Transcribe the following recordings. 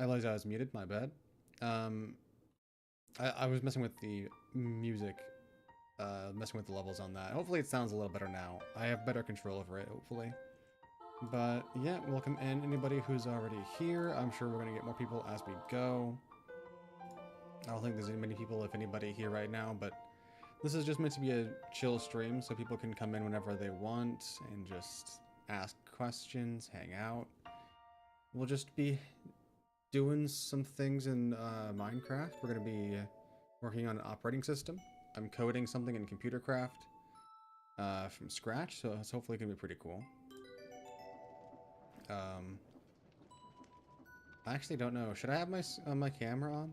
I realized I was muted, my bad. Um, I was messing with the music, messing with the levels on that. Hopefully it sounds a little better now. I have better control over it, hopefully. But yeah, welcome in anybody who's already here. I'm sure we're gonna get more people as we go. I don't think there's many people, if anybody, here right now, but this is just meant to be a chill stream so people can come in whenever they want and just ask questions, hang out. We'll just be doing some things in Minecraft. We're going to be working on an operating system. I'm coding something in ComputerCraft from scratch, so it's hopefully going to be pretty cool. Um, I actually don't know. Should I have my camera on?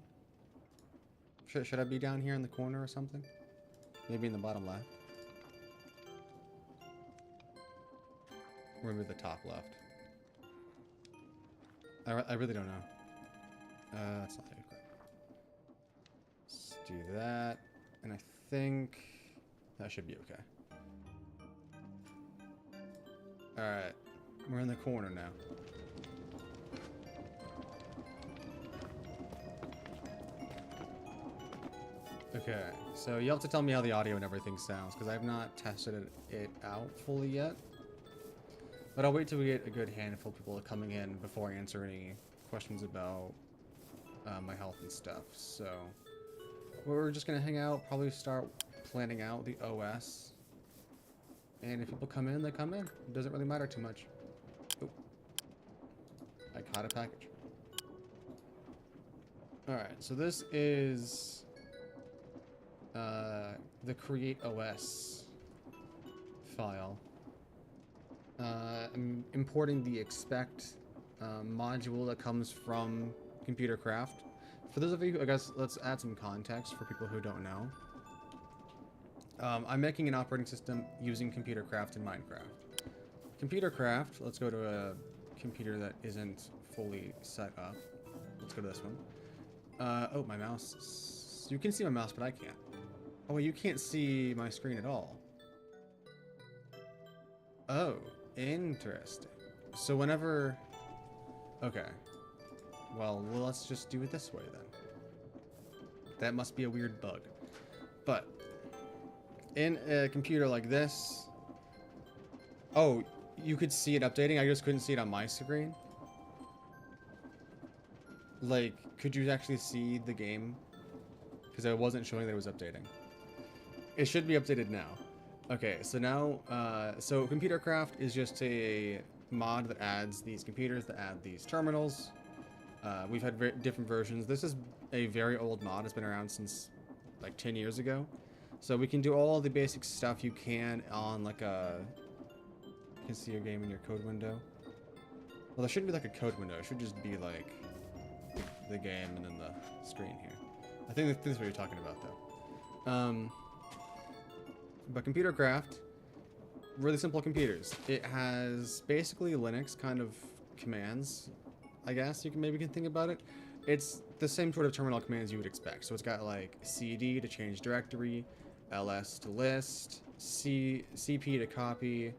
Should I be down here in the corner or something? Maybe in the bottom left. Or maybe the top left. I really don't know. That's not it. Let's do that. And I think that should be okay. Alright. We're in the corner now. Okay, so you'll have to tell me how the audio and everything sounds, because I've not tested it out fully yet. But I'll wait till we get a good handful of people coming in before I answer any questions about my health and stuff. So we're just going to hang out, probably start planning out the OS. And if people come in, they come in. It doesn't really matter too much. Oh, I caught a package. Alright, so this is the create OS file. I'm importing the expect module that comes from ComputerCraft. For those of you, I guess let's add some context for people who don't know. I'm making an operating system using ComputerCraft in Minecraft. ComputerCraft, let's go to a computer that isn't fully set up. Let's go to this one. Oh, my mouse. You can see my mouse, but I can't. Oh, you can't see my screen at all. Oh, interesting. So whenever... Okay. Well, let's just do it this way then. That must be a weird bug. But in a computer like this... Oh, you could see it updating. I just couldn't see it on my screen. Like, could you actually see the game? Because I wasn't showing that it was updating. It should be updated now. Okay, so now, so ComputerCraft is just a mod that adds these computers, that add these terminals. We've had different versions. This is a very old mod. It's been around since like 10 years ago. So we can do all the basic stuff you can on like a... You can see your game in your code window. Well, there shouldn't be like a code window. It should just be like the game and then the screen here. I think this is what you're talking about though. But ComputerCraft, really simple computers. It has basically Linux kind of commands, I guess you can maybe think about it. It's the same sort of terminal commands you would expect. So it's got like cd to change directory, ls to list, cp to copy,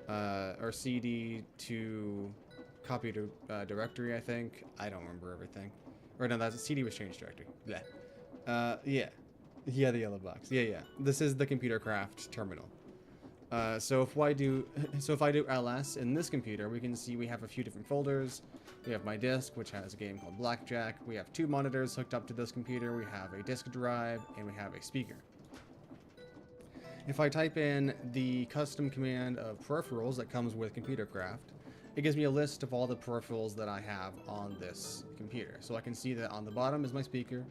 or cd to copy to directory, I think. I don't remember everything. Or no, that's CD was change directory. Yeah. Yeah. Yeah, the yellow box. Yeah. This is the ComputerCraft terminal. So if I do ls in this computer, we can see we have a few different folders. We have my disk, which has a game called Blackjack. We have 2 monitors hooked up to this computer. We have a disk drive, and we have a speaker. If I type in the custom command of peripherals that comes with ComputerCraft, it gives me a list of all the peripherals that I have on this computer. So I can see that on the bottom is my speaker,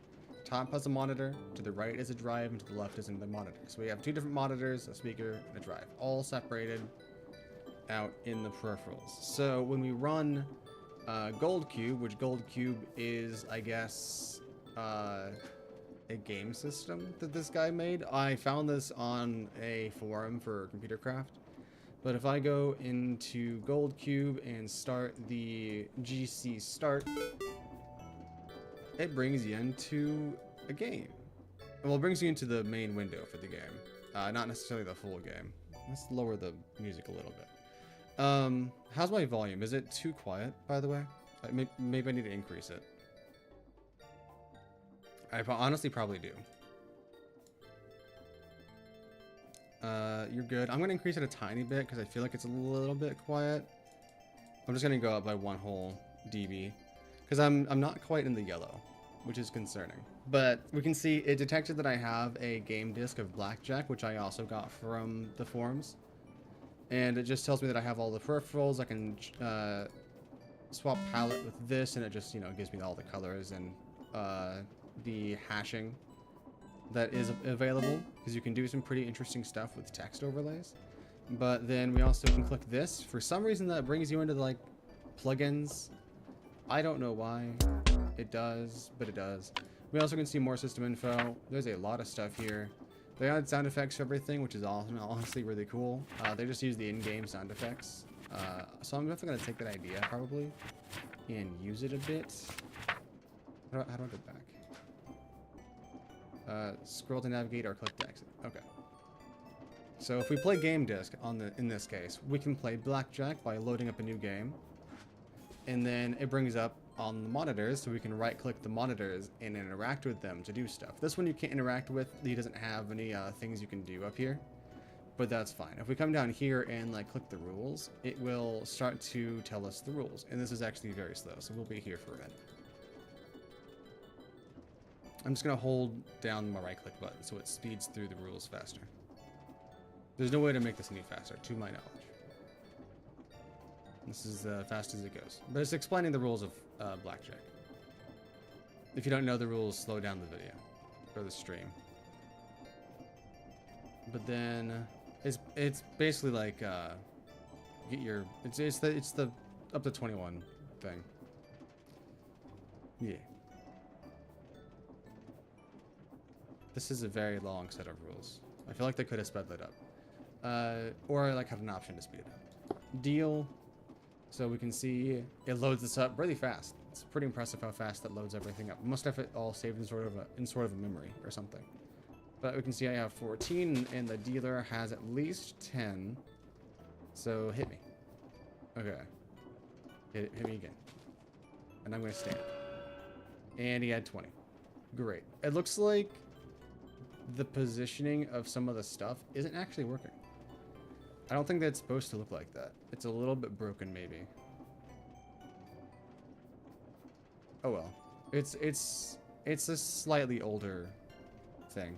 top has a monitor, to the right is a drive, and to the left is another monitor. So we have 2 different monitors, a speaker, and a drive, all separated out in the peripherals. So when we run GoldCube, which GoldCube is, I guess, a game system that this guy made. I found this on a forum for ComputerCraft. But if I go into GoldCube and start the GC start, it brings you into a game. Well, it brings you into the main window for the game. Not necessarily the full game. Let's lower the music a little bit. How's my volume? Is it too quiet, by the way? Maybe I need to increase it. I honestly probably do. You're good. I'm gonna increase it a tiny bit because I feel like it's a little bit quiet. I'm just gonna go up by 1 whole dB because I'm not quite in the yellow, which is concerning. But we can see it detected that I have a game disc of Blackjack, which I also got from the forums, and it just tells me that I have all the peripherals. I can swap palette with this, and it just gives me all the colors and the hashing that is available, because you can do some pretty interesting stuff with text overlays. But then we also can click this. For some reason that brings you into like plugins. I don't know why it does, but it does. We also can see more system info. There's a lot of stuff here. They add sound effects for everything, which is honestly really cool. They just use the in-game sound effects. So I'm definitely going to take that idea probably and use it a bit. How do I go back? Scroll to navigate or click to exit. Okay. So if we play game disc in this case, we can play Blackjack by loading up a new game, and then it brings up on the monitors, so we can right-click the monitors and interact with them to do stuff. This one you can't interact with. He doesn't have any things you can do up here, but that's fine. If we come down here and like click the rules, it will start to tell us the rules, and this is actually very slow, so we'll be here for a minute. I'm just going to hold down my right-click button so it speeds through the rules faster. There's no way to make this any faster, to my knowledge. This is as fast as it goes. But it's explaining the rules of Blackjack. If you don't know the rules, slow down the video or the stream. But then it's basically like get your it's the up to 21 thing. Yeah. This is a very long set of rules. I feel like they could have sped that up. Or like have an option to speed it up. Deal. So we can see it loads this up really fast. It's pretty impressive how fast that loads everything up. Must have it all saved in sort of a memory or something. But we can see I have 14 and the dealer has at least 10. So hit me. Okay. Hit me again. And I'm going to stand. And he had 20. Great. It looks like the positioning of some of the stuff isn't actually working. I don't think that's supposed to look like that. It's a little bit broken, maybe. Oh well. It's a slightly older thing.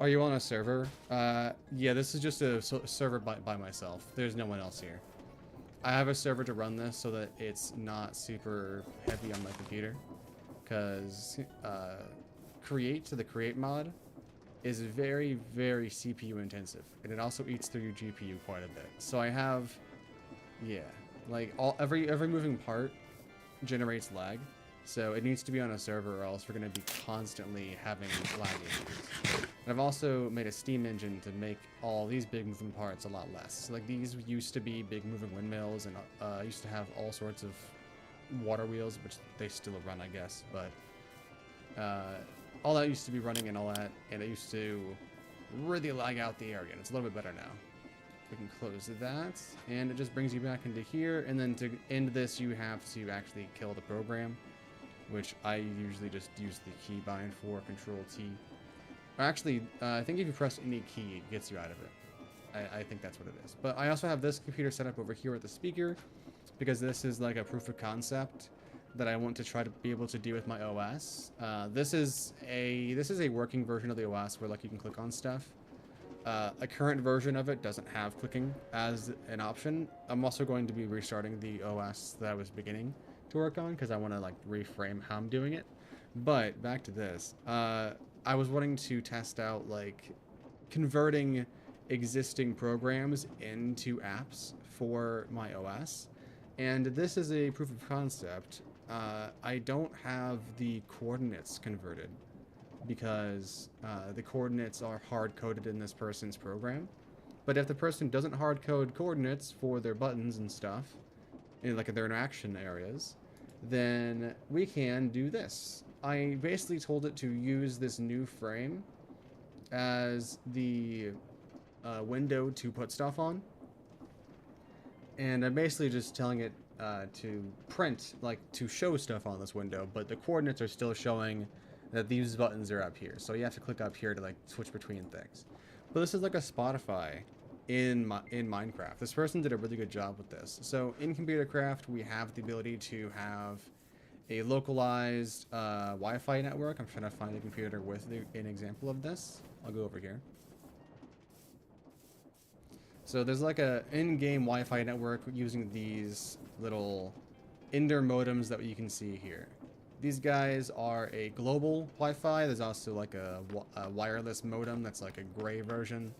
Are you on a server? Yeah, this is just a server by myself. There's no one else here. I have a server to run this so that it's not super heavy on my computer. Because the create mod is very, very CPU intensive, and it also eats through your GPU quite a bit. So I have, yeah, like every moving part generates lag, so it needs to be on a server, or else we're going to be constantly having lag issues. And I've also made a Steam engine to make all these big moving parts a lot less. So like these used to be big moving windmills, and used to have all sorts of water wheels, which they still run, I guess, but all that used to be running and all that, and it used to really lag out the area, and it's a little bit better now. We can close that, and it just brings you back into here, and then to end this, you have to actually kill the program, which I usually just use the keybind for, Control-T. Actually, I think if you press any key, it gets you out of it. I think that's what it is. But I also have this computer set up over here at the speaker, because this is like a proof of concept that I want to try to be able to do with my OS. This is a working version of the OS where like you can click on stuff. A current version of it doesn't have clicking as an option. I'm also going to be restarting the OS that I was beginning to work on because I want to like reframe how I'm doing it. But back to this, I was wanting to test out like converting existing programs into apps for my OS, and this is a proof of concept. I don't have the coordinates converted because the coordinates are hard-coded in this person's program. But if the person doesn't hard-code coordinates for their buttons and stuff, in like their interaction areas, then we can do this. I basically told it to use this new frame as the window to put stuff on. And I'm basically just telling it to print, like to show stuff on this window, but the coordinates are still showing that these buttons are up here. So you have to click up here to like switch between things. But this is like a Spotify in Minecraft. This person did a really good job with this. So in Computercraft, we have the ability to have a localized Wi-Fi network. I'm trying to find a computer with an example of this. I'll go over here. So there's like a in-game Wi-Fi network using these little Ender modems that you can see here. These guys are a global Wi-Fi. There's also like a wireless modem that's like a gray version.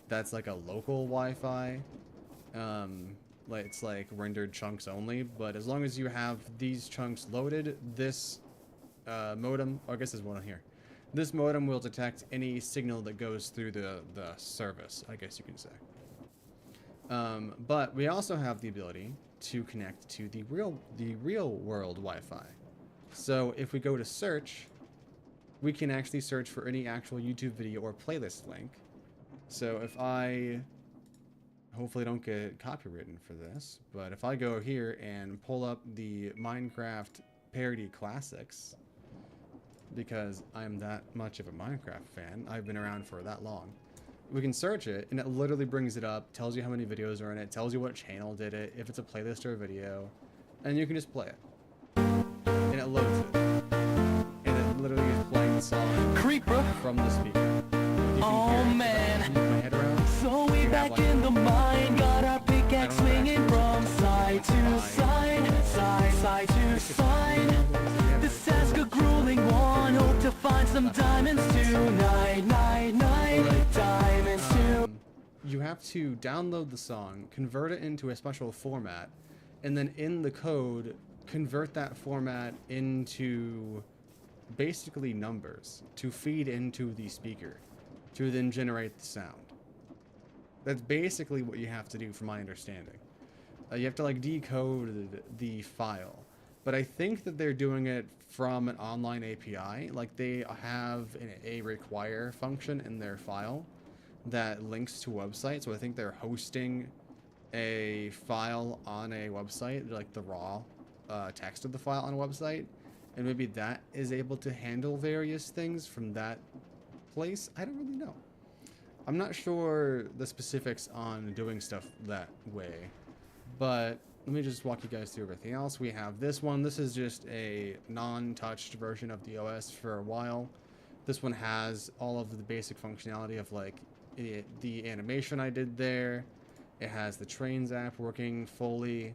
That's like a local Wi-Fi. Like it's like rendered chunks only. But as long as you have these chunks loaded, this modem, or I guess there's one here. This modem will detect any signal that goes through the service, I guess you can say. But we also have the ability to connect to the real world Wi-Fi. So if we go to search, we can actually search for any actual YouTube video or playlist link. So if I hopefully don't get copywritten for this, but if I go here and pull up the Minecraft parody classics, because I'm that much of a Minecraft fan, I've been around for that long. We can search it, and it literally brings it up, tells you how many videos are in it, tells you what channel did it, if it's a playlist or a video, and you can just play it. And it loads it. And it literally is playing the song Creeper from the speaker. Oh hear man, it. My head around. so we back like, in the mine, got our pickaxe swinging from side to side, side to side. This task a grueling one, hope to find some diamonds tonight, diamonds too. You have to download the song, convert it into a special format, and then in the code, convert that format into basically numbers to feed into the speaker to then generate the sound. That's basically what you have to do from my understanding. You have to like decode the file, but I think that they're doing it from an online API. Like they have a require function in their file that links to a website. So I think they're hosting a file on a website, like the raw text of the file on a website, and maybe that is able to handle various things from that place. I don't really know. I'm not sure the specifics on doing stuff that way, but let me just walk you guys through everything else. We have this one. This is just a non-touched version of the OS for a while. This one has all of the basic functionality of like the animation I did there. It has the trains app working fully.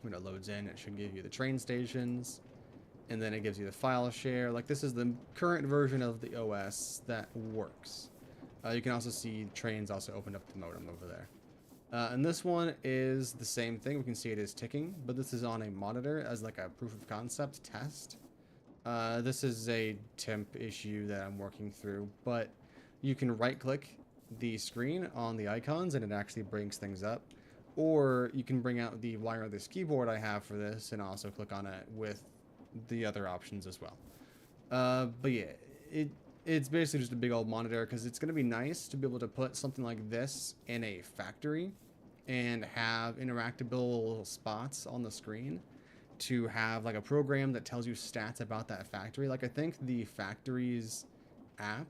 When it loads in, it should give you the train stations, and then it gives you the file share. Like this is the current version of the OS that works. You can also see trains also opened up the modem over there. And this one is the same thing. We can see it is ticking, but this is on a monitor as like a proof of concept test. This is a temp issue that I'm working through, but you can right click the screen on the icons and it actually brings things up. Or you can bring out the wireless keyboard I have for this and also click on it with the other options as well. But yeah, it's basically just a big old monitor because it's going to be nice to be able to put something like this in a factory and have interactable spots on the screen to have like a program that tells you stats about that factory. Like I think the factories app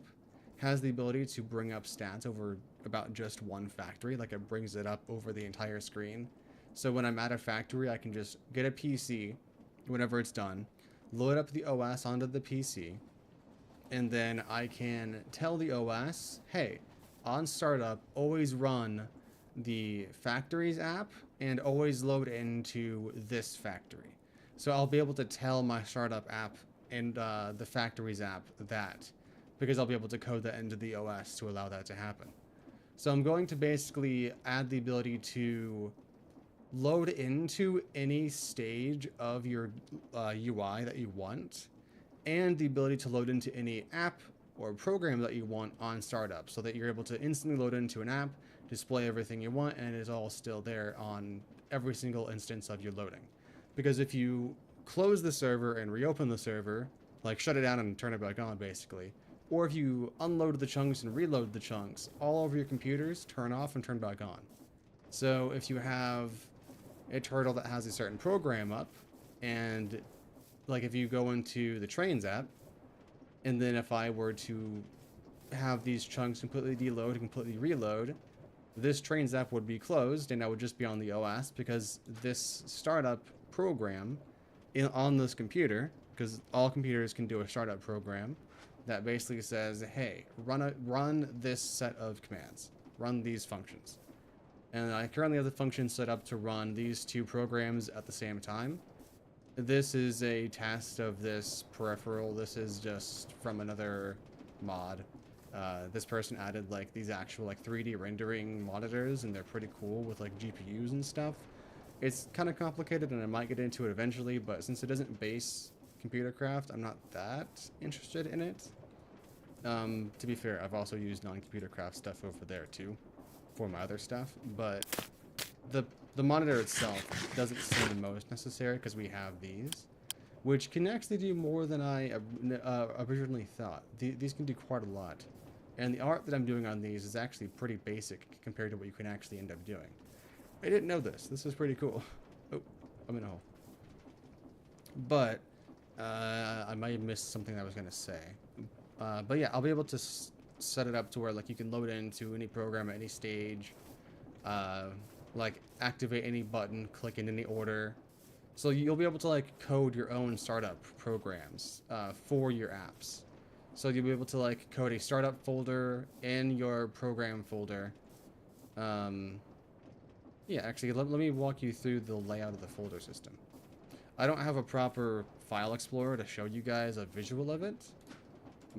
has the ability to bring up stats over about just one factory. Like it brings it up over the entire screen. So when I'm at a factory, I can just get a PC whenever it's done, load up the OS onto the PC, and then I can tell the OS, hey, on startup, always run the factories app and always load into this factory. So I'll be able to tell my startup app and the factories app that, because I'll be able to code that into the OS to allow that to happen. So I'm going to basically add the ability to load into any stage of your UI that you want, and the ability to load into any app or program that you want on startup, so that you're able to instantly load into an app, display everything you want, and it is all still there on every single instance of your loading. Because if you close the server and reopen the server, like shut it down and turn it back on basically, or if you unload the chunks and reload the chunks, all of your computers turn off and turn back on. So if you have a turtle that has a certain program up, and like if you go into the trains app, and then if I were to have these chunks completely deload and completely reload, this trains app would be closed and I would just be on the OS, because this startup program on this computer, because all computers can do a startup program that basically says, hey, run this set of commands, run these functions. And I currently have the function set up to run these two programs at the same time. This is a test of this peripheral. This is just from another mod. This person added like these actual like 3D rendering monitors, and they're pretty cool with like GPUs and stuff. It's kind of complicated, and I might get into it eventually, but since it doesn't base computer craft, I'm not that interested in it. To be fair, I've also used non-computer craft stuff over there too for my other stuff, but the monitor itself doesn't seem the most necessary because we have these, which can actually do more than I originally thought. These can do quite a lot. And the art that I'm doing on these is actually pretty basic compared to what you can actually end up doing. I didn't know this. This is pretty cool. Oh, I'm in a hole. But I might have missed something I was going to say. But yeah, I'll be able to set it up to where like you can load into any program at any stage. Like activate any button, click in any order. So you'll be able to like code your own startup programs for your apps. So you'll be able to like code a startup folder in your program folder. Yeah, actually, let me walk you through the layout of the folder system. I don't have a proper file explorer to show you guys a visual of it,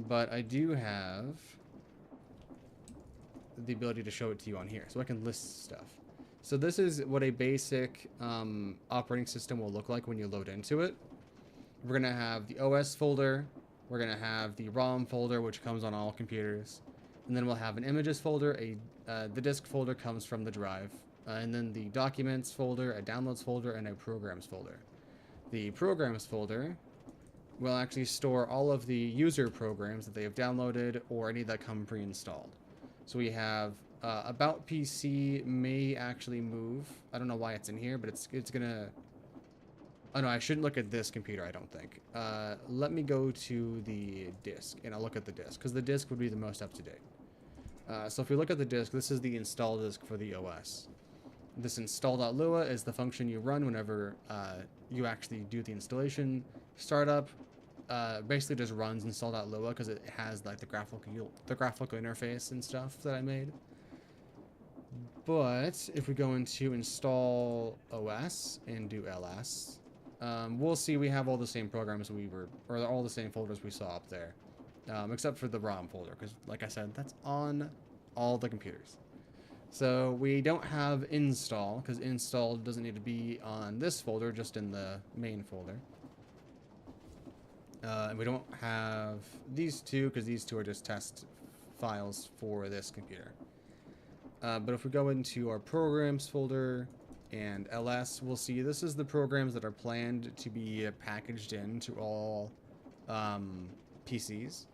but I do have the ability to show it to you on here, so I can list stuff. So this is what a basic operating system will look like when you load into it. We're going to have the OS folder. We're going to have the ROM folder, which comes on all computers. And then we'll have an images folder. The disk folder comes from the drive. And then the documents folder, a downloads folder, and a programs folder. The programs folder will actually store all of the user programs that they have downloaded or any that come pre-installed. So we have About PC may actually move. I don't know why it's in here, but it's gonna... Oh no, I shouldn't look at this computer, I don't think. Let me go to the disk, and I'll look at the disk, because the disk would be the most up-to-date. So if we look at the disk, this is the install disk for the OS. This install.lua is the function you run whenever you actually do the installation. Startup basically just runs install.lua because it has like the graphical interface and stuff that I made. But if we go into install OS and do ls, we'll see we have all the same programs or all the same folders we saw up there, except for the ROM folder, because like I said, that's on all the computers. So we don't have install, because install doesn't need to be on this folder, just in the main folder. And we don't have these two, because these two are just test files for this computer. But if we go into our programs folder and ls, we'll see this is the programs that are planned to be packaged into all PCs.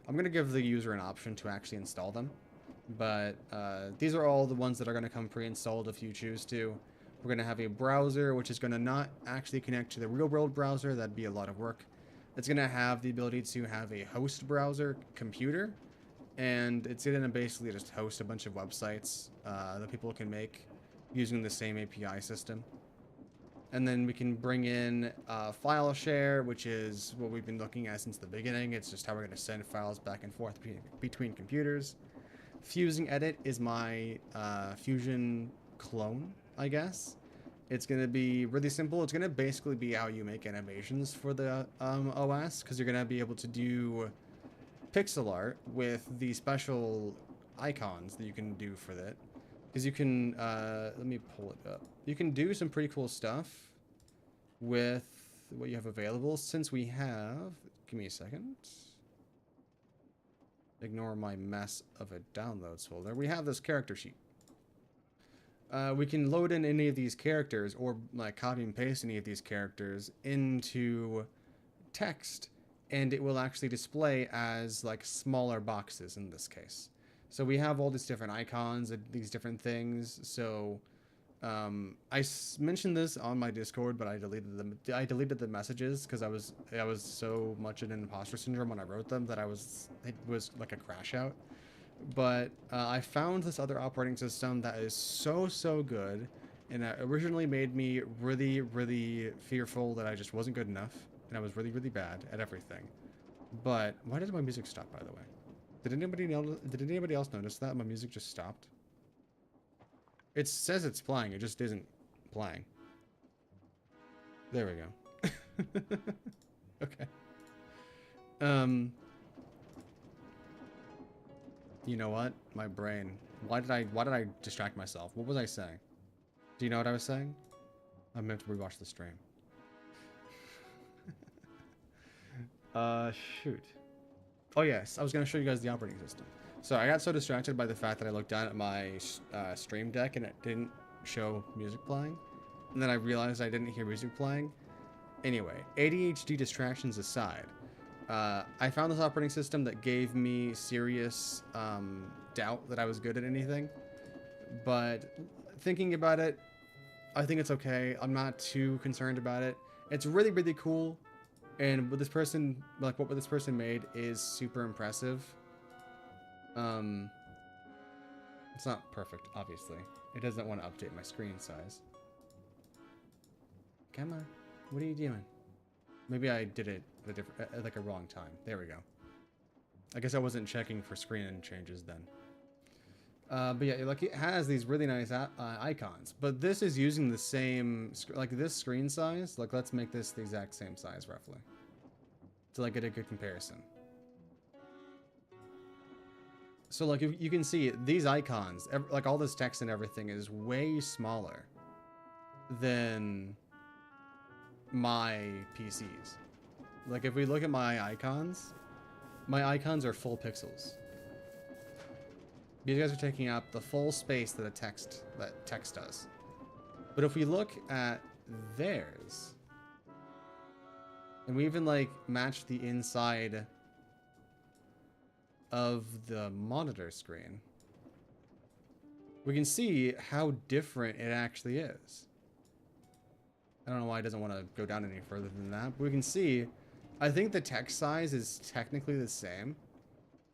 I'm going to give the user an option to actually install them. But these are all the ones that are going to come pre-installed if you choose to. We're going to have a browser, which is going to not actually connect to the real-world browser. That'd be a lot of work. It's going to have the ability to have a host browser computer, and it's going to basically just host a bunch of websites that people can make using the same API system. And then we can bring in file share, which is what we've been looking at since the beginning. It's just how we're going to send files back and forth between computers. Fusing edit is my Fusion clone, I guess. It's going to be really simple. It's going to basically be how you make animations for the OS, because you're going to be able to do pixel art with the special icons that you can do for that. Because you can, let me pull it up. You can do some pretty cool stuff with what you have available. Since we have, give me a second. Ignore my mess of a downloads folder. We have this character sheet. We can load in any of these characters, or like copy and paste any of these characters into text, and it will actually display as like smaller boxes in this case. So we have all these different icons and these different things. So mentioned this on my Discord, but I deleted them. I deleted the messages because I was so much in imposter syndrome when I wrote them that it was like a crash out. But I found this other operating system that is so good, and that originally made me really fearful that I just wasn't good enough, and I was really bad at everything. But why did my music stop, by the way? Did anybody else notice that my music just stopped? It says it's playing, it just isn't playing. There we go. Okay. You know what? My brain. Why did I distract myself? What was I saying? Do you know what I was saying? I meant to rewatch the stream. Shoot. Oh yes, I was gonna show you guys the operating system. So I got so distracted by the fact that I looked down at my stream deck and it didn't show music playing. And then I realized I didn't hear music playing. Anyway, ADHD distractions aside, I found this operating system that gave me serious doubt that I was good at anything. But thinking about it, I think it's okay. I'm not too concerned about it. It's really cool. And what this person made is super impressive. It's not perfect, obviously. It doesn't want to update my screen size. Come on, what are you doing? Maybe I did it at a wrong time. There we go. I guess I wasn't checking for screen changes then. But yeah, like it has these really nice icons, but this is using the same, like this screen size. Like let's make this the exact same size roughly, to like get a good comparison. So like you can see these icons, like all this text and everything is way smaller than my PCs. Like if we look at my icons are full pixels. These guys are taking up the full space that text does. But if we look at theirs, and we even like match the inside of the monitor screen, we can see how different it actually is. I don't know why it doesn't want to go down any further than that, but we can see, I think the text size is technically the same.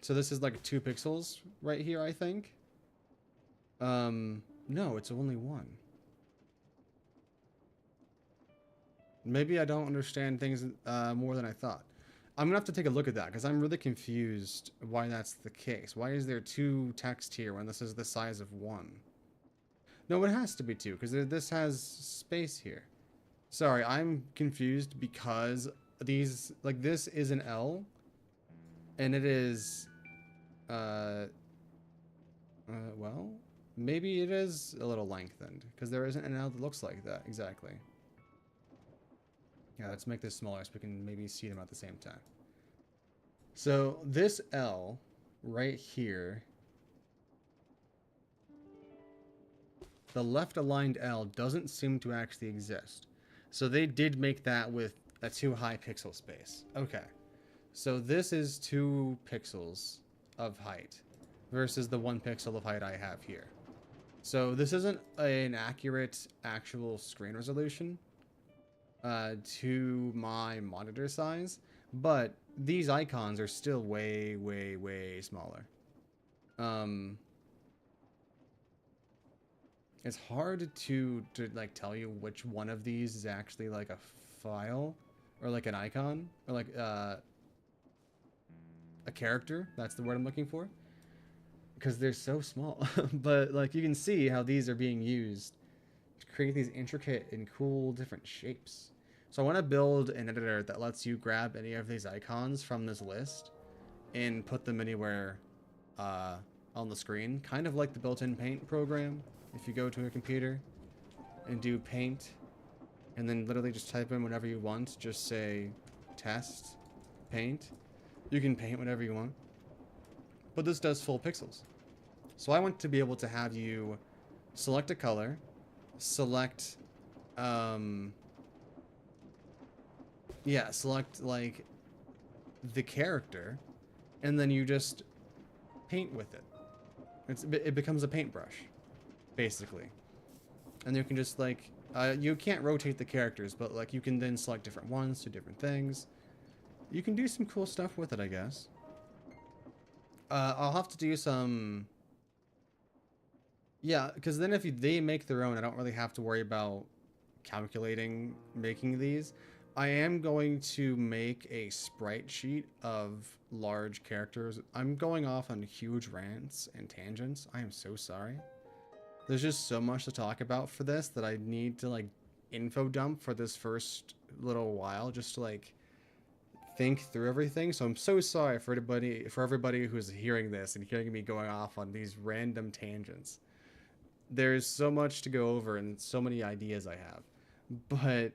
So this is like 2 pixels right here, I think. No, it's only 1. Maybe I don't understand things more than I thought. I'm gonna have to take a look at that because I'm really confused why that's the case. Why is there 2 text here when this is the size of 1? No, it has to be 2 because this has space here. Sorry, I'm confused because these, like this is an L and it is, well, maybe it is a little lengthened because there isn't an L that looks like that exactly. Yeah, let's make this smaller so we can maybe see them at the same time. So this L right here, the left aligned L doesn't seem to actually exist. So they did make that with a too high pixel space. Okay. So this is 2 pixels of height versus the 1 pixel of height I have here. So this isn't an accurate actual screen resolution to my monitor size, but these icons are still way smaller. It's hard to like tell you which one of these is actually like a file or like an icon or like a character. That's the word I'm looking for, because they're so small. But like you can see how these are being used to create these intricate and cool different shapes. So I want to build an editor that lets you grab any of these icons from this list and put them anywhere on the screen, kind of like the built-in Paint program. If you go to a computer and do Paint and then literally just type in whatever you want, just say test paint, you can paint whatever you want. But this does full pixels. So I want to be able to have you select a color, select select like the character, and then you just paint with it. It becomes a paintbrush, basically. And you can just like, you can't rotate the characters, but like you can then select different ones to different things. You can do some cool stuff with it, I guess. I'll have to do some... Yeah, because then if they make their own, I don't really have to worry about calculating making these. I am going to make a sprite sheet of large characters. I'm going off on huge rants and tangents. I am so sorry. There's just so much to talk about for this that I need to like info dump for this first little while just to like think through everything. So I'm so sorry for everybody who's hearing this and hearing me going off on these random tangents. There's so much to go over and so many ideas I have. But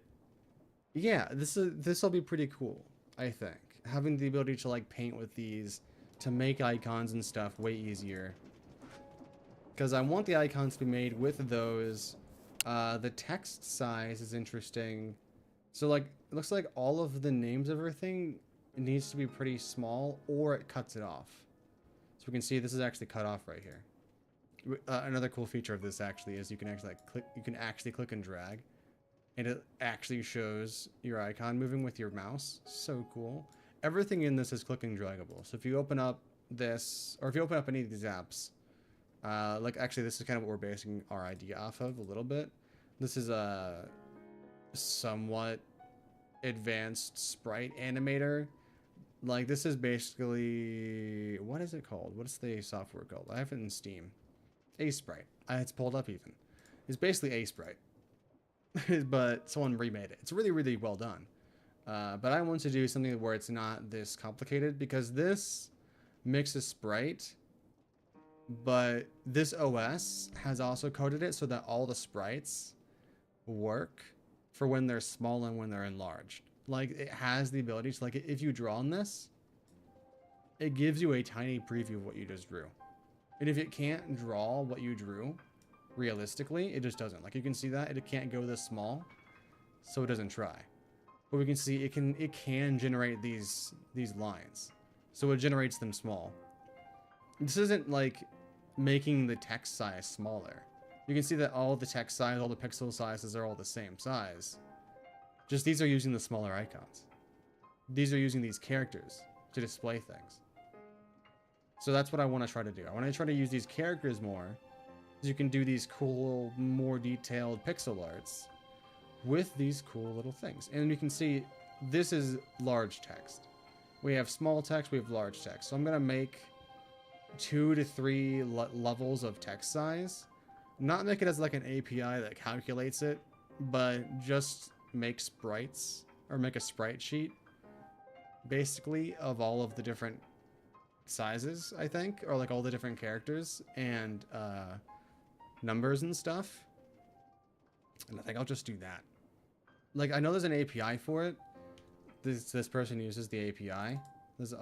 yeah, this will be pretty cool, I think. Having the ability to like paint with these to make icons and stuff way easier. Because I want the icons to be made with those. The text size is interesting. So like, it looks like all of the names of everything needs to be pretty small or it cuts it off. So we can see this is actually cut off right here. Another cool feature of this actually is you can actually like click and drag, and it actually shows your icon moving with your mouse. So cool. Everything in this is click and draggable. So if you open up this, or if you open up any of these apps, like actually this is kind of what we're basing our idea off of a little bit. This is a somewhat advanced sprite animator. Like this is basically, what is it called? What's the software called? I have it in Steam. Aseprite. It's pulled up even. It's basically Aseprite, but someone remade it. It's really, really well done. But I want to do something where it's not this complicated because this mixes sprite, but this OS has also coded it so that all the sprites work for when they're small and when they're enlarged. Like it has the ability to, like, if you draw on this, it gives you a tiny preview of what you just drew. And if it can't draw what you drew realistically, it just doesn't. Like you can see that it can't go this small, so it doesn't try. But we can see it can generate these lines, so it generates them small. This isn't like making the text size smaller. You can see that all the text size, all the pixel sizes are all the same size. Just these are using the smaller icons. These are using these characters to display things. So that's what I want to try to do. I want to try to use these characters more, so you can do these cool, more detailed pixel arts with these cool little things. And you can see this is large text. We have small text, we have large text. So I'm going to make 2 to 3 levels of text size. Not make it as like an API that calculates it, but just make sprites, or make a sprite sheet basically of all of the different sizes, I think, or like all the different characters and numbers and stuff. And I think I'll just do that. Like I know there's an API for it. This person uses the API.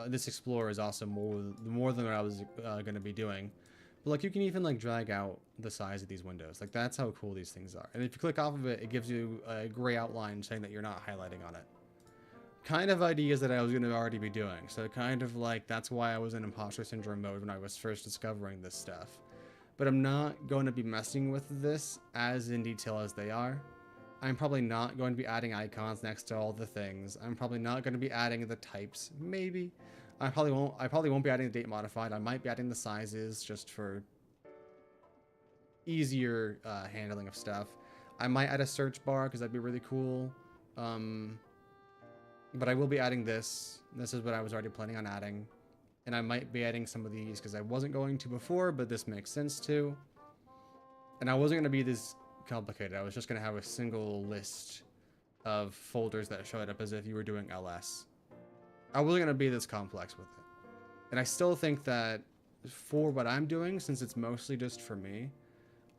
This Explorer is also more than what I was going to be doing. But like you can even like drag out the size of these windows. Like that's how cool these things are. And if you click off of it, it gives you a gray outline saying that you're not highlighting on it. Kind of ideas that I was going to already be doing. So kind of like that's why I was in imposter syndrome mode when I was first discovering this stuff. But I'm not going to be messing with this as in detail as they are. I'm probably not going to be adding icons next to all the things. I'm probably not going to be adding the types. Maybe. I probably won't be adding the date modified. I might be adding the sizes just for easier handling of stuff. I might add a search bar because that'd be really cool. But I will be adding this. This is what I was already planning on adding. And I might be adding some of these because I wasn't going to before, but this makes sense too. And I wasn't going to be this complicated. I was just going to have a single list of folders that showed up as if you were doing LS. I wasn't going to be this complex with it. And I still think that for what I'm doing, since it's mostly just for me,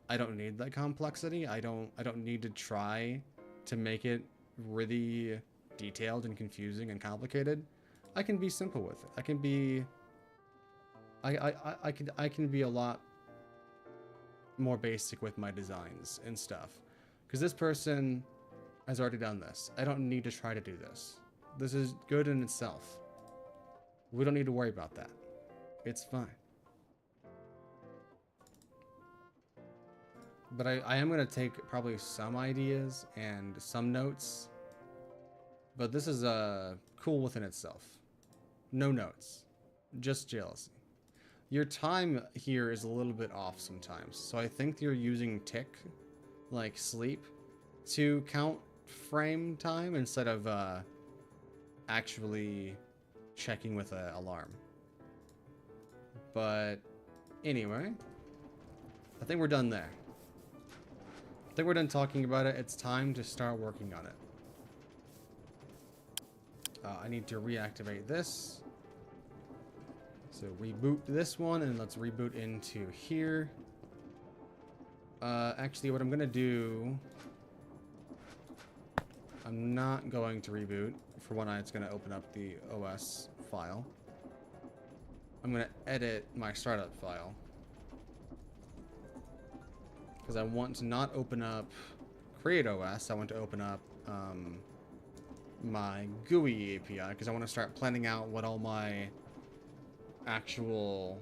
I don't need that complexity. I don't need to try to make it really detailed and confusing and complicated. I can be simple with it. I can be I can be a lot more basic with my designs and stuff. Because this person has already done this. I don't need to try to do this. This is good in itself. We don't need to worry about that. It's fine. But I am going to take probably some ideas and some notes. But this is cool within itself. No notes. Just jealousy. Your time here is a little bit off sometimes. So I think you're using tick, like sleep, to count frame time instead of actually checking with an alarm. But anyway, I think we're done there. I think we're done talking about it. It's time to start working on it. I need to reactivate this. So reboot this one, and let's reboot into here. Actually, what I'm gonna do, I'm not going to reboot. For one, it's gonna open up the OS file. I'm gonna edit my startup file because I want to not open up Create OS. I want to open up my GUI API because I want to start planning out what all my actual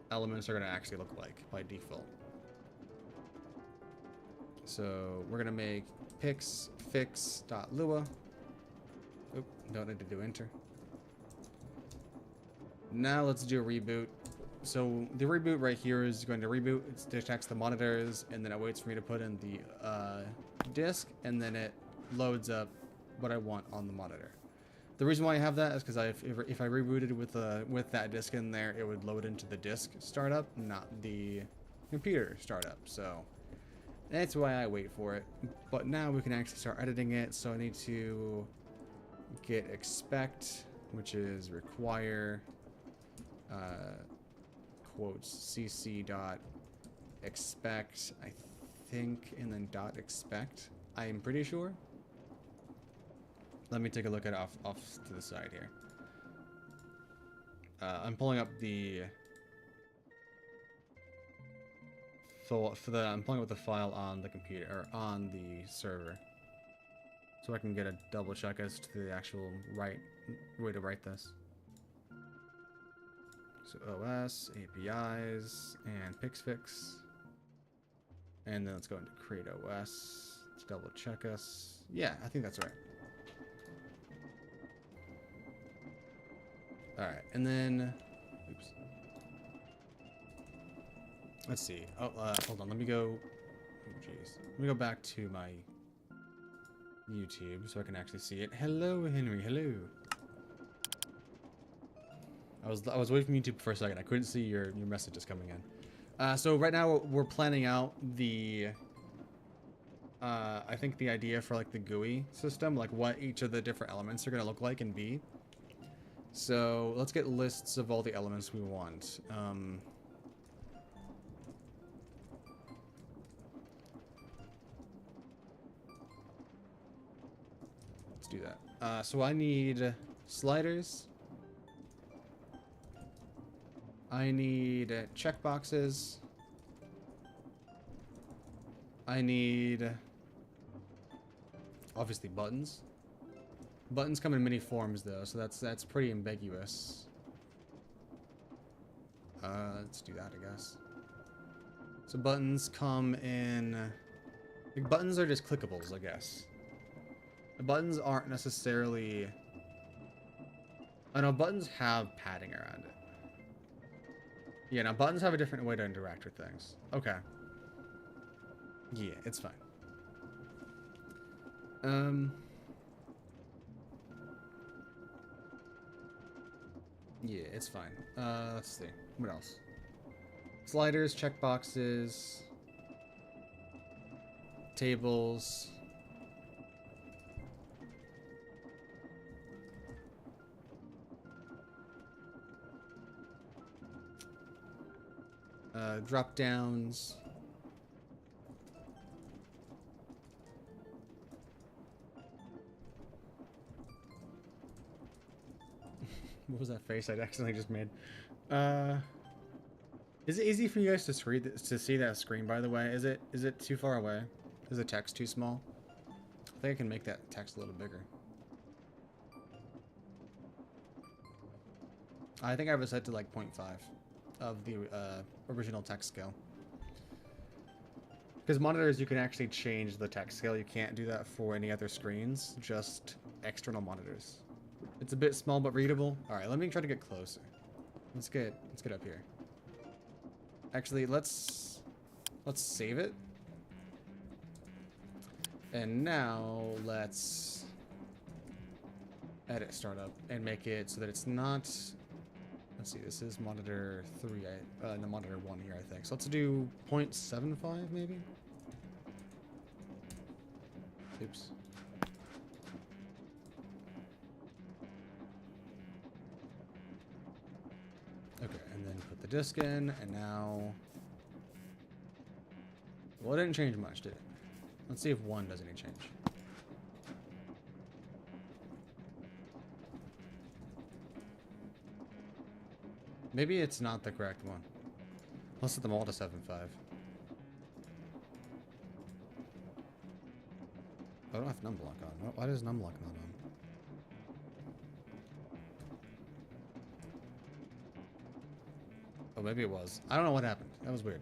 elements are going to actually look like by default. So we're going to make pixfix.lua. Oop, don't need to do enter. Now let's do a reboot. So the reboot right here is going to reboot. It detects the monitors, and then it waits for me to put in the disk, and then it loads up what I want on the monitor. The reason why I have that is because if I rebooted with that disk in there, it would load into the disk startup, not the computer startup. So that's why I wait for it. But now we can actually start editing it. So I need to get expect, which is require quotes cc dot expect, I think, and then dot expect. I am pretty sure. Let me take a look at it off to the side here. I'm pulling up the I'm pulling up the file on the computer or on the server, so I can get a double check as to the actual right way to write this. So OS, APIs, and Pixfix, and then let's go into Create OS to double check us. Yeah, I think that's right. Alright, and then, oops. Let's see. Oh, hold on. Let me go, oh, jeez. Let me go back to my YouTube so I can actually see it. Hello, Henry. Hello. I was away from YouTube for a second. I couldn't see your messages coming in. So right now we're planning out the, I think the idea for like the GUI system, like what each of the different elements are going to look like and be. So let's get lists of all the elements we want. Let's do that. So I need sliders. I need checkboxes. I need, obviously, buttons. Buttons come in many forms, though, so that's pretty ambiguous. Let's do that, I guess. So buttons come in, like, buttons are just clickables, I guess. The buttons aren't necessarily, I know buttons have padding around it. Yeah, now buttons have a different way to interact with things. Okay. Yeah, it's fine. Yeah, it's fine. Let's see. What else? Sliders, checkboxes, tables. Drop downs. What was that face I accidentally just made? Is it easy for you guys to see that screen, by the way? Is it too far away? Is the text too small? I think I can make that text a little bigger. I think I have it set to like 0.5 of the original text scale. Because monitors, you can actually change the text scale. You can't do that for any other screens, just external monitors. It's a bit small but readable. All right, let me try to get closer. Let's get up here. Actually, let's save it. And now let's edit startup and make it so that it's not. Let's see, this is monitor 3, no, monitor 1 here, I think. So let's do 0.75 maybe? Oops. Okay, and then put the disk in, and now... Well, it didn't change much, did it? Let's see if 1 does any change. Maybe it's not the correct one. Let's set them all to 7.5. I don't have numblock on. Why does numblock not on? Oh, maybe it was. I don't know what happened. That was weird.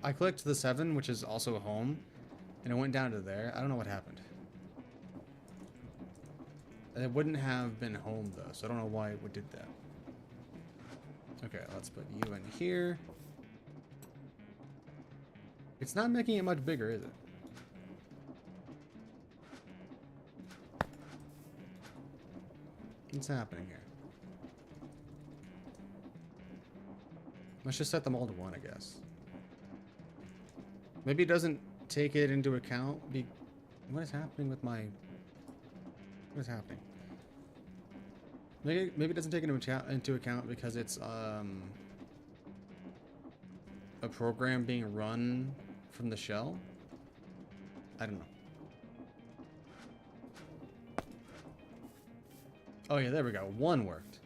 I clicked the 7, which is also home, and it went down to there. I don't know what happened. It wouldn't have been home, though, so I don't know why it did that. Okay, let's put you in here. It's not making it much bigger, is it? What's happening here? Let's just set them all to 1, I guess. Maybe it doesn't take it into account. What is happening with my... What is happening? Maybe it doesn't take it into account because it's a program being run from the shell. I don't know. Oh yeah, there we go. 1 worked.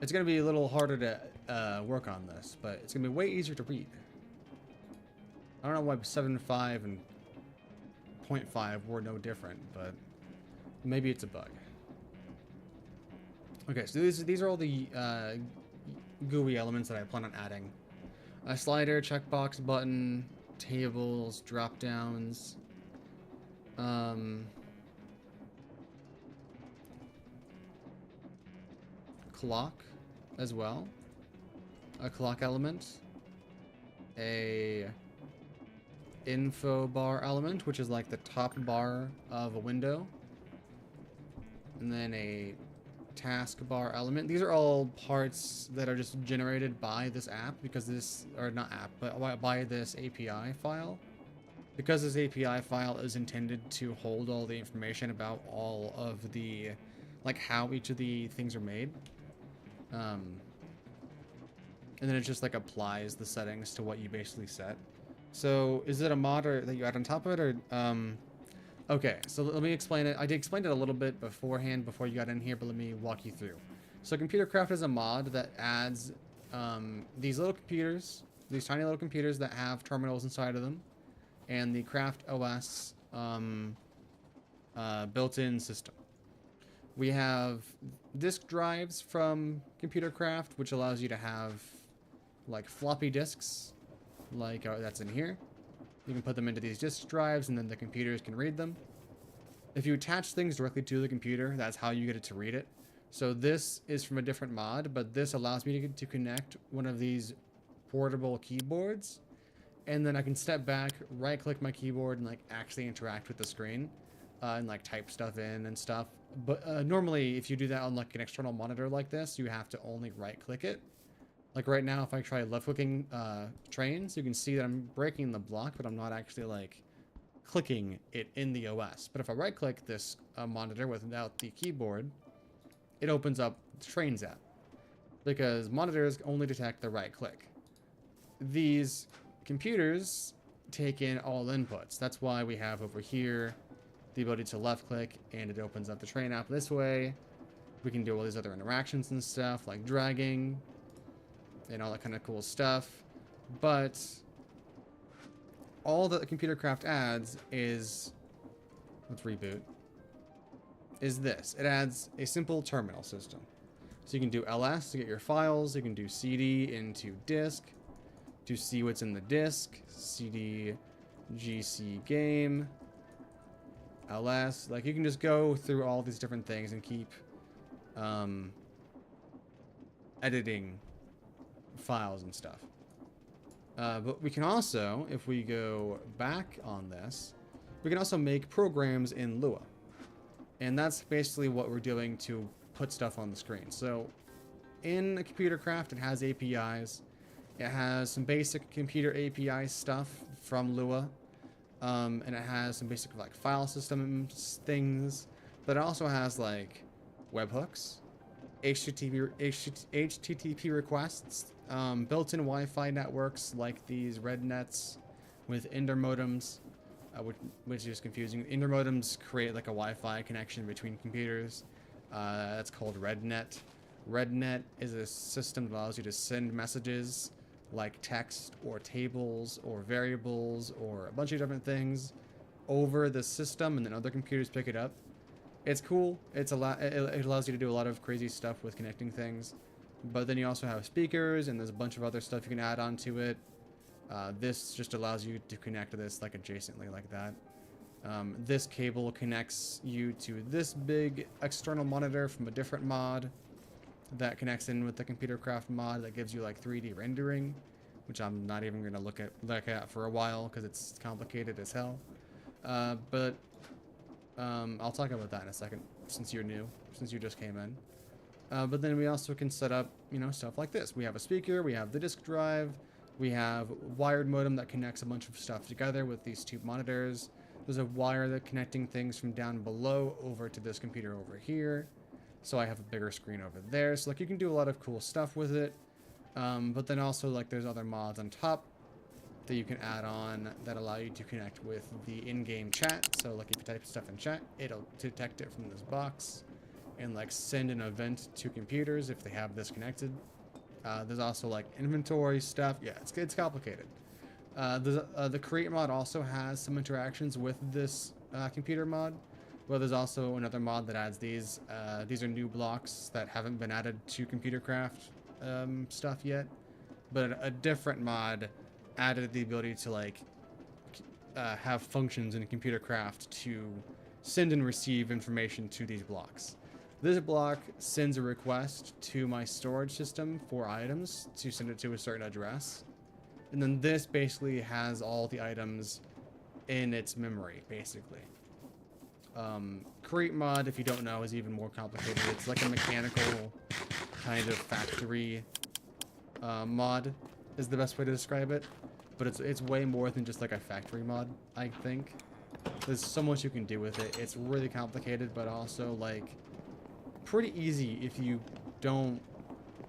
It's gonna be a little harder to work on this, but it's gonna be way easier to read. I don't know why 7.5 and 0.5 were no different, but maybe it's a bug. Okay, so these are all the GUI elements that I plan on adding. A slider, checkbox, button, tables, drop downs. Clock as well. A clock element. A info bar element, which is like the top bar of a window. And then a taskbar element. These are all parts that are just generated by this app because this, or not app, but by this API file. Because this API file is intended to hold all the information about all of the, like how each of the things are made. And then it just like applies the settings to what you basically set. So is it a mod that you add on top of it, or okay, so let me explain it. I did explain it a little bit beforehand before you got in here, but let me walk you through. So ComputerCraft is a mod that adds these little computers, these tiny little computers that have terminals inside of them, and the Craft OS built-in system. We have disk drives from ComputerCraft, which allows you to have like floppy disks, like that's in here. You can put them into these disk drives, and then the computers can read them. If you attach things directly to the computer, that's how you get it to read it. So this is from a different mod, but this allows me to connect one of these portable keyboards, and then I can step back, right-click my keyboard, and like actually interact with the screen, and like type stuff in and stuff. But normally, if you do that on like an external monitor like this, you have to only right-click it. Like right now, if I try left-clicking trains, you can see that I'm breaking the block, but I'm not actually like clicking it in the OS. But if I right-click this monitor without the keyboard, it opens up the Trains app, because monitors only detect the right-click. These computers take in all inputs. That's why we have over here the ability to left-click, and it opens up the Train app this way. We can do all these other interactions and stuff, like dragging, and all that kind of cool stuff. But all that ComputerCraft adds is, let's reboot, is this. It adds a simple terminal system. So you can do ls to get your files, you can do cd into disk to see what's in the disk, cd GC game, ls. Like, you can just go through all these different things and keep editing files and stuff. But we can also, if we go back on this, we can also make programs in Lua. And that's basically what we're doing to put stuff on the screen. So in Computercraft, it has APIs. It has some basic computer API stuff from Lua. And it has some basic like file system things. But it also has like webhooks, HTTP requests, built-in Wi-Fi networks like these red nets with intermodems, which is confusing. Intermodems create like a Wi-Fi connection between computers. That's called RedNet. RedNet is a system that allows you to send messages like text or tables or variables or a bunch of different things over the system, and then other computers pick it up. It's cool. It allows you to do a lot of crazy stuff with connecting things. But then you also have speakers, and there's a bunch of other stuff you can add onto it. This just allows you to connect to this like adjacently like that. This cable connects you to this big external monitor from a different mod that connects in with the Computercraft mod that gives you like 3D rendering, which I'm not even going to look at for a while because it's complicated as hell. But I'll talk about that in a second since you're new, since you just came in. But then we also can set up, you know, stuff like this. We have a speaker, we have the disk drive, we have wired modem that connects a bunch of stuff together with these two monitors. There's a wire that connecting things from down below over to this computer over here. So I have a bigger screen over there. So like you can do a lot of cool stuff with it. But then also like there's other mods on top that you can add on that allow you to connect with the in-game chat. So like if you type stuff in chat, it'll detect it from this box and like send an event to computers if they have this connected. There's also like inventory stuff. Yeah, it's complicated. The create mod also has some interactions with this computer mod. Well, there's also another mod that adds these. These are new blocks that haven't been added to Computercraft stuff yet. But a different mod added the ability to like have functions in Computercraft to send and receive information to these blocks. This block sends a request to my storage system for items to send it to a certain address. And then this basically has all the items in its memory, basically. Create mod, if you don't know, is even more complicated. It's like a mechanical kind of factory mod is the best way to describe it. But it's way more than just like a factory mod, I think. There's so much you can do with it. It's really complicated, but also like pretty easy if you don't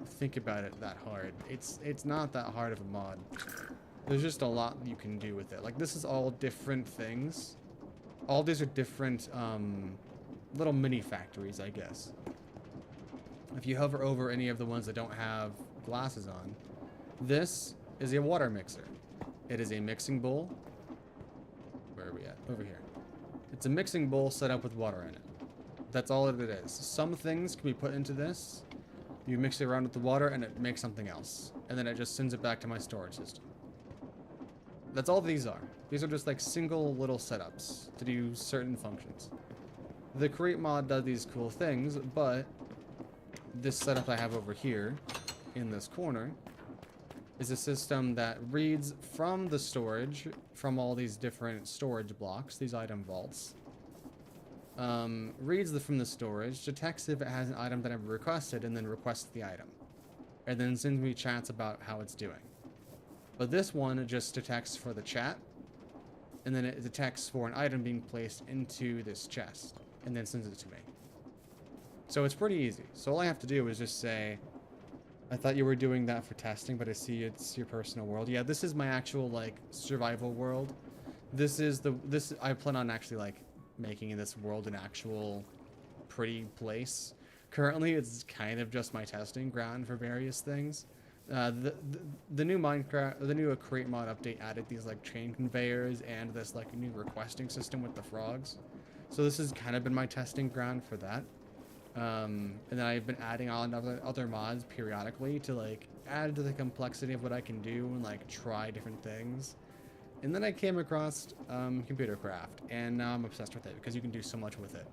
think about it that hard. It's not that hard of a mod. There's just a lot you can do with it. Like this is all different things. All these are different little mini factories, I guess. If you hover over any of the ones that don't have glasses on, this is a water mixer. It is a mixing bowl. Where are we at? Over here. It's a mixing bowl set up with water in it. That's all it is. Some things can be put into this. You mix it around with the water and it makes something else. And then it just sends it back to my storage system. That's all these are. These are just like single little setups to do certain functions. The create mod does these cool things, but this setup I have over here in this corner is a system that reads from the storage, from all these different storage blocks, these item vaults. Reads from the storage, detects if it has an item that I've requested, and then requests the item. And then sends me chats about how it's doing. But this one just detects for the chat, and then it detects for an item being placed into this chest, and then sends it to me. So it's pretty easy. So all I have to do is just say, I thought you were doing that for testing, but I see it's your personal world. Yeah, this is my actual, like, survival world. I plan on actually, like, making this world an actual pretty place. Currently, it's kind of just my testing ground for various things. The new Minecraft, the new Create mod update added these like chain conveyors and this like new requesting system with the frogs. So this has kind of been my testing ground for that. And then I've been adding on other mods periodically to like add to the complexity of what I can do and like try different things. And then I came across Computer Craft, and now I'm obsessed with it because you can do so much with it.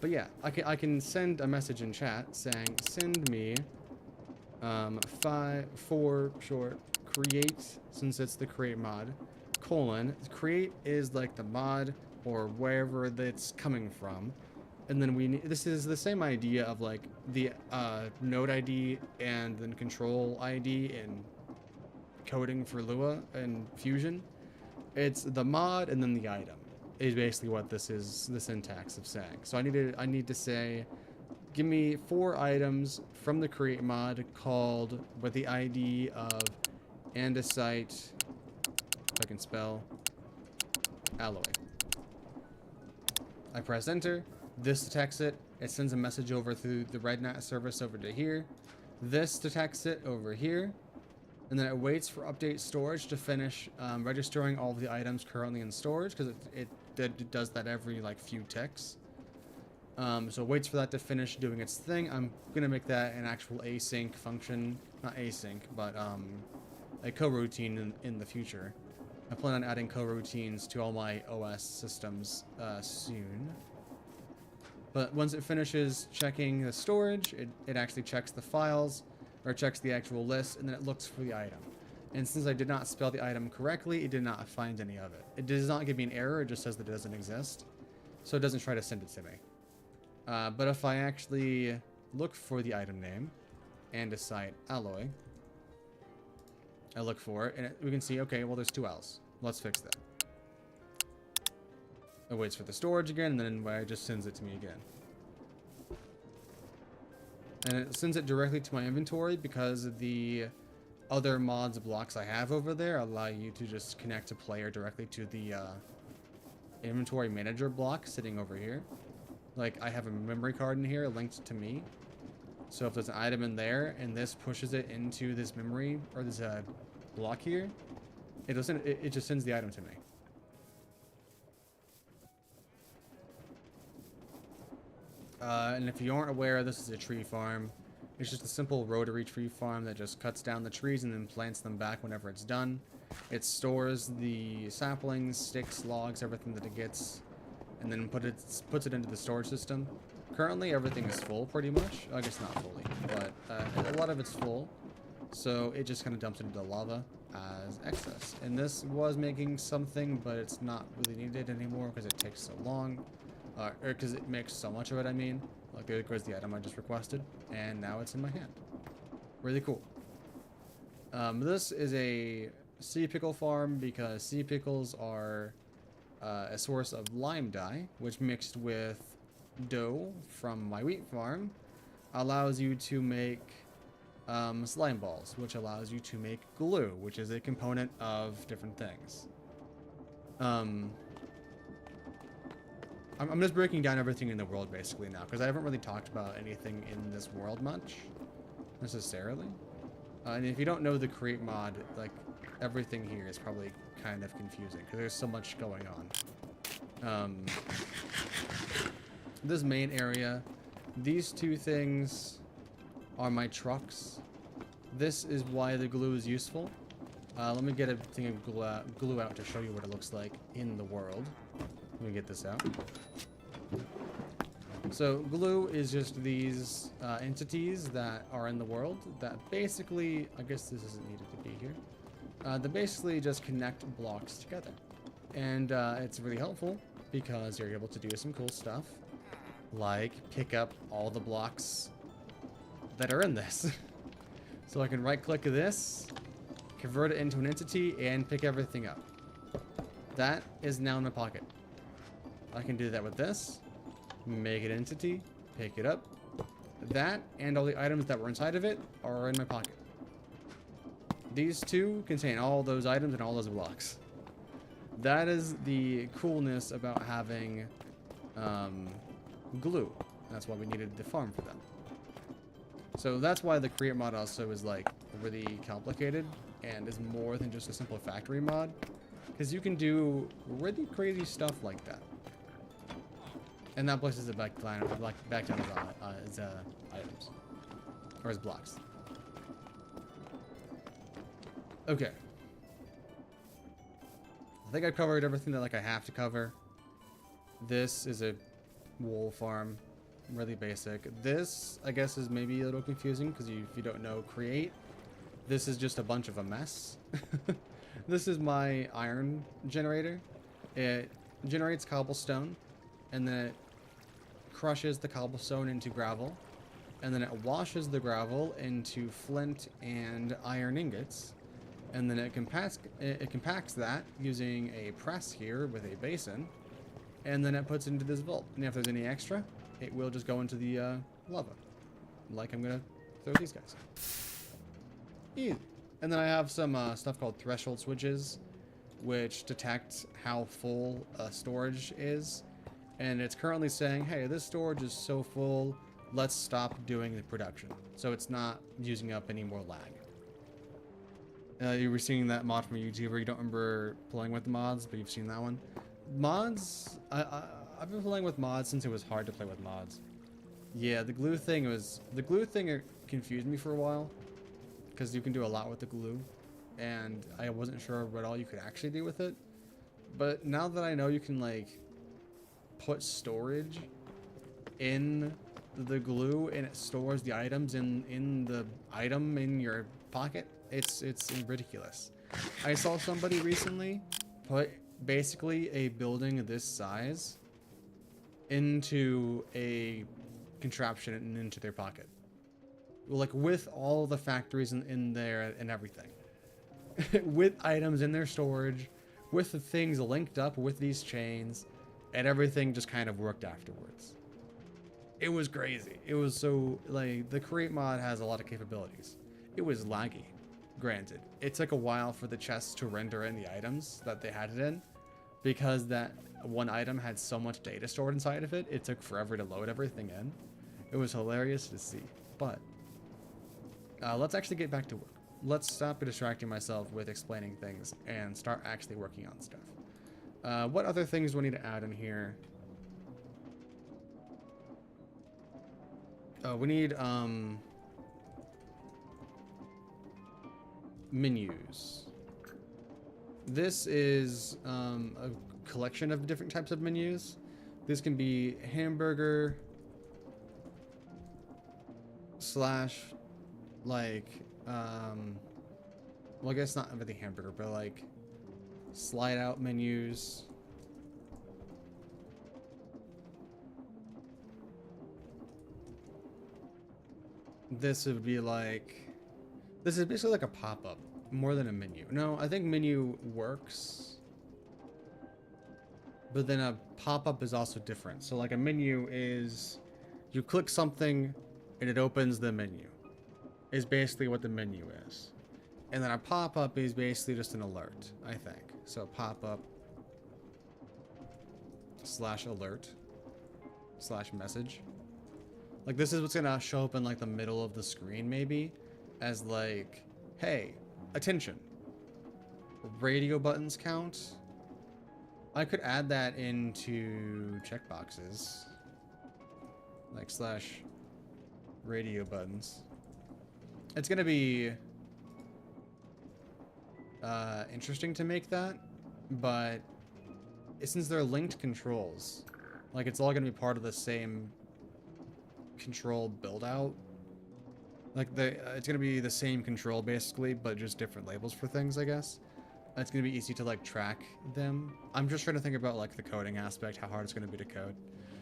But yeah, I can send a message in chat saying, send me 4 short create, since it's the create mod, colon, create is like the mod or wherever that's coming from. And then this is the same idea of like the node ID and then control ID in coding for Lua and Fusion. It's the mod and then the item is basically what this is, the syntax of saying. So I need to say, give me 4 items from the create mod called with the ID of andesite, if I can spell, alloy. I press enter. This detects it. It sends a message over through the RedNat service over to here. This detects it over here. And then it waits for update storage to finish registering all of the items currently in storage, because it does that every like few ticks. So it waits for that to finish doing its thing. I'm going to make that an actual async function. Not async, but a coroutine in the future. I plan on adding coroutines to all my OS systems soon. But once it finishes checking the storage, it actually checks the files, or checks the actual list, and then it looks for the item. And since I did not spell the item correctly, it did not find any of it. It does not give me an error, it just says that it doesn't exist. So it doesn't try to send it to me. But if I actually look for the item name, andesite alloy, I look for it, and we can see, okay, well, there's 2 L's. Let's fix that. It waits for the storage again, and then it just sends it to me again. And it sends it directly to my inventory because the other mods blocks I have over there allow you to just connect a player directly to the inventory manager block sitting over here. Like, I have a memory card in here linked to me. So if there's an item in there and this pushes it into this memory or this block here, it just sends the item to me. And if you aren't aware, this is a tree farm. It's just a simple rotary tree farm that just cuts down the trees and then plants them back whenever it's done. It stores the saplings, sticks, logs, everything that it gets, and then puts it into the storage system. Currently, everything is full pretty much. I guess not fully, but a lot of it's full. So it just kind of dumps it into the lava as excess. And this was making something, but it's not really needed anymore because it takes so long. Or because it makes so much of it, I mean. Like, there goes the item I just requested, and now it's in my hand. Really cool. This is a sea pickle farm because sea pickles are a source of lime dye, which mixed with dough from my wheat farm allows you to make slime balls, which allows you to make glue, which is a component of different things. I'm just breaking down everything in the world basically now, because I haven't really talked about anything in this world much, necessarily. And if you don't know the create mod, like, everything here is probably kind of confusing, because there's so much going on. This main area, these 2 things are my trucks. This is why the glue is useful. Let me get a thing of glue out to show you what it looks like in the world. Let me get this out. So glue is just these entities that are in the world that basically, I guess this isn't needed to be here. That basically just connect blocks together. And it's really helpful because you're able to do some cool stuff, like pick up all the blocks that are in this. So I can right click this, convert it into an entity, and pick everything up. That is now in my pocket. I can do that with this, make an entity, pick it up. That and all the items that were inside of it are in my pocket. These 2 contain all those items and all those blocks. That is the coolness about having glue. That's why we needed the farm for that. So that's why the create mod also is like really complicated and is more than just a simple factory mod, because you can do really crazy stuff like that. And that places it back down as items. Or as blocks. Okay. I think I've covered everything that like I have to cover. This is a wool farm, really basic. This, I guess, is maybe a little confusing because if you don't know create, this is just a bunch of a mess. This is my iron generator. It generates cobblestone, and then it crushes the cobblestone into gravel, and then it washes the gravel into flint and iron ingots, and then it compacts that using a press here with a basin, and then it puts it into this vault. And if there's any extra, it will just go into the lava, like I'm gonna throw these guys. Easy. And then I have some stuff called threshold switches, which detect how full storage is. And it's currently saying, hey, this storage is so full, let's stop doing the production. So it's not using up any more lag. You were seeing that mod from a YouTuber. You don't remember playing with the mods, but you've seen that one. Mods, I've been playing with mods since it was hard to play with mods. Yeah, the glue thing confused me for a while, because you can do a lot with the glue, and I wasn't sure what all you could actually do with it. But now that I know you can like put storage in the glue and it stores the items in the item in your pocket, it's ridiculous. I saw somebody recently put basically a building this size into a contraption and into their pocket, like with all the factories in there and everything, with items in their storage, with the things linked up with these chains, and everything just kind of worked afterwards. It was crazy. It was so, like, the create mod has a lot of capabilities. It was laggy, granted. It took a while for the chests to render in the items that they had it in, because that one item had so much data stored inside of it. It took forever to load everything in. It was hilarious to see. But let's actually get back to work. Let's stop distracting myself with explaining things and start actually working on stuff. What other things do I need to add in here? We need menus. This is a collection of different types of menus. This can be hamburger slash like well, I guess not everything hamburger, but like slide out menus. This would be like, this is basically like a pop-up more than a menu. No, I think menu works, but then a pop-up is also different. So like a menu is, you click something and it opens the menu, is basically what the menu is. And then a pop-up is basically just an alert, I think. So pop-up slash alert slash message. Like this is what's gonna show up in like the middle of the screen maybe as like, hey, attention, radio buttons count. I could add that into checkboxes, like slash radio buttons. It's gonna be interesting to make that, but since they're linked controls, like it's all gonna be part of the same control build out. Like it's gonna be the same control basically, but just different labels for things, I guess. It's gonna be easy to like track them. I'm just trying to think about like the coding aspect, how hard it's gonna be to code,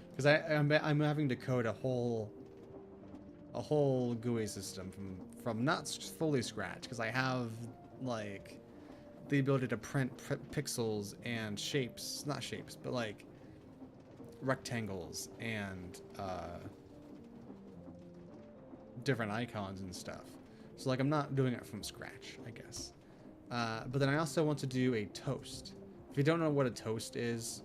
because I'm having to code a whole GUI system from not fully scratch, because I have like the ability to print pixels and shapes, not shapes, but like rectangles and different icons and stuff. So like I'm not doing it from scratch, I guess. But then I also want to do a toast. If you don't know what a toast is,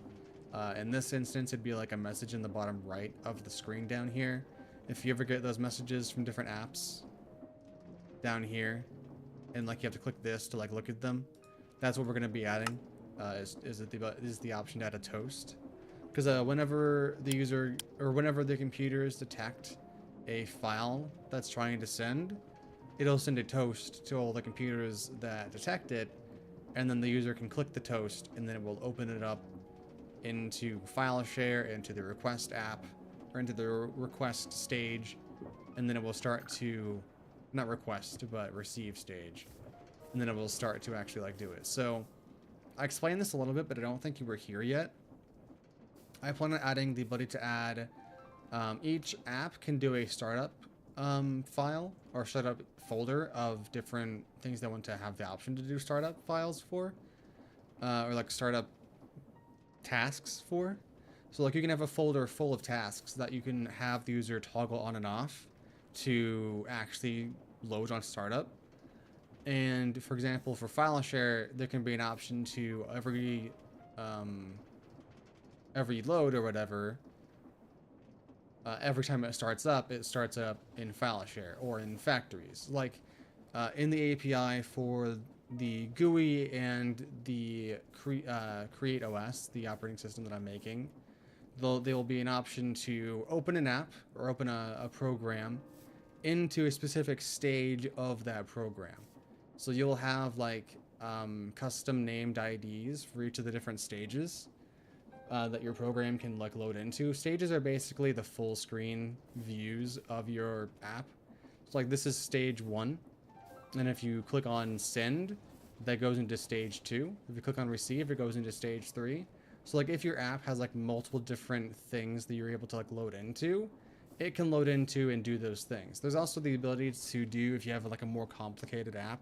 in this instance it'd be like a message in the bottom right of the screen down here. If you ever get those messages from different apps down here, and like you have to click this to like look at them, that's what we're going to be adding. Is the option to add a toast, because whenever the user or whenever the computers detect a file that's trying to send, it'll send a toast to all the computers that detect it, and then the user can click the toast, and then it will open it up into file share, into the request app, or into the request stage, and then it will start to, not request, but receive stage, and then it will start to actually like do it. So I explained this a little bit, but I don't think you were here yet. I plan on adding the ability to add, each app can do a startup file or startup folder of different things they want to have the option to do startup files for, or like startup tasks for. So like you can have a folder full of tasks that you can have the user toggle on and off to actually load on startup. And for example, for file share, there can be an option to every load or whatever, every time it starts up in file share or in factories. Like in the API for the GUI and the Create OS, the operating system that I'm making, there will be an option to open an app or open a program into a specific stage of that program. So you'll have like custom named IDs for each of the different stages that your program can like load into. Stages are basically the full screen views of your app. So like this is stage 1. And if you click on send, that goes into stage 2. If you click on receive, it goes into stage 3. So like if your app has like multiple different things that you're able to like load into, it can load into and do those things. There's also the ability to do, if you have like a more complicated app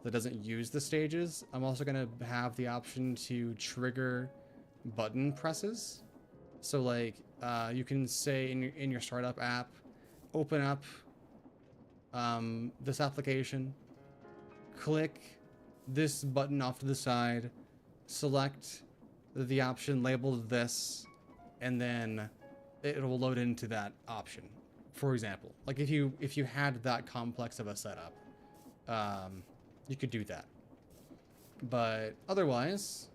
that doesn't use the stages, I'm also going to have the option to trigger button presses. So like you can say in your startup app, open up this application, click this button off to the side, select the option labeled this, and then it will load into that option. For example, like if you had that complex of a setup, you could do that. But otherwise,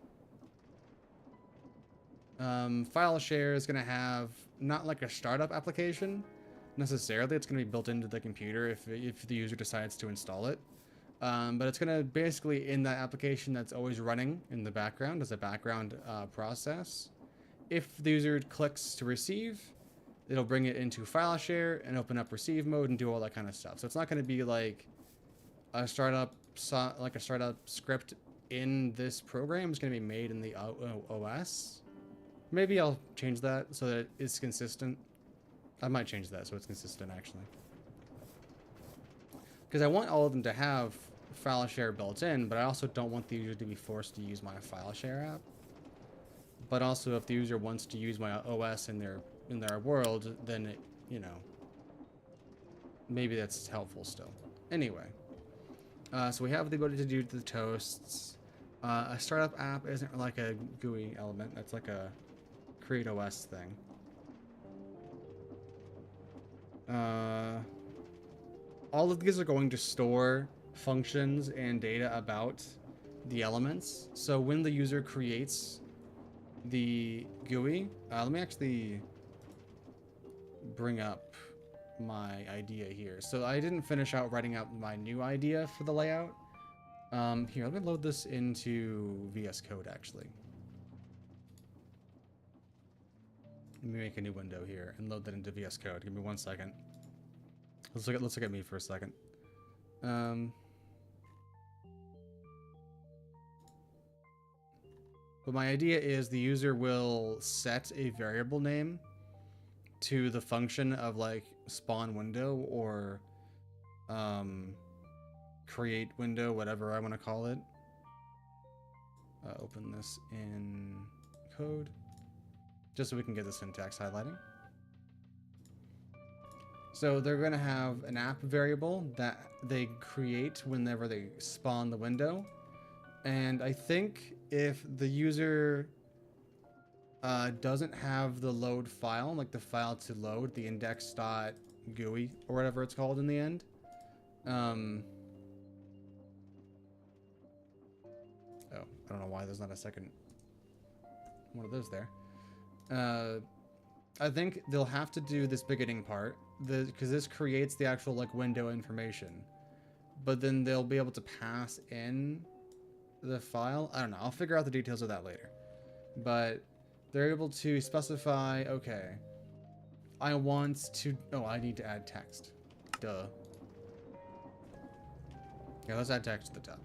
file share is going to have not like a startup application necessarily. It's going to be built into the computer if the user decides to install it. But it's going to basically, in that application that's always running in the background as a background process, if the user clicks to receive, it'll bring it into file share and open up receive mode and do all that kind of stuff. So it's not going to be like a startup script in this program. It's going to be made in the OS. Maybe I'll change that so that it's consistent. I might change that so it's consistent, actually. Because I want all of them to have file share built in, but I also don't want the user to be forced to use my file share app. But also, if the user wants to use my OS in their world, then it, you know, maybe that's helpful still. Anyway, so we have the ability to do the toasts. A startup app isn't like a GUI element. That's like a Create OS thing. All of these are going to store functions and data about the elements. So when the user creates the GUI, let me actually bring up my idea here. So I didn't finish out writing out my new idea for the layout. Here, let me load this into VS Code actually. Let me make a new window here and load that into VS Code. Give me 1 second. Let's look at me for a second. But my idea is the user will set a variable name to the function of like spawn window or create window, whatever I want to call it. Open this in code just so we can get the syntax highlighting. So they're going to have an app variable that they create whenever they spawn the window. And I think if the user doesn't have the load file, like the file to load, the index.gui or whatever it's called in the end, oh, I don't know why there's not a second one of those there. I think they'll have to do this beginning part because this creates the actual like window information, but then they'll be able to pass in the file. I don't know. I'll figure out the details of that later. But they're able to specify, okay, I want to, oh, I need to add text. Duh. Yeah, let's add text at the top.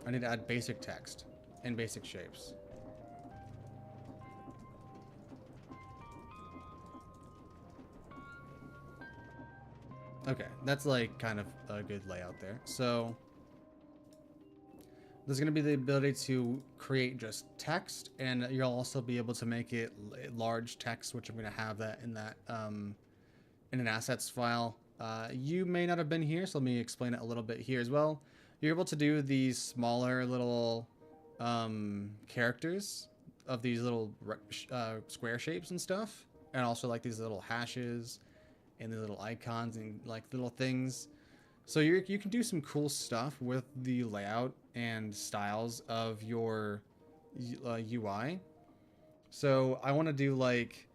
I need to add basic text and basic shapes. Okay, that's like kind of a good layout there. So there's going to be the ability to create just text, and you'll also be able to make it large text, which I'm going to have that in in an assets file. You may not have been here, so let me explain it a little bit here as well. You're able to do these smaller little characters of these little square shapes and stuff, and also like these little hashes and the little icons and like little things. So you can do some cool stuff with the layout and styles of your UI. So I want to do like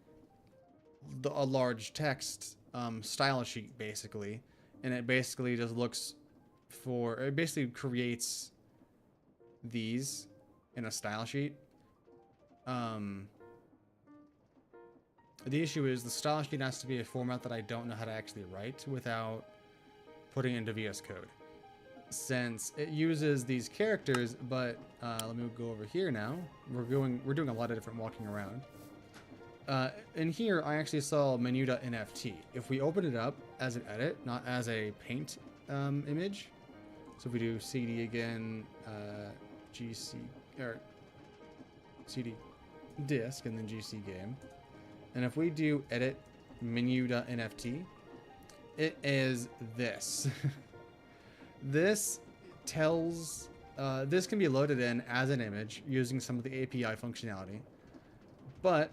a large text style sheet basically, and it basically just looks for, it basically creates these in a style sheet. The issue is the style sheet has to be a format that I don't know how to actually write without putting into VS Code, since it uses these characters. But let me go over here now. We're doing a lot of different walking around. In here, I actually saw menu.nft. If we open it up as an edit, not as a paint image, so if we do CD again, GC or CD disk and then GC game. And if we do edit menu.nft, it is this. This tells, this can be loaded in as an image using some of the API functionality. But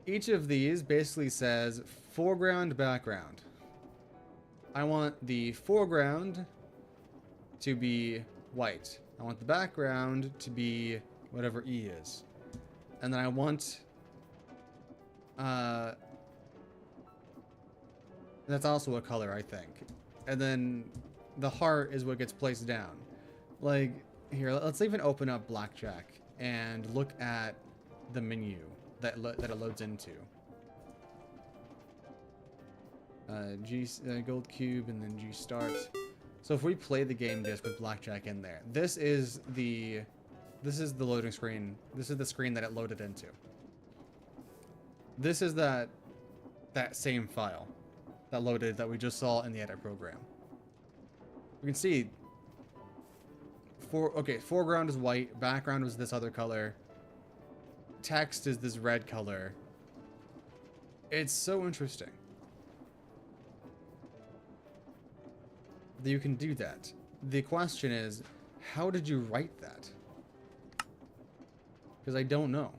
each of these basically says foreground, background. I want the foreground to be white. I want the background to be whatever E is. And then I want, that's also a color, I think. And then the heart is what gets placed down. Like, here, let's even open up Blackjack and look at the menu that it loads into. Gold cube and then G start. So if we play the game disc with Blackjack in there, this is the loading screen. This is the screen that it loaded into. This is that same file that we just saw in the edit program. We can see foreground is white, background was this other color, text is this red color. It's so interesting that you can do that. The question is, how did you write that? Because I don't know.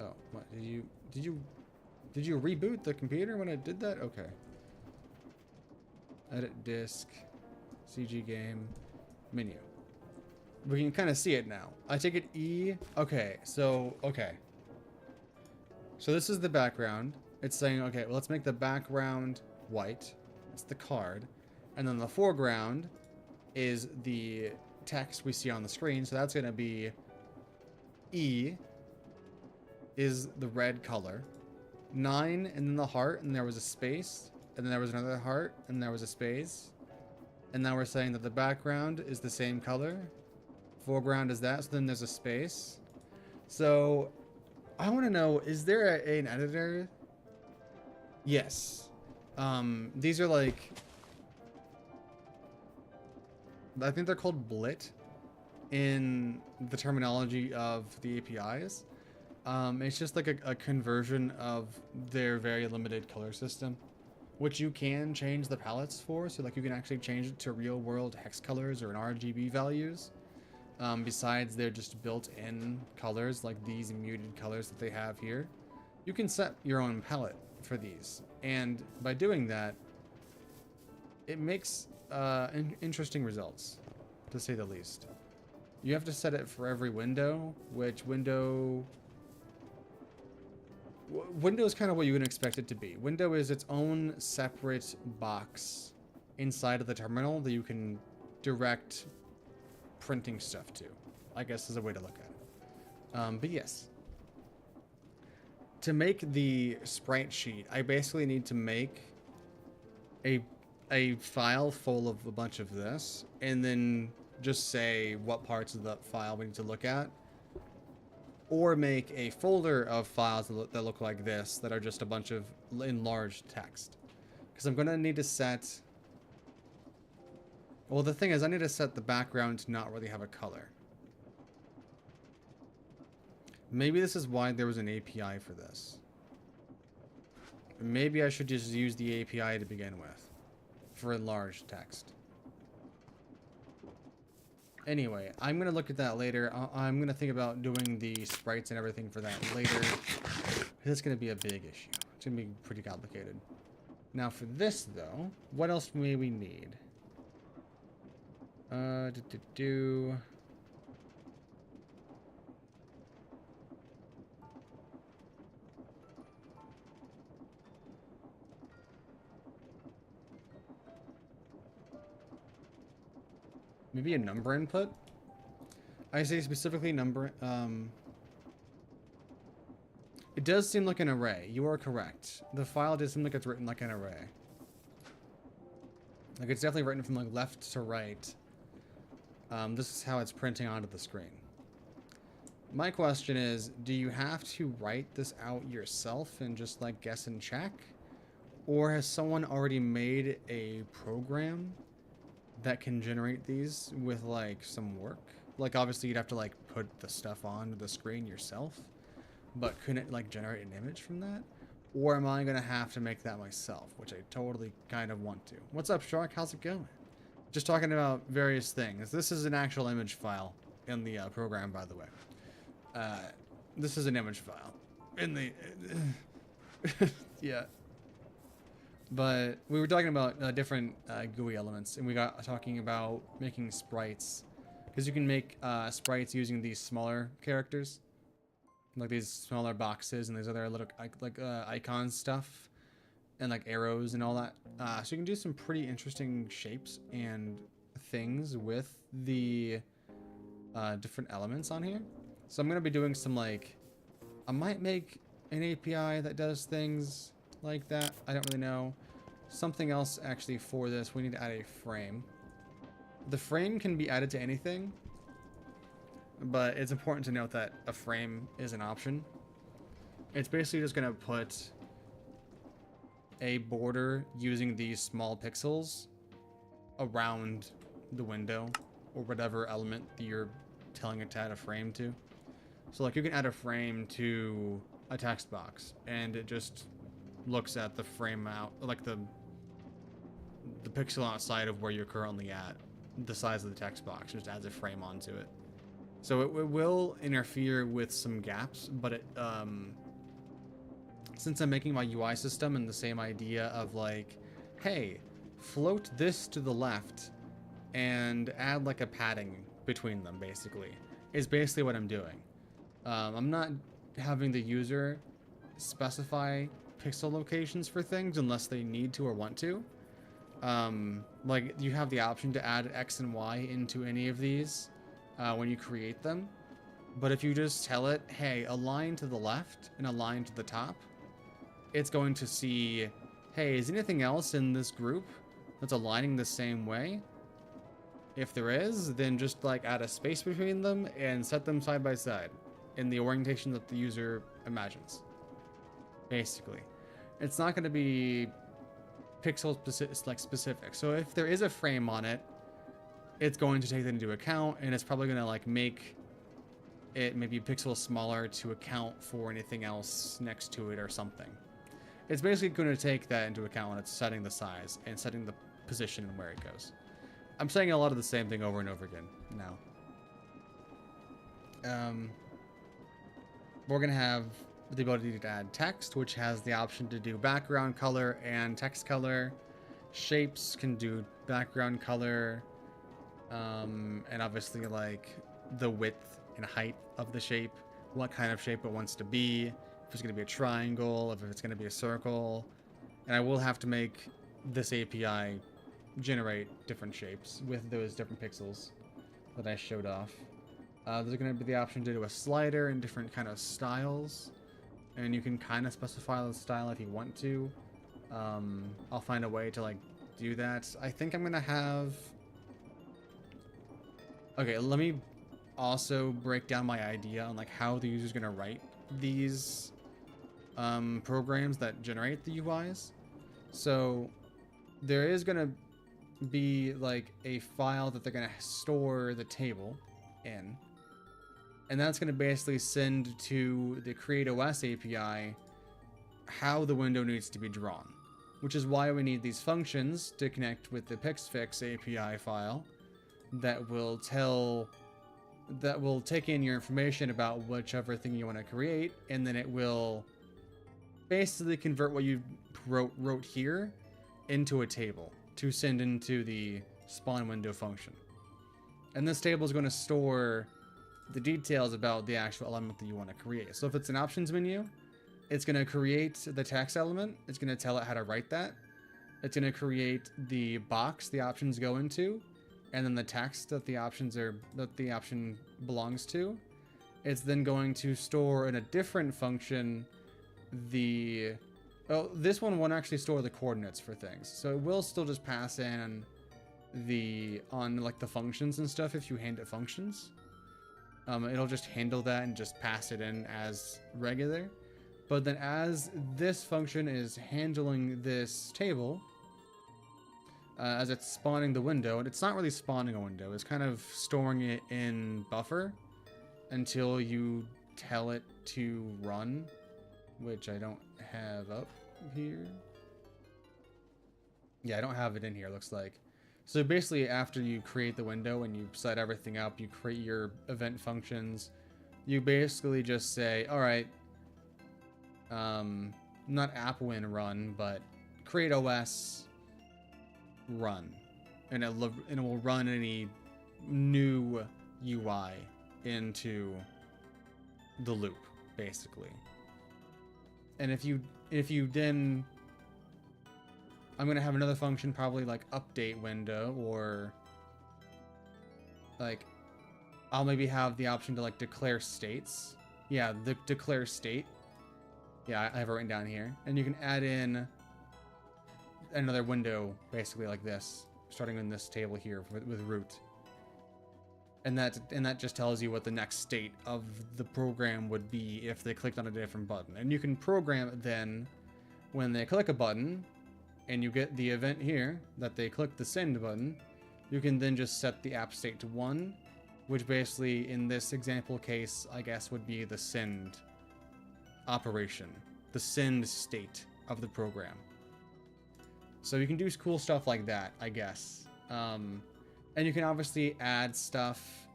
Oh, what did you reboot the computer when it did that? Okay. Edit disk, CG game, menu. We can kind of see it now. I take it E. Okay, so So this is the background. It's saying, okay, well, let's make the background white. It's the card. And then the foreground is the text we see on the screen. So that's going to be E is the red color. 9 and then the heart, and there was a space. And then there was another heart, and there was a space. And now we're saying that the background is the same color. Foreground is that, so then there's a space. So I want to know, is there an editor? Yes. These are like, I think they're called Blit in the terminology of the APIs. It's just like a conversion of their very limited color system, which you can change the palettes for. So like you can actually change it to real world hex colors or an RGB values. Besides their just built-in colors, like these muted colors that they have here. You can set your own palette for these. And by doing that, it makes interesting results, to say the least. You have to set it for every window, which window Window is kind of what you would expect it to be. Window is its own separate box inside of the terminal that you can direct printing stuff to, I guess is a way to look at it. But yes. To make the sprite sheet, I basically need to make a file full of a bunch of this, and then just say what parts of the file we need to look at. Or make a folder of files that look like this, that are just a bunch of enlarged text. Because I'm going to need to set... Well, the thing is, I need to set the background to not really have a color. Maybe this is why there was an API for this. Maybe I should just use the API to begin with, for enlarged text. Anyway, I'm going to look at that later. I'm going to think about doing the sprites and everything for that later. It's going to be a big issue. It's going to be pretty complicated. Now for this, though, what else may we need? Maybe a number input? I say specifically number. It does seem like an array. You are correct. The file does seem like it's written like an array. Like it's definitely written from like left to right. This is how it's printing onto the screen. My question is, do you have to write this out yourself and just like guess and check? Or has someone already made a program that can generate these with like some work? Like obviously you'd have to like put the stuff onto the screen yourself, but couldn't it like generate an image from that? Or am I gonna have to make that myself, which I totally kind of want to. What's up, Shark? How's it going? Just talking about various things. This is an actual image file in the program, by the way. This is an image file in the yeah. But we were talking about different GUI elements, and we got talking about making sprites, because you can make sprites using these smaller characters, like these smaller boxes and these other little like icon stuff, and like arrows and all that. So you can do some pretty interesting shapes and things with the different elements on here. So I'm gonna be doing some like, I might make an API that does things like that. I don't really know. Something else actually for this, we need to add a frame. The frame can be added to anything, but it's important to note that a frame is an option. It's basically just going to put a border using these small pixels around the window or whatever element that you're telling it to add a frame to. So like you can add a frame to a text box and it just looks at the frame out, like the pixel outside of where you're currently at, the size of the text box, just adds a frame onto it. So it will interfere with some gaps, but it since I'm making my UI system and the same idea of like, hey, float this to the left and add like a padding between them, basically, is basically what I'm doing. I'm not having the user specify pixel locations for things unless they need to or want to. Like you have the option to add X and Y into any of these when you create them. But if you just tell it, hey, align to the left and align to the top, it's going to see, hey, is anything else in this group that's aligning the same way? If there is, then just like add a space between them and set them side by side in the orientation that the user imagines. Basically, it's not going to be pixel specific. So if there is a frame on it, it's going to take that into account, and it's probably going to like make it maybe pixels smaller to account for anything else next to it or something. It's basically going to take that into account when it's setting the size and setting the position and where it goes. I'm saying a lot of the same thing over and over again now. We're going to have the ability to add text, which has the option to do background color and text color. Shapes can do background color, and obviously like the width and height of the shape, what kind of shape it wants to be. it's going to be a triangle, if it's going to be a circle. And I will have to make this API generate different shapes with those different pixels that I showed off. There's going to be the option to do a slider in different kind of styles. And you can kind of specify the style if you want to. I'll find a way to like do that. I think I'm going to have... Okay, let me also break down my idea on like how the user's going to write these programs that generate the UIs. So there is going to be like a file that they're going to store the table in, and that's going to basically send to the CreateOS API how the window needs to be drawn, which is why we need these functions to connect with the Pixfix API file that will take in your information about whichever thing you want to create, and then it will basically convert what you wrote here into a table to send into the spawn window function. And this table is going to store the details about the actual element that you want to create. So if it's an options menu, it's going to create the text element. It's going to tell it how to write that. It's going to create the box the options go into, and then the text that the option belongs to. It's then going to store in a different function this one won't actually store the coordinates for things, so it will still just pass in like the functions and stuff if you hand it functions. It'll just handle that and just pass it in as regular. But then as this function is handling this table, as it's spawning the window, and it's not really spawning a window, it's kind of storing it in buffer until you tell it to run, which I don't have up here. Yeah, I don't have it in here, looks like. So basically, after you create the window and you set everything up, you create your event functions, you basically just say, all right, not appwin run, but CreateOS run, and it will run any new UI into the loop, basically. And if you then, I'm gonna have another function, probably like update window, or like I'll maybe have the option to like declare states. Yeah, the declare state. Yeah, I have it written down here, and you can add in another window, basically like this, starting in this table here with root. And that just tells you what the next state of the program would be if they clicked on a different button. And you can program it then when they click a button and you get the event here that they click the send button, you can then just set the app state to 1, which basically in this example case, I guess, would be the send operation, the send state of the program. So you can do cool stuff like that, I guess. And you can obviously add stuff,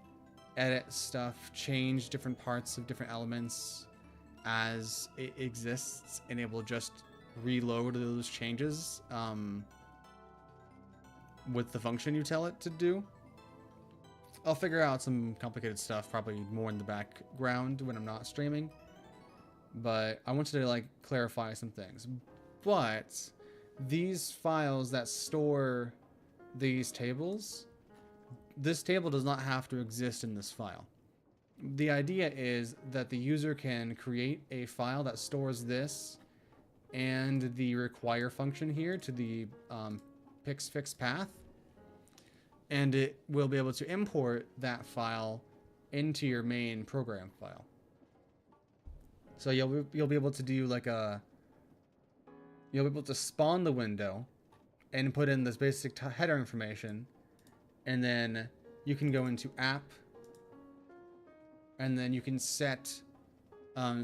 edit stuff, change different parts of different elements as it exists, and it will just reload those changes with the function you tell it to do. I'll figure out some complicated stuff, probably more in the background when I'm not streaming. But I wanted to like clarify some things. But these files that store these tables, this table does not have to exist in this file. The idea is that the user can create a file that stores this and the require function here to the Pixfix path, and it will be able to import that file into your main program file. So you'll be able to do like you'll be able to spawn the window and put in this basic header information, and then you can go into app, and then you can set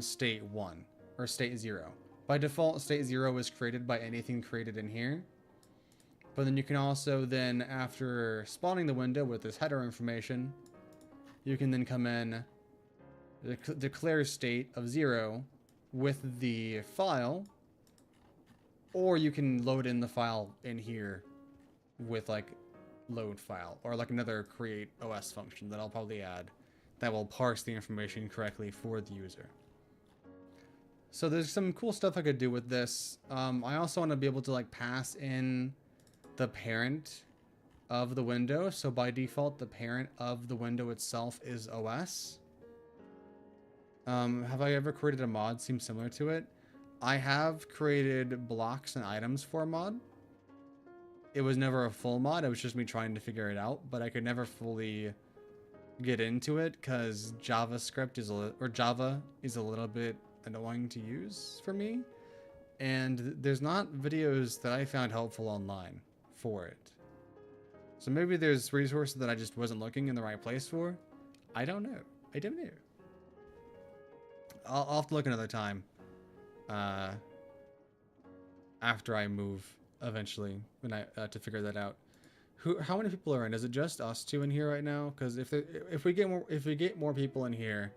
state 1 or state 0. By default, state 0 is created by anything created in here. But then you can also then, after spawning the window with this header information, you can then come in, declare state of 0 with the file, or you can load in the file in here with like load file, or like another create OS function that I'll probably add that will parse the information correctly for the user. So there's some cool stuff I could do with this. I also want to be able to like pass in the parent of the window. So by default, the parent of the window itself is OS. Have I ever created a mod seems similar to it? I have created blocks and items for a mod. It was never a full mod. It was just me trying to figure it out, but I could never fully get into it because JavaScript is Java is a little bit annoying to use for me, and there's not videos that I found helpful online for it. So maybe there's resources that I just wasn't looking in the right place for. I don't know. I don't know. I'll have to look another time. After I move eventually, when I to figure that out. How many people are in? Is it just us two in here right now? Because if we get more people in here,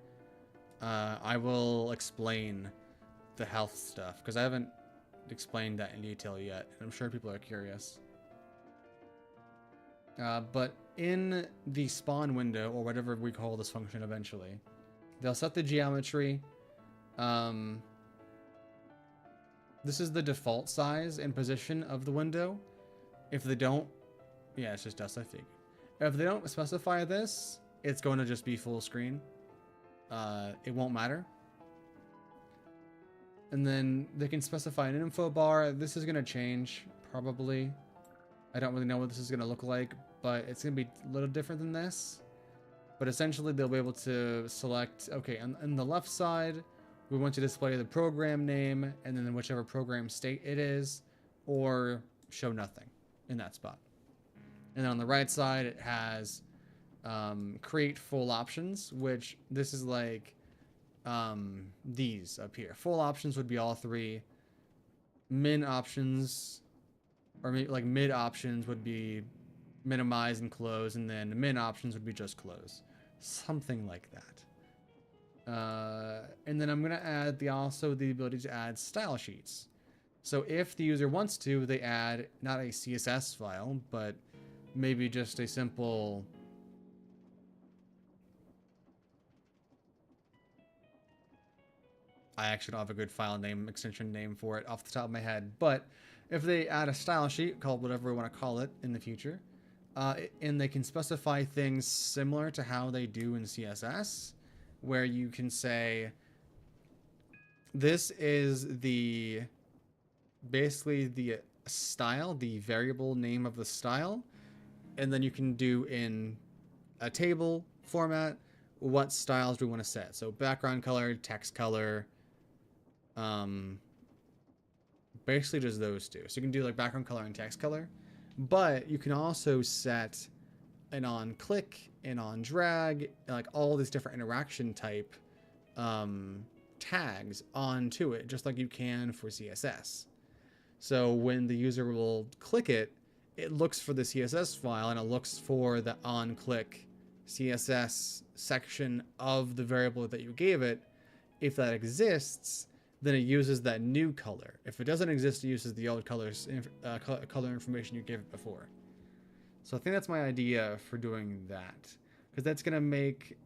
I will explain the health stuff because I haven't explained that in detail yet, and I'm sure people are curious. But in the spawn window, or whatever we call this function eventually, they'll set the geometry. This is the default size and position of the window. If they don't, yeah, it's just us, I figured. If they don't specify this, it's going to just be full screen. It won't matter. And then they can specify an info bar. This is going to change, probably. I don't really know what this is going to look like, but it's going to be a little different than this. But essentially, they'll be able to select, okay, on the left side, we want to display the program name, and then whichever program state it is, or show nothing in that spot. And then on the right side, it has create full options, which this is like these up here. Full options would be all three. Min options, or maybe like mid options would be minimize and close, and then min options would be just close. Something like that. And then I'm going to add also the ability to add style sheets. So if the user wants to, they add not a CSS file, but maybe just a simple I actually don't have a good file name, extension name for it off the top of my head, but if they add a style sheet, called whatever we want to call it in the future, and they can specify things similar to how they do in CSS, where you can say, this is basically the style, the variable name of the style, and then you can do in a table format what styles do we want to set. So background color, text color, basically just those two. So you can do like background color and text color, but you can also set an on click and on drag, like all these different interaction type tags onto it, just like you can for CSS. So when the user will click it, it looks for the CSS file and it looks for the on click CSS section of the variable that you gave it. If that exists, then it uses that new color. If it doesn't exist, it uses the old color information you gave it before. So I think that's my idea for doing that, because that's going to make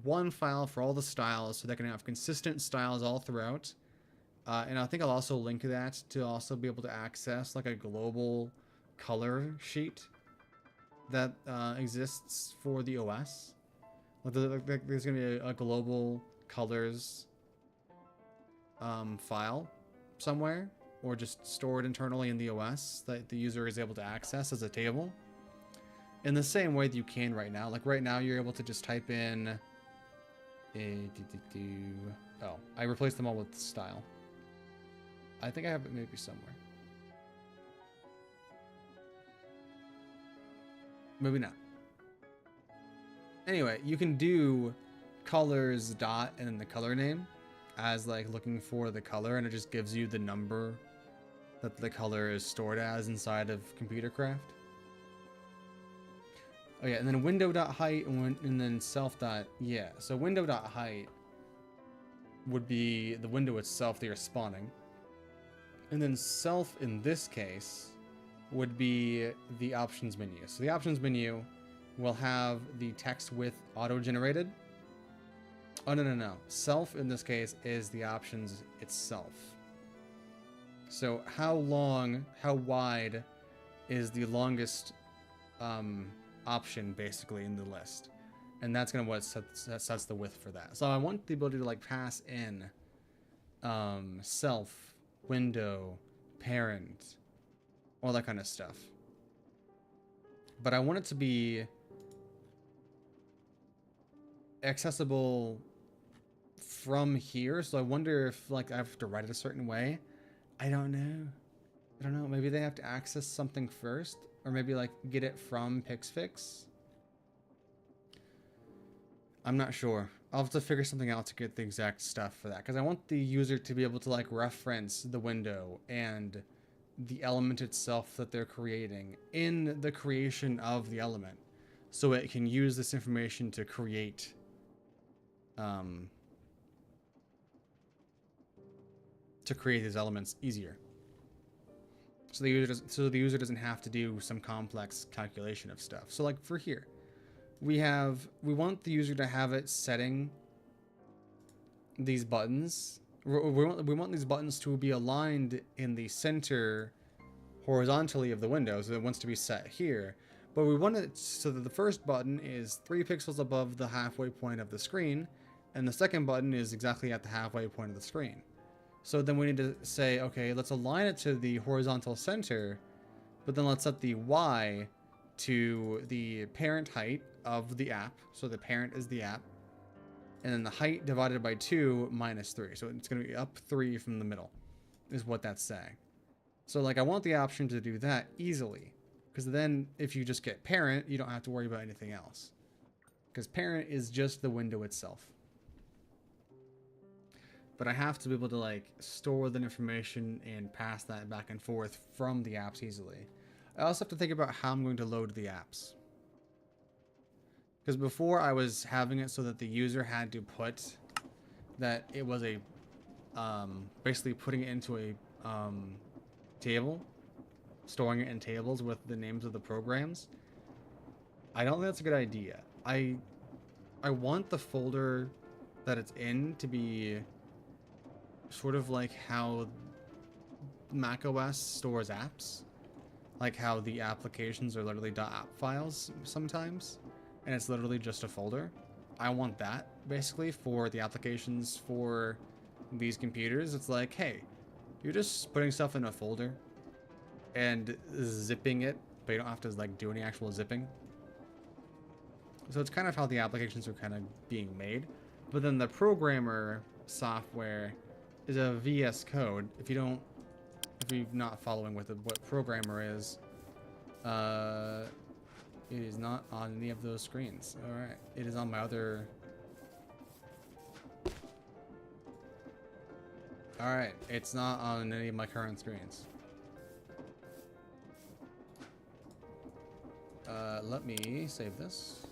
one file for all the styles, so they can have consistent styles all throughout. And I think I'll also link that to also be able to access like a global color sheet that exists for the OS. Like there's going to be a global colors file somewhere, or just stored internally in the OS that the user is able to access as a table. In the same way that you can right now. Like right now, you're able to just type in... Oh, I replaced them all with style. I think I have it maybe somewhere. Maybe not. Anyway, you can do colors dot and then the color name as like looking for the color, and it just gives you the number that the color is stored as inside of Computercraft. Oh yeah, and then window.height and then self. Yeah, so window.height would be the window itself that you're spawning. And then self in this case would be the options menu. So the options menu will have the text width auto-generated. Oh, no. Self in this case is the options itself. So how wide is the longest option basically in the list? And that's gonna what sets the width for that. So I want the ability to like pass in self, window, parent, all that kind of stuff. But I want it to be accessible from here. So I wonder if like I have to write it a certain way. I don't know. Maybe they have to access something first, or maybe like get it from Pixfix. I'm not sure. I'll have to figure something out to get the exact stuff for that, because I want the user to be able to like reference the window and the element itself that they're creating in the creation of the element, so it can use this information to create these elements easier. So the user doesn't have to do some complex calculation of stuff. So like for here, we want the user to have it setting these buttons. We want these buttons to be aligned in the center horizontally of the window, so it wants to be set here. But we want it so that the first button is 3 pixels above the halfway point of the screen, and the second button is exactly at the halfway point of the screen. So then we need to say, okay, let's align it to the horizontal center, but then let's set the Y to the parent height of the app. So the parent is the app. And then the height divided by 2 minus 3. So it's going to be up 3 from the middle is what that's saying. So like I want the option to do that easily, because then if you just get parent, you don't have to worry about anything else, because parent is just the window itself. But I have to be able to like store that information and pass that back and forth from the apps easily. I also have to think about how I'm going to load the apps, because before I was having it so that the user had to put that it was a basically putting it into a table, storing it in tables with the names of the programs. I don't think that's a good idea. I want the folder that it's in to be sort of like how macOS stores apps, like how the applications are literally .app files sometimes, and it's literally just a folder. I want that basically for the applications for these computers. It's like, hey, you're just putting stuff in a folder and zipping it, but you don't have to like do any actual zipping. So it's kind of how the applications are kind of being made. But then the programmer software is a VS Code. If you're not following with what programmer is, it is not on any of those screens. All right, it is on my other. All right, it's not on any of my current screens. Let me save this.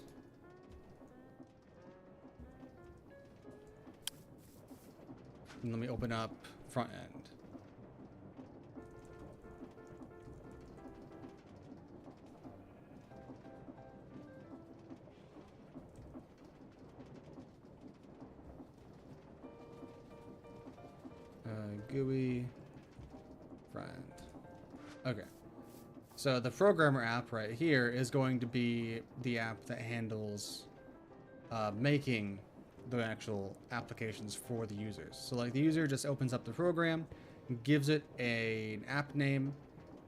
And let me open up front end. GUI front end. Okay. So the programmer app right here is going to be the app that handles making the actual applications for the users. So like the user just opens up the program, gives it an app name,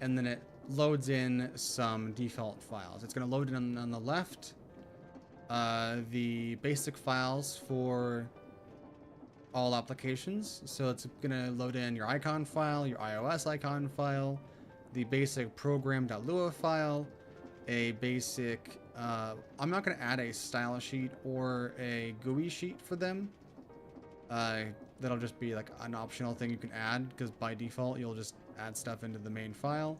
and then it loads in some default files. It's going to load in on the left the basic files for all applications. So it's going to load in your icon file, your iOS icon file, the basic program.lua file, a basic I'm not going to add a style sheet or a GUI sheet for them. That'll just be like an optional thing you can add, because by default you'll just add stuff into the main file.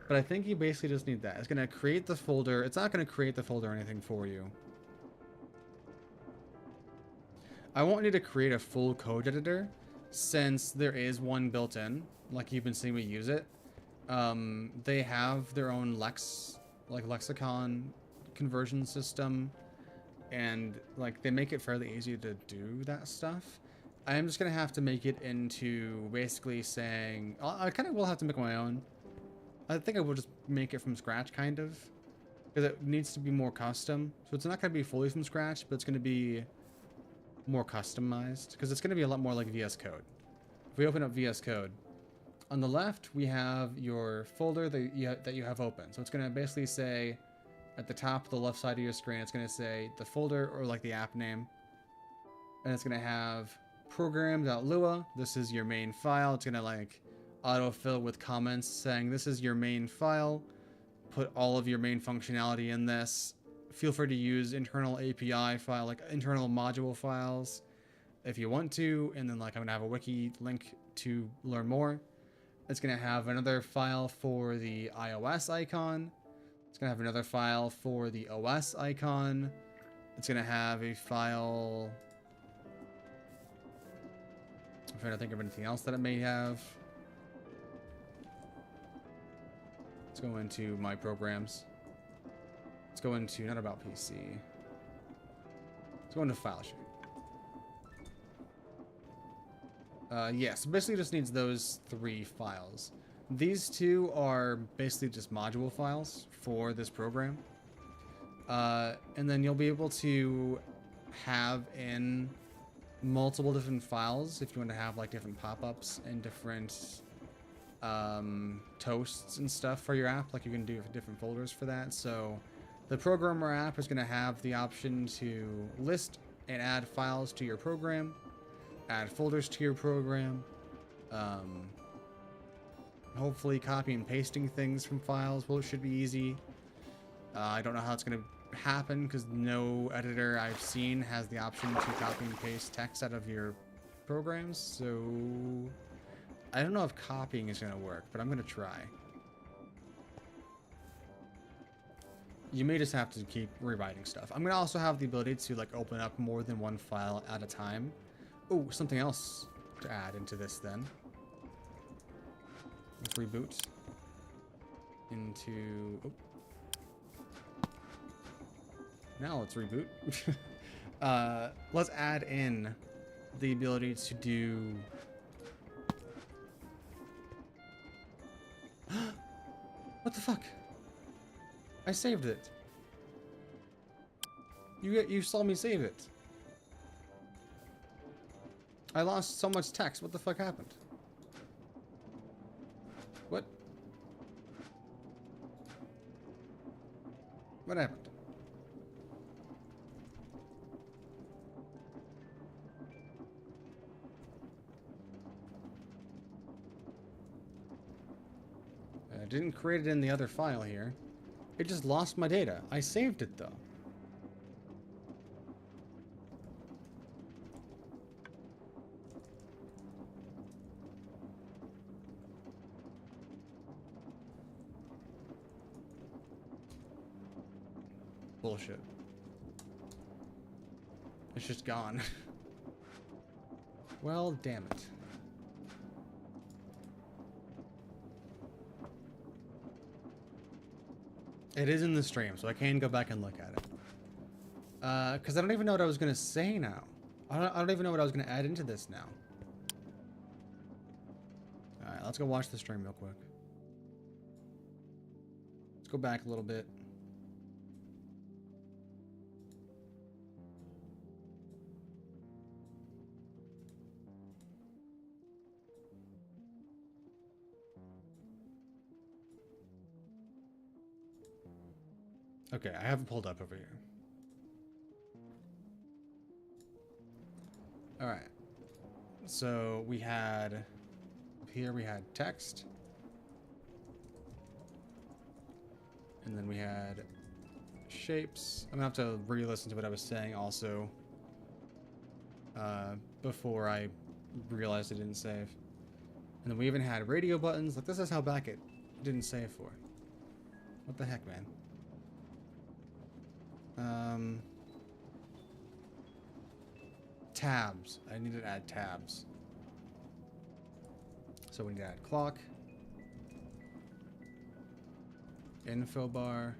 But I think you basically just need that. It's going to create the folder. It's not going to create the folder or anything for you. I won't need to create a full code editor, since there is one built in, like you've been seeing me use it. They have their own lexicon conversion system, and like they make it fairly easy to do that stuff. I am just gonna have to make it into basically saying I kind of will have to make my own. I think I will just make it from scratch, kind of, because it needs to be more custom. So it's not gonna be fully from scratch, but it's gonna be more customized because it's gonna be a lot more like VS Code. If we open up VS Code, on the left we have your folder that you have open. So it's gonna basically say at the top of the left side of your screen, it's gonna say the folder or like the app name, and it's gonna have program.lua. This is your main file. It's gonna like autofill with comments saying this is your main file. Put all of your main functionality in this. Feel free to use internal API file, like internal module files if you want to. And then like I'm gonna have a wiki link to learn more. It's gonna have another file for the iOS icon. It's gonna have another file for the OS icon. It's gonna have a file. I'm trying to think of anything else that it may have. Let's go into my programs. Let's go into not about PC. Let's go into file share. Yeah, so basically just needs those 3 files. These 2 are basically just module files for this program. And then you'll be able to have in multiple different files if you want to have like different pop-ups and different toasts and stuff for your app. Like you can do different folders for that. So the programmer app is going to have the option to list and add files to your program, add folders to your program, hopefully copy and pasting things from files. Well, it should be easy. I don't know how it's going to happen because no editor I've seen has the option to copy and paste text out of your programs. So I don't know if copying is going to work, but I'm going to try. You may just have to keep rewriting stuff. I'm going to also have the ability to like open up more than one file at a time. Oh, something else to add into this then. Let's reboot into... Oh. Now let's reboot. Let's add in the ability to do... What the fuck? I saved it. You saw me save it. I lost so much text. What the fuck happened? What? What happened? I didn't create it in the other file here. It just lost my data. I saved it though. Bullshit. It's just gone. Well, damn it. It is in the stream, so I can go back and look at it. Because I don't even know what I was going to say now. I don't even know what I was going to add into this now. Alright, let's go watch the stream real quick. Let's go back a little bit. Okay, I have it pulled up over here. Alright. So we had... Here we had text. And then we had shapes. I'm gonna have to re-listen to what I was saying also. Before I realized it didn't save. And then we even had radio buttons. Like, this is how back it didn't save for. What the heck, man? Tabs. I need to add tabs. So we need to add clock, info bar,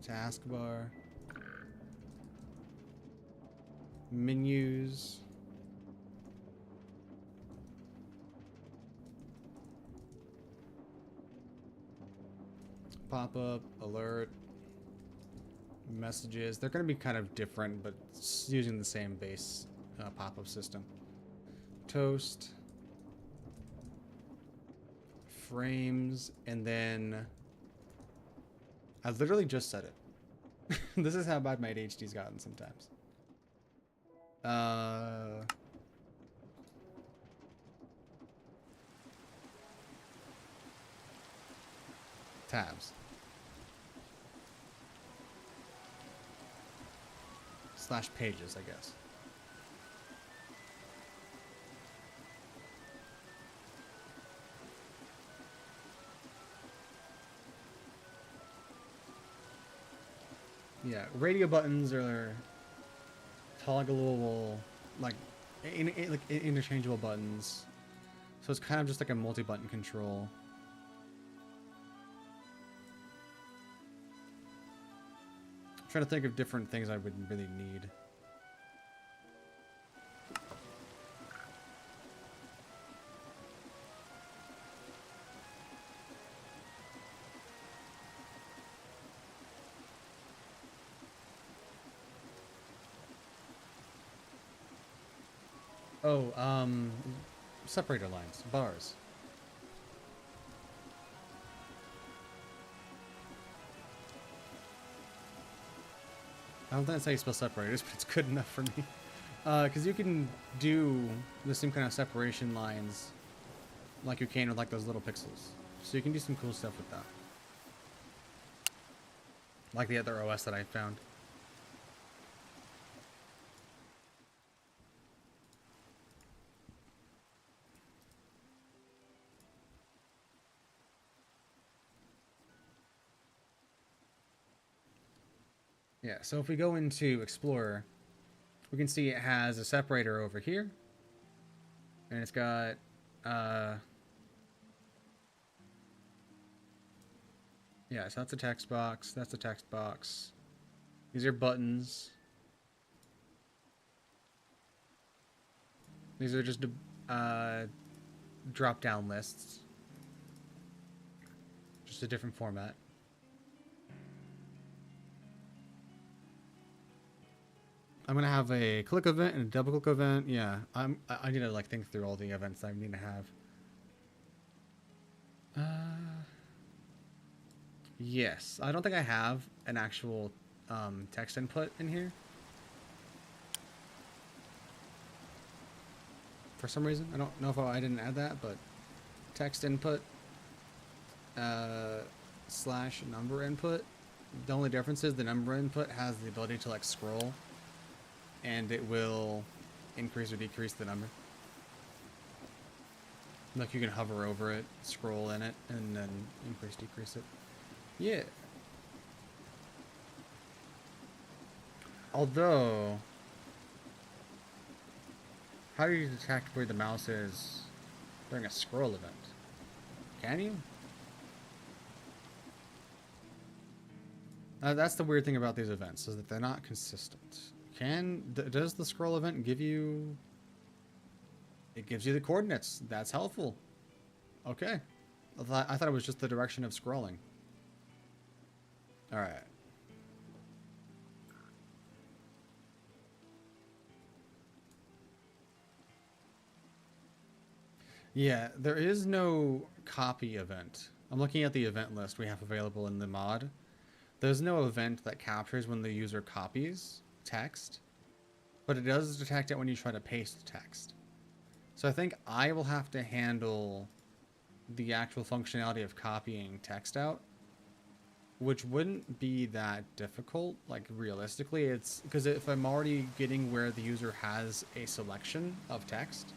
taskbar, Menus. Pop-up, alert, messages. They're going to be kind of different, but using the same base pop-up system. Toast. Frames, and then I literally just said it. This is how bad my ADHD's gotten sometimes. Tabs. Slash pages, I guess. Yeah, radio buttons are toggleable, like, interchangeable buttons. So it's kind of just like a multi-button control. I'm trying to think of different things I would really need. Oh, separator lines, bars. I don't think that's how you spell separators, but it's good enough for me. Because you can do the same kind of separation lines like you can with like those little pixels. So you can do some cool stuff with that. Like the other OS that I found. Yeah, so if we go into Explorer, we can see it has a separator over here. And it's got, yeah, so that's a text box, that's a text box. These are buttons. These are just, drop-down lists. Just a different format. I'm gonna have a click event and a double click event. Yeah, I need to like think through all the events I need to have. Yes, I don't think I have an actual text input in here. For some reason, I don't know if I didn't add that, but text input slash number input. The only difference is the number input has the ability to like scroll. And it will increase or decrease the number. Like you can hover over it, scroll in it, and then increase, decrease it. Yeah. Although, how do you detect where the mouse is during a scroll event? Can you? That's the weird thing about these events, is that they're not consistent. Does the scroll event give you... It gives you the coordinates. That's helpful. Okay. I thought it was just the direction of scrolling. Alright. Yeah, there is no copy event. I'm looking at the event list we have available in the mod. There's no event that captures when the user copies text, but it does detect it when you try to paste text. So I think I will have to handle the actual functionality of copying text out, which wouldn't be that difficult. Like realistically, it's because if I'm already getting where the user has a selection of text,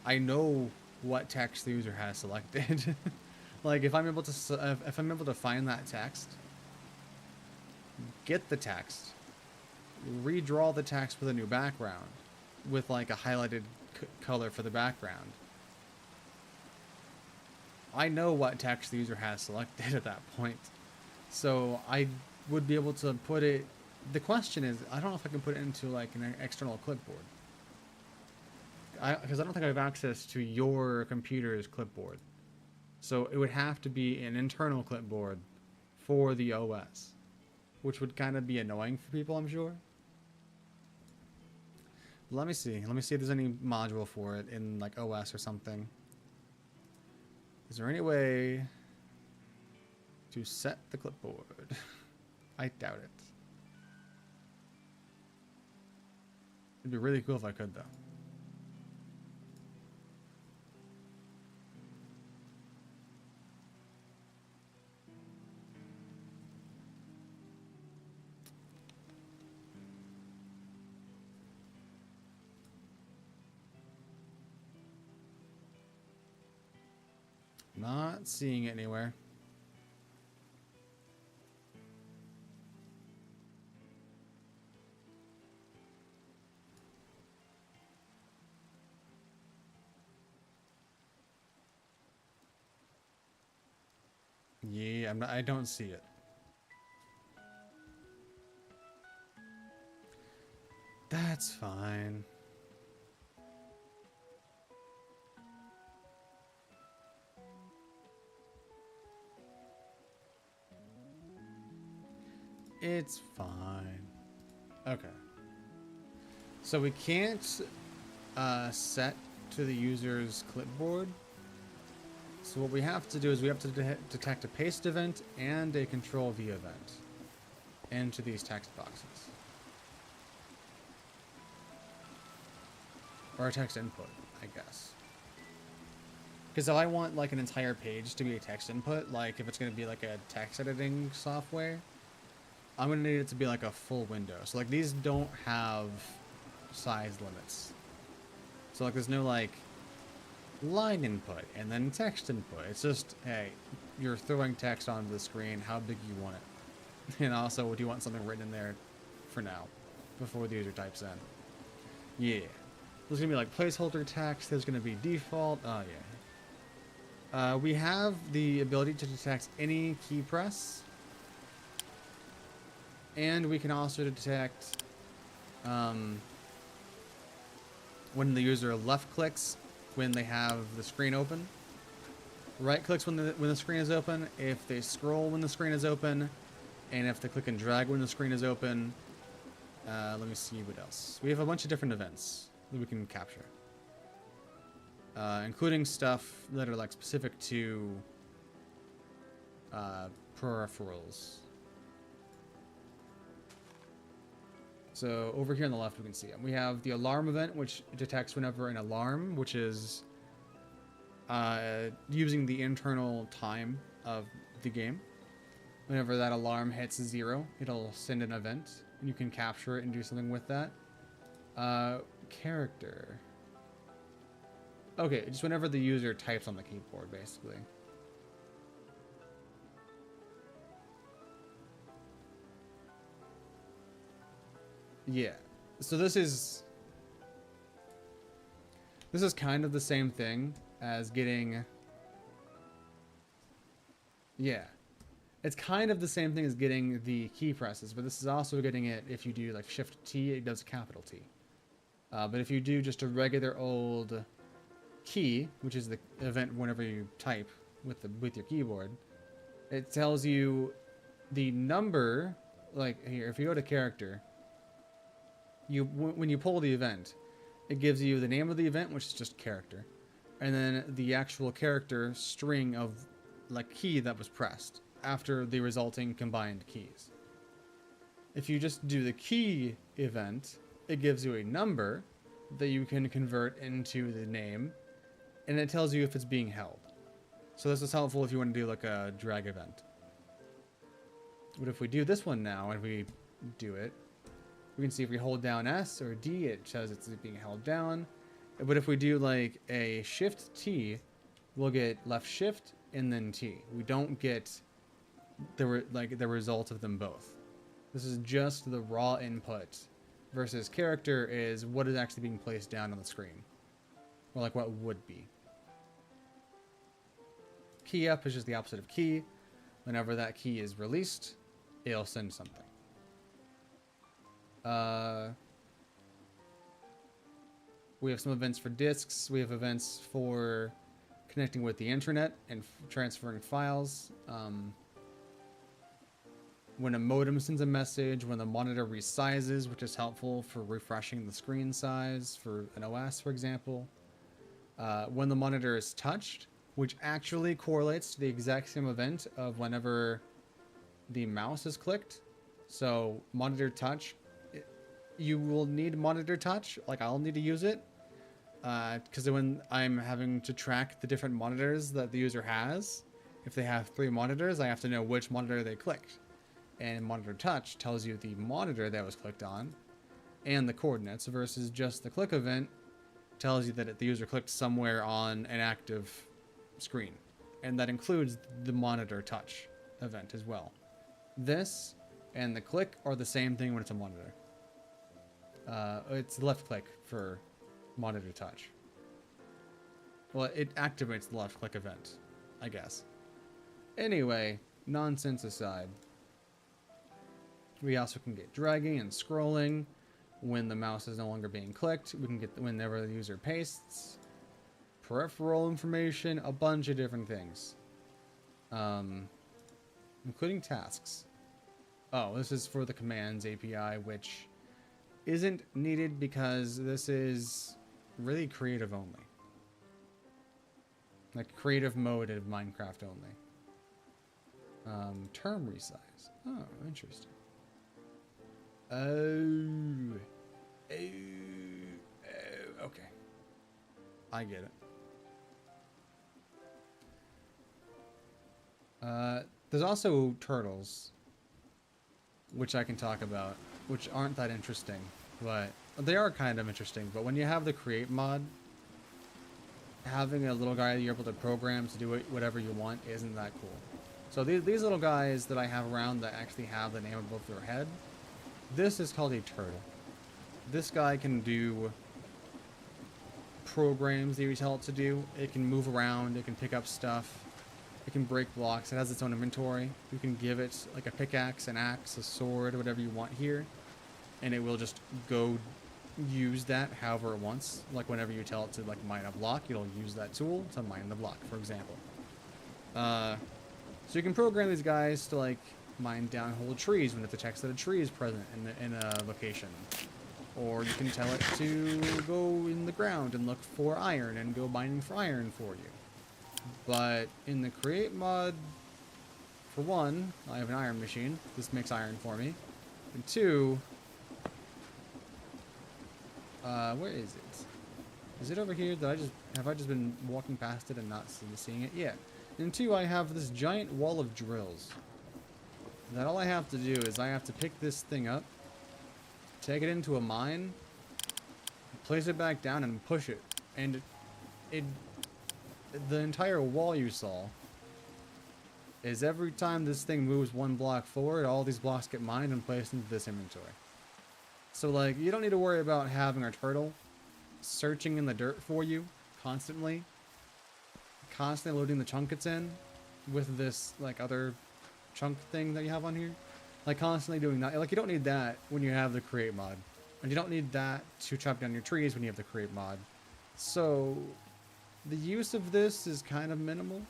I know what text the user has selected. Like if I'm able to find that text, get the text, redraw the text with a new background with like a highlighted color for the background, I know what text the user has selected at that point. So I would be able to put it The question is, I don't know if I can put it into like an external clipboard. Because I don't think I have access to your computer's clipboard. So it would have to be an internal clipboard for the OS, which would kind of be annoying for people, I'm sure. Let me see. Let me see if there's any module for it in like OS or something. Is there any way to set the clipboard? I doubt it. It'd be really cool if I could, though. Not seeing it anywhere. Yeah, I don't see it. That's fine. It's fine. Okay. So we can't set to the user's clipboard. So what we have to do is we have to detect a paste event and a control V event into these text boxes. Or a text input, I guess. Because if I want like an entire page to be a text input, like if it's going to be like a text editing software, I'm going to need it to be like a full window. So like these don't have size limits. So like there's no like line input and then text input. It's just, hey, you're throwing text onto the screen, how big you want it. And also, do you want something written in there for now, before the user types in? Yeah. There's going to be like placeholder text, there's going to be default, oh yeah. We have the ability to detect any key press. And we can also detect when the user left clicks when they have the screen open, right clicks when the screen is open, if they scroll when the screen is open, and if they click and drag when the screen is open. Let me see what else. We have a bunch of different events that we can capture, including stuff that are like specific to peripherals. So over here on the left, we can see them. We have the alarm event, which detects whenever an alarm, which is using the internal time of the game. Whenever that alarm hits 0, it'll send an event, and you can capture it and do something with that. Character. Okay, just whenever the user types on the keyboard, basically. Yeah, so this is kind of the same thing as getting, yeah, it's kind of the same thing as getting the key presses, but this is also getting it if you do like Shift T, it does capital T. But if you do just a regular old key, which is the event whenever you type with your keyboard, it tells you the number, like here, if you go to character, when you pull the event, it gives you the name of the event, which is just character, and then the actual character string of like key that was pressed after the resulting combined keys. If you just do the key event, it gives you a number that you can convert into the name, and it tells you if it's being held. So this is helpful if you want to do like a drag event. But if we do this one now and we do it, we can see if we hold down S or D, it shows it's being held down. But if we do like a Shift T, we'll get left Shift and then T. We don't get the result of them both. This is just the raw input, versus character is what is actually being placed down on the screen, or like what would be. Key up is just the opposite of key. Whenever that key is released, it'll send something. We have some events for disks. We have events for connecting with the internet and transferring files. When a modem sends a message, when the monitor resizes, which is helpful for refreshing the screen size for an OS, for example. When the monitor is touched, which actually correlates to the exact same event of whenever the mouse is clicked. So monitor touch, you will need monitor touch, like I'll need to use it. Because when I'm having to track the different monitors that the user has, if they have 3 monitors, I have to know which monitor they clicked. And monitor touch tells you the monitor that was clicked on and the coordinates, versus just the click event tells you that the user clicked somewhere on an active screen. And that includes the monitor touch event as well. This and the click are the same thing when it's a monitor. It's left click for monitor touch. Well, it activates the left click event, I guess. Anyway, nonsense aside, we also can get dragging and scrolling when the mouse is no longer being clicked. We can get whenever the user pastes, peripheral information, a bunch of different things, including tasks. Oh, this is for the commands API, which isn't needed because this is really creative only. Like creative mode of Minecraft only. Term resize. Oh, interesting. Oh, okay. I get it. There's also turtles, which I can talk about, which aren't that interesting, but they are kind of interesting. But when you have the create mod, having a little guy that you're able to program to do whatever you want isn't that cool. So these little guys that I have around that actually have the name above their head, this is called a turtle. This guy can do programs that you tell it to do. It can move around, it can pick up stuff, it can break blocks, it has its own inventory. You can give it like a pickaxe, an axe, a sword, whatever you want here, and it will just go use that however it wants. Like whenever you tell it to like mine a block, it'll use that tool to mine the block, for example. So you can program these guys to like mine down whole trees when it detects that a tree is present in a location. Or you can tell it to go in the ground and look for iron and go mining for iron for you. But in the create mod, for one, I have an iron machine. This makes iron for me. And two, where is it? Is it over here? Have I just been walking past it and not seeing it? Yeah. And two, I have this giant wall of drills. That all I have to do is I have to pick this thing up, take it into a mine, place it back down, and push it. And the entire wall you saw is every time this thing moves one block forward, all these blocks get mined and placed into this inventory. So like, you don't need to worry about having a turtle searching in the dirt for you constantly loading the chunk it's in with this like other chunk thing that you have on here, like constantly doing that. Like you don't need that when you have the create mod, and you don't need that to chop down your trees when you have the create mod. So the use of this is kind of minimal.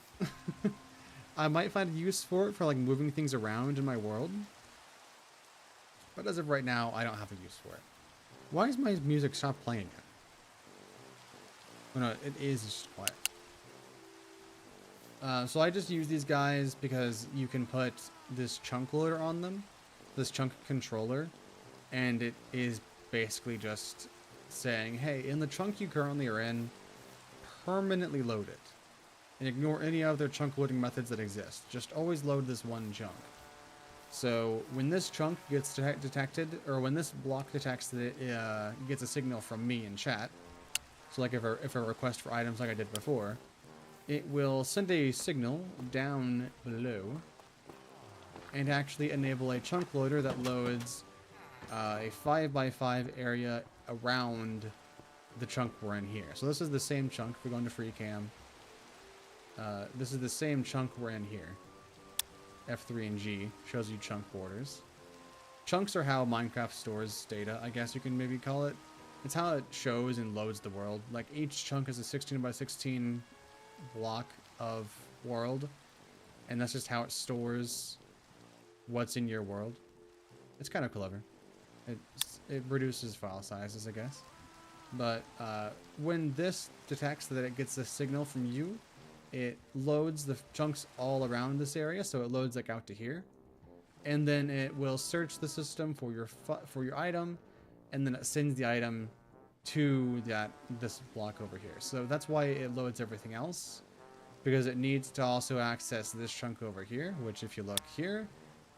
I might find a use for it for like moving things around in my world, but as of right now I don't have a use for it. Why is my music stop playing yet? Oh no, it is just quiet. So I just use these guys because you can put this chunk loader on them, this chunk controller, and it is basically just saying, hey, in the chunk you currently are in, permanently load it. And ignore any other chunk loading methods that exist. Just always load this one chunk. So when this chunk gets detected, or when this block detects that it gets a signal from me in chat, so like if a request for items like I did before, it will send a signal down below and actually enable a chunk loader that loads a 5x5 area around the chunk we're in here. So this is the same chunk. We're going to free cam. This is the same chunk we're in here. F3 and G shows you chunk borders. chunks are how Minecraft stores data, I guess you can maybe call it. It's how it shows and loads the world. Like each chunk is a 16 by 16 block of world, and that's just how it stores what's in your world. It's kind of clever. It reduces file sizes, I guess. But when this detects that it gets a signal from you, it loads the chunks all around this area. So it loads like out to here, and then it will search the system for your item, and then it sends the item to this block over here. So that's why it loads everything else, because it needs to also access this chunk over here, which if you look here,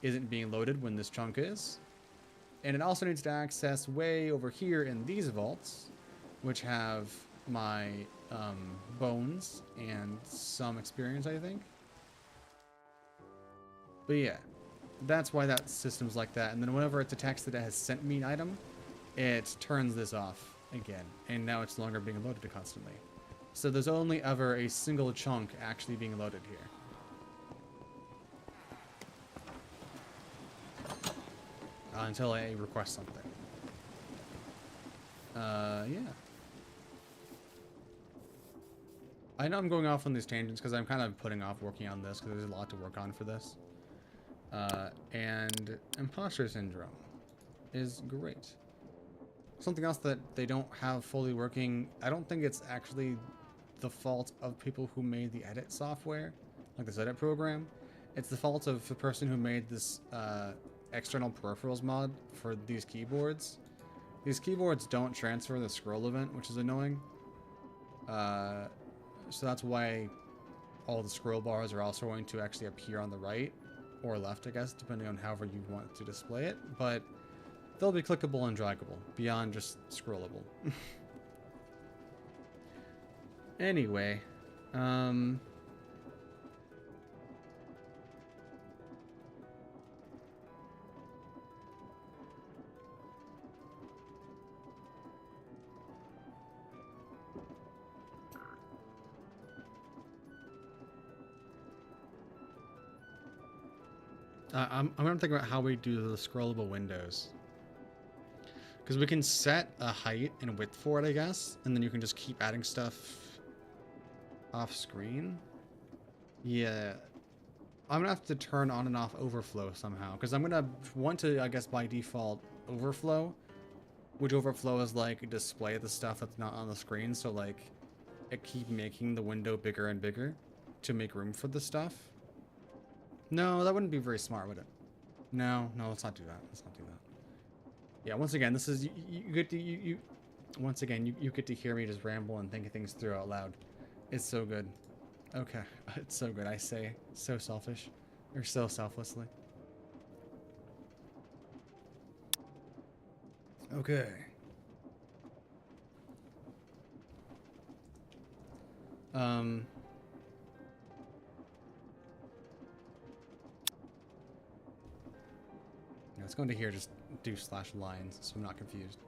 isn't being loaded when this chunk is. And it also needs to access way over here in these vaults, which have my bones and some experience, I think. But yeah, that's why that system's like that. And then whenever it detects that it has sent me an item, it turns this off again. And now it's no longer being loaded constantly. So there's only ever a single chunk actually being loaded here. Until I request something. Yeah. I know I'm going off on these tangents because I'm kind of putting off working on this because there's a lot to work on for this. And imposter syndrome is great. Something else that they don't have fully working, I don't think it's actually the fault of people who made the edit software, like this edit program. It's the fault of the person who made this external peripherals mod for these keyboards. These keyboards don't transfer the scroll event, which is annoying. So that's why all the scroll bars are also going to actually appear on the right or left, I guess, depending on however you want to display it. But they'll be clickable and draggable beyond just scrollable. Anyway, I'm gonna think about how we do the scrollable windows, because we can set a height and width for it, I guess, and then you can just keep adding stuff off screen. Yeah, I'm gonna have to turn on and off overflow somehow, because I'm gonna want to, I guess, by default overflow, which overflow is like display the stuff that's not on the screen, so like it keep making the window bigger and bigger to make room for the stuff. No, that wouldn't be very smart, would it? No, let's not do that. Let's not do that. Yeah, once again, this is you get to once again you get to hear me just ramble and think things through out loud. It's so good. Okay, it's so good. I say so selfish, or so selflessly. Okay. Let's go into here, just do /lines, so I'm not confused.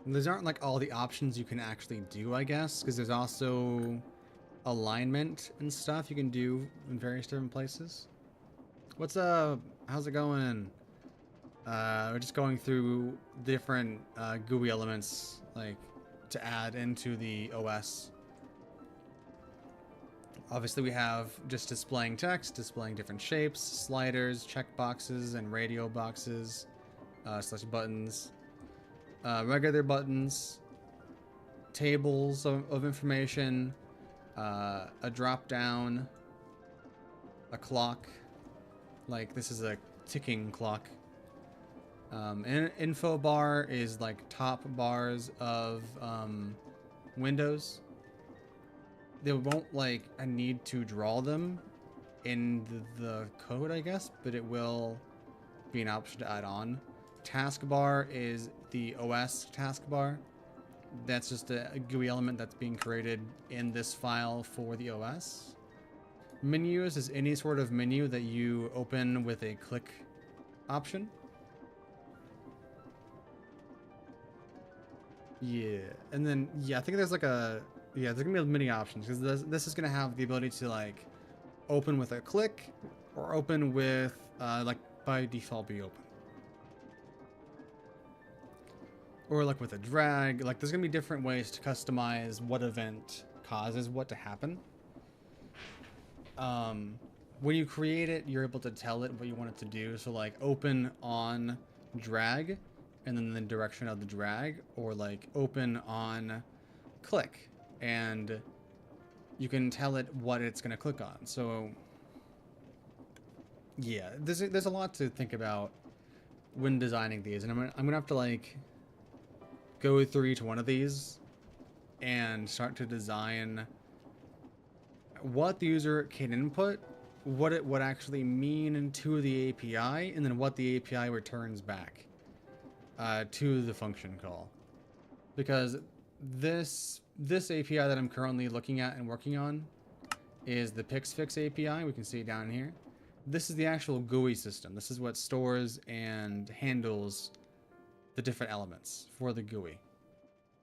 And these aren't like all the options you can actually do, I guess, because there's also alignment and stuff you can do in various different places. What's up? How's it going? We're just going through different GUI elements, like, to add into the OS. Obviously, we have just displaying text, displaying different shapes, sliders, checkboxes, and radio boxes, / buttons, regular buttons, tables of information, a drop down, a clock. Like, this is a ticking clock. An info bar is like top bars of windows. They won't like I need to draw them in the code, I guess, but it will be an option to add on. Taskbar is the OS taskbar. That's just a GUI element that's being created in this file for the OS. Menus is any sort of menu that you open with a click option. Yeah, and then I think there's like there's gonna be many options, because this is gonna have the ability to like open with a click or open with like by default be open. Or like with a drag. Like there's gonna be different ways to customize what event causes what to happen. When you create it, you're able to tell it what you want it to do. So like open on drag and then the direction of the drag, or like open on click, and you can tell it what it's going to click on. So yeah, there's a lot to think about when designing these, and I'm gonna have to like go through each one of these and start to design what the user can input, what it would actually mean to the API, and then what the API returns back to the function call. Because this API that I'm currently looking at and working on is the PixFix API. We can see it down here. This is the actual GUI system. This is what stores and handles the different elements for the GUI.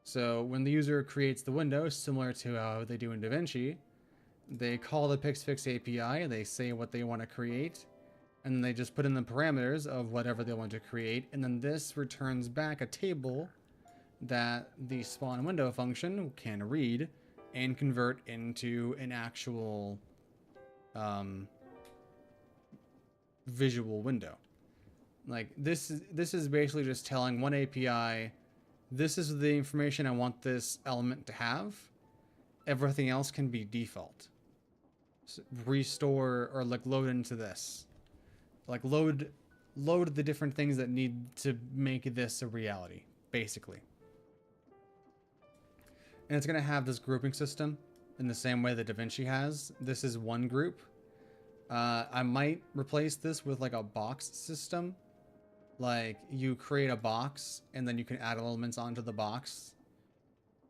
So when the user creates the window, similar to how they do in DaVinci, they call the PixFix API, they say what they want to create, and then they just put in the parameters of whatever they want to create, and then this returns back a table that the spawn window function can read and convert into an actual visual window. Like this is basically just telling one API, this is the information I want this element to have. Everything else can be default. So restore or like load into this. Like load the different things that need to make this a reality, basically. And it's going to have this grouping system in the same way that DaVinci has. This is one group. I might replace this with like a box system. Like you create a box and then you can add elements onto the box.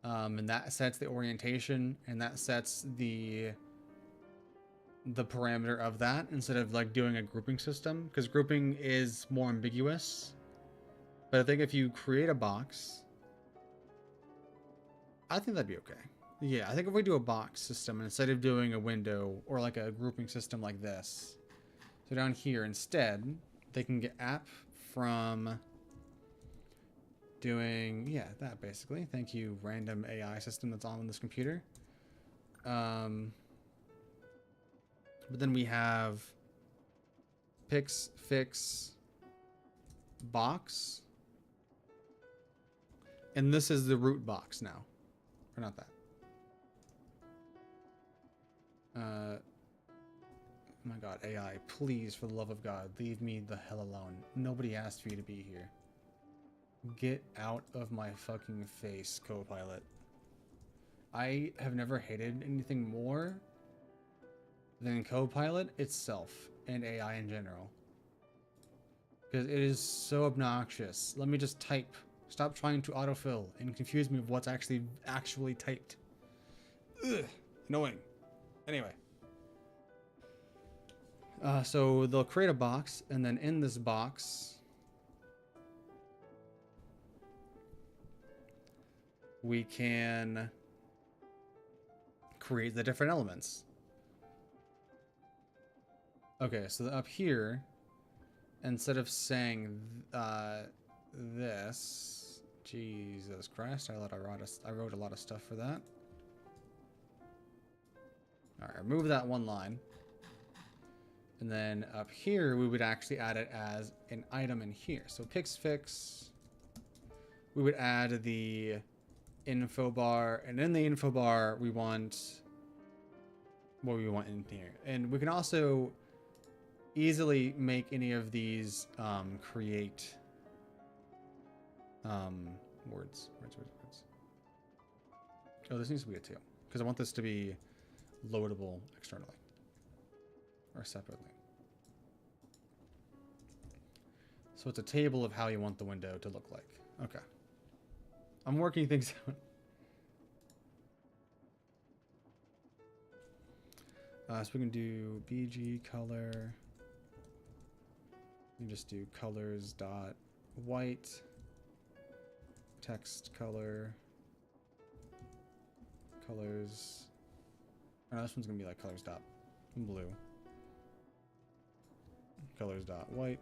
And that sets the orientation and that sets the parameter of that, instead of like doing a grouping system, because grouping is more ambiguous. But I think if you create a box, I think that'd be okay. Yeah, I think if we do a box system instead of doing a window or like a grouping system like this, so down here instead they can get app from doing, yeah, that basically. Thank you, random AI system that's on this computer. But then we have PixFix box, and this is the root box now, or not that. Oh my god, AI, please, for the love of God, leave me the hell alone. Nobody asked for you to be here. Get out of my fucking face, Copilot. I have never hated anything more than Copilot itself and AI in general. Because it is so obnoxious. Let me just type. Stop trying to autofill and confuse me with what's actually typed. Ugh, annoying. Anyway. So they'll create a box, and then in this box, we can create the different elements. Okay, so up here, instead of saying this, Jesus Christ, I wrote a lot of stuff for that. All right, remove that one line. And then up here, we would actually add it as an item in here. So PixFix, we would add the info bar, and in the info bar, we want what we want in here. And we can also easily make any of these create words. Oh, this needs to be a 2, because I want this to be loadable externally or separately. So it's a table of how you want the window to look like. Okay. I'm working things out. So we can do BG color. You just do colors dot white, text color, colors. Oh, this one's gonna be like colors dot blue. Colors dot white.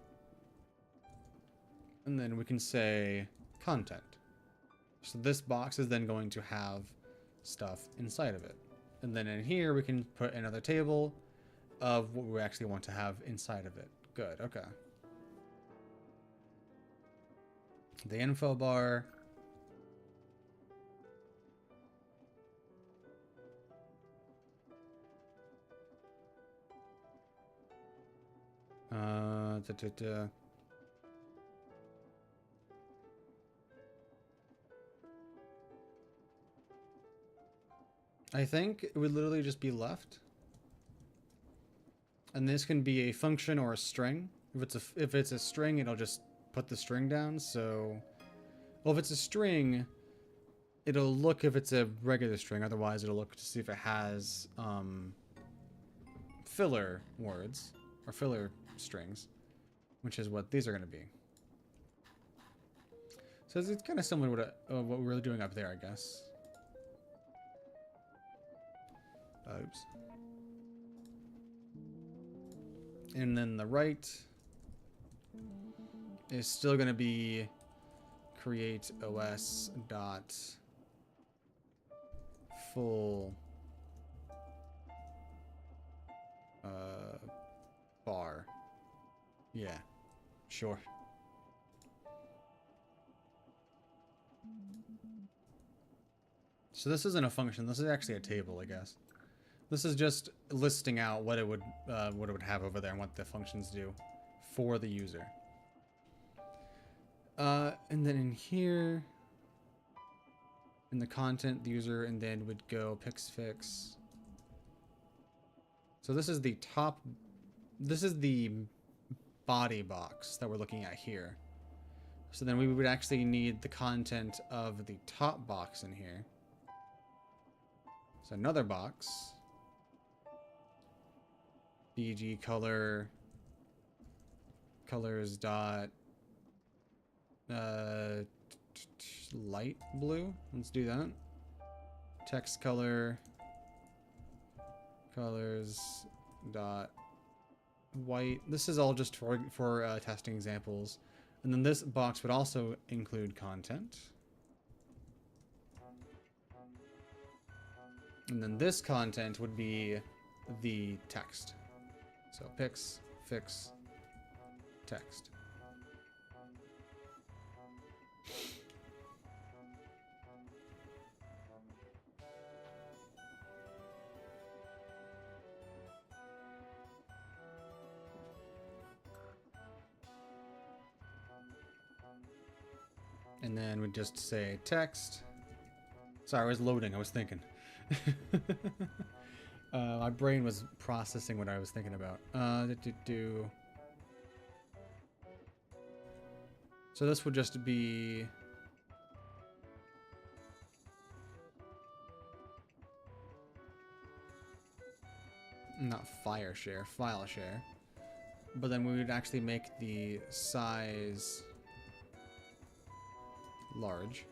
And then we can say content. So this box is then going to have stuff inside of it. And then in here we can put another table of what we actually want to have inside of it. Good, okay. The info bar. I think it would literally just be left. And this can be a function or a string. If it's a string, it'll just put the string down. So, well, if it's a string, it'll look if it's a regular string. Otherwise, it'll look to see if it has filler words or filler strings, which is what these are going to be. So it's kind of similar to what we were doing up there, I guess. Oops. And then the right is still going to be create os dot full bar. Yeah, sure. So this isn't a function. This is actually a table, I guess. This is just listing out what it would have over there and what the functions do for the user. And then in here, in the content, the user, and then would go pixfix. So this is the top. This is the body box that we're looking at here. So then we would actually need the content of the top box in here. So another box. BG color. Colors dot. Light blue. Let's do that. Text color. Colors dot white. This is all just for testing examples. And then this box would also include content. And then this content would be the text. So pix, fix, text. And then we just say text. Sorry, I was loading. I was thinking. My brain was processing what I was thinking about. So this would just be... Not file share. But then we would actually make the size large.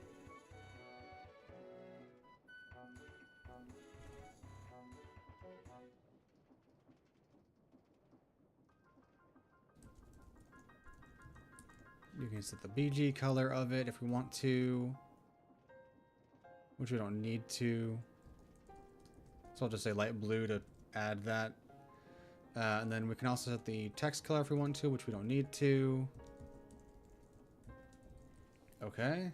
You can set the BG color of it if we want to, which we don't need to. So I'll just say light blue to add that. And then we can also set the text color if we want to, which we don't need to. Okay.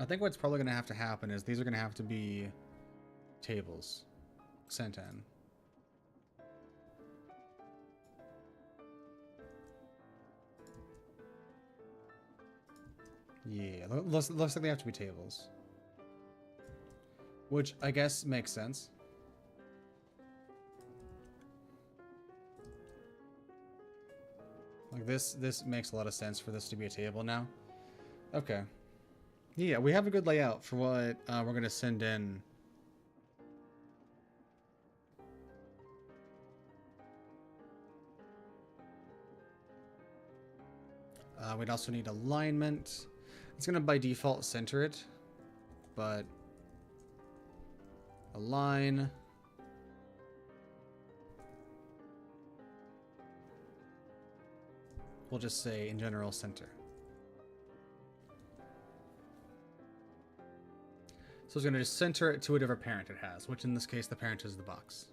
I think what's probably going to have to happen is these are going to have to be tables sent in. Yeah, looks like they have to be tables. Which I guess makes sense. Like this makes a lot of sense for this to be a table now. Okay. Yeah, we have a good layout for what we're going to send in. We'd also need alignment. It's going to by default center it, but align. We'll just say in general center. So it's going to just center it to whatever parent it has, which in this case the parent is the box.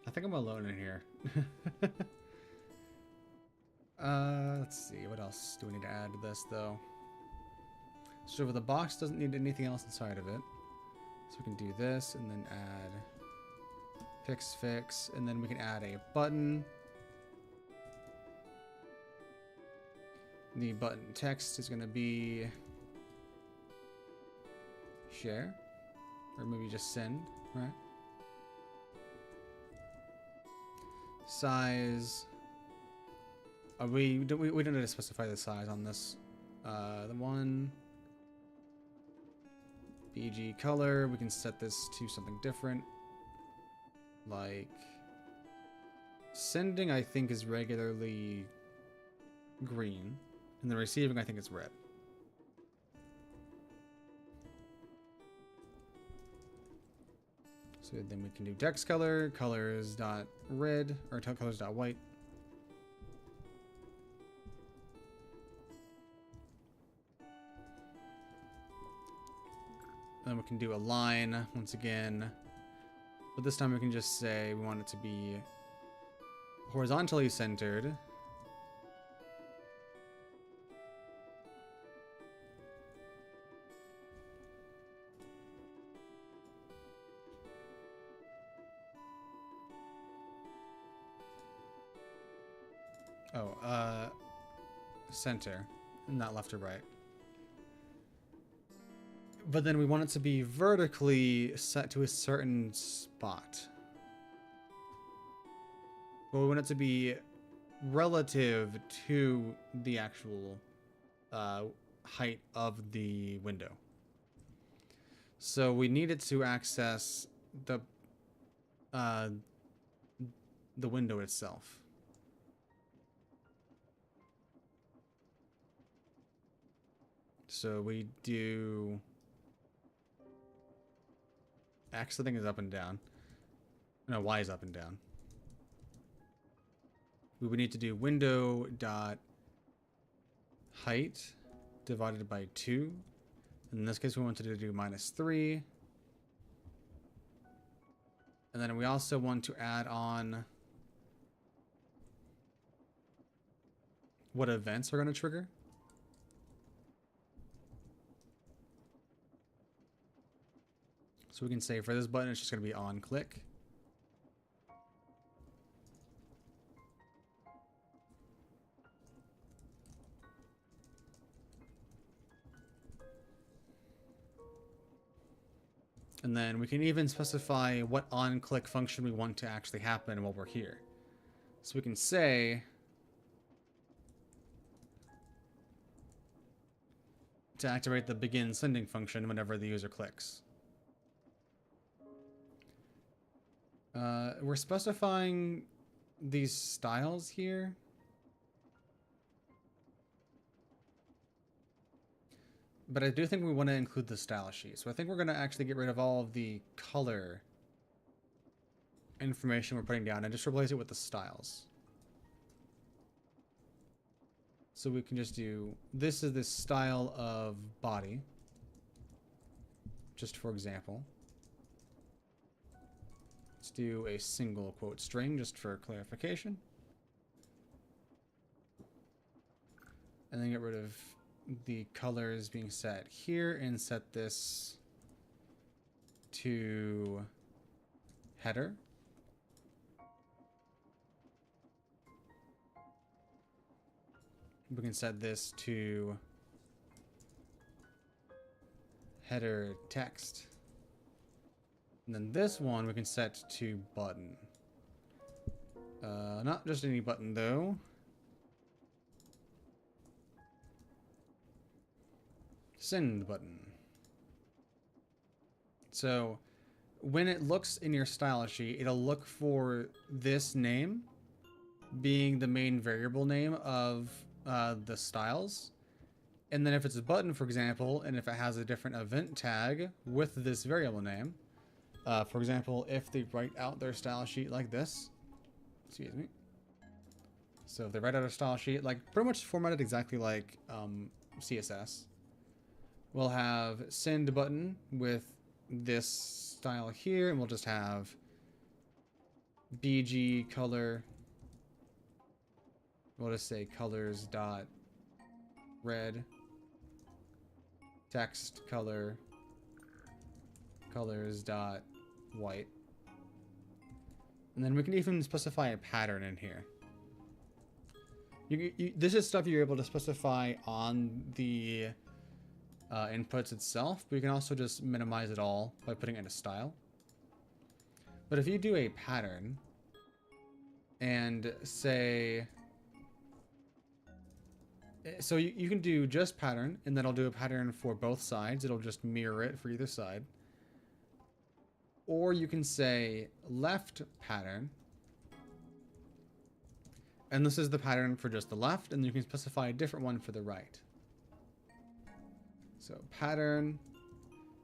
I think I'm alone in here. Let's see. What else do we need to add to this, though? So the box doesn't need anything else inside of it. So we can do this and then add fix, and then we can add a button. The button text is going to be share, or maybe just send, right? Size. We don't need to specify the size on this. The one BG color. We can set this to something different, like sending. I think is regularly green, and the receiving I think is red. So then we can do text color, colors dot red, or colors dot white. Then we can do a line once again, but this time we can just say we want it to be horizontally centered. Center, not left or right. But then we want it to be vertically set to a certain spot. But we want it to be relative to the actual height of the window. So we need it to access the window itself. So we do X, I think, is up and down. No, Y is up and down. We would need to do window dot height divided by 2. In this case, we wanted to do -3. And then we also want to add on what events are going to trigger. So we can say for this button, it's just going to be on click. And then we can even specify what on click function we want to actually happen while we're here. So we can say to activate the begin sending function whenever the user clicks. We're specifying these styles here. But I do think we want to include the style sheet. So I think we're going to actually get rid of all of the color information we're putting down and just replace it with the styles. So we can just do, this is the style of body, just for example. Let's do a single quote string just for clarification. And then get rid of the colors being set here and set this to header. We can set this to header text. And then this one we can set to button. Not just any button though. Send button. So when it looks in your style sheet, it'll look for this name being the main variable name of the styles. And then if it's a button, for example, and if it has a different event tag with this variable name, for example, if they write out their style sheet like this, excuse me. So if they write out a style sheet, like pretty much formatted exactly like CSS, we'll have send button with this style here, and we'll just have BG color. We'll just say colors dot red, text color, colors dot white, and then we can even specify a pattern in here. This is stuff you're able to specify on the inputs itself, but you can also just minimize it all by putting it in a style. But if you do a pattern and say, so you can do just pattern, and then I'll do a pattern for both sides. It'll just mirror it for either side. Or you can say left pattern, and this is the pattern for just the left, and you can specify a different one for the right. So pattern,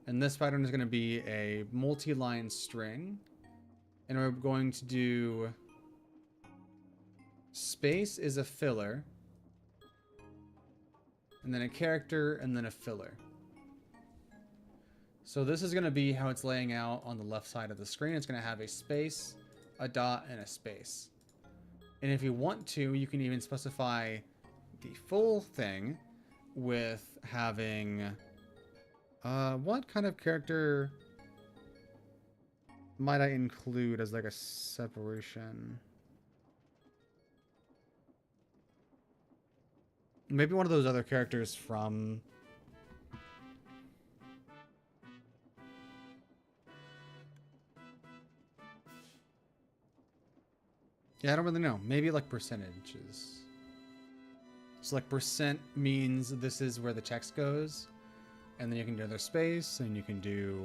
and this pattern is going to be a multi-line string, and we're going to do space is a filler, and then a character, and then a filler. So this is going to be how it's laying out on the left side of the screen. It's going to have a space, a dot, and a space. And if you want to, you can even specify the full thing with having, what kind of character might I include as like a separation? Maybe one of those other characters from... Yeah, I don't really know. Maybe like percentages. So like percent means this is where the text goes. And then you can do another space, and you can do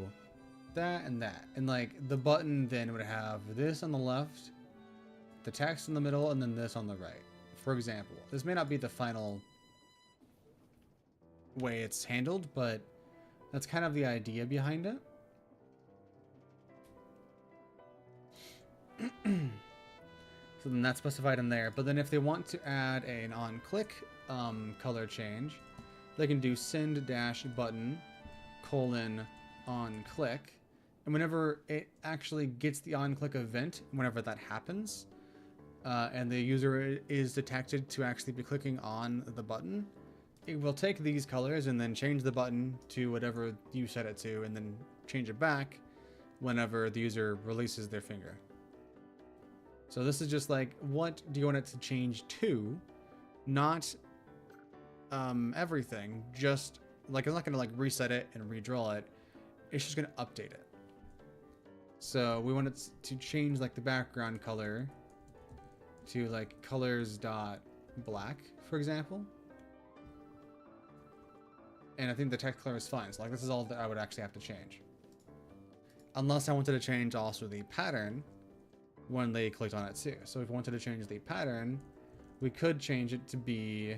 that and that. And like the button then would have this on the left, the text in the middle, and then this on the right. For example, this may not be the final way it's handled, but that's kind of the idea behind it. So then that's specified in there. But then if they want to add an on-click color change, they can do send dash button colon on-click. And whenever it actually gets the on-click event, whenever that happens, and the user is detected to actually be clicking on the button, it will take these colors and then change the button to whatever you set it to, and then change it back whenever the user releases their finger. So this is just like, what do you want it to change to? Not everything. Just like, it's not going to like reset it and redraw it. It's just going to update it. So we want it to change like the background color to like colors dot black, for example. And I think the text color is fine. So like this is all that I would actually have to change. Unless I wanted to change also the pattern when they clicked on it too. So if we wanted to change the pattern, we could change it to be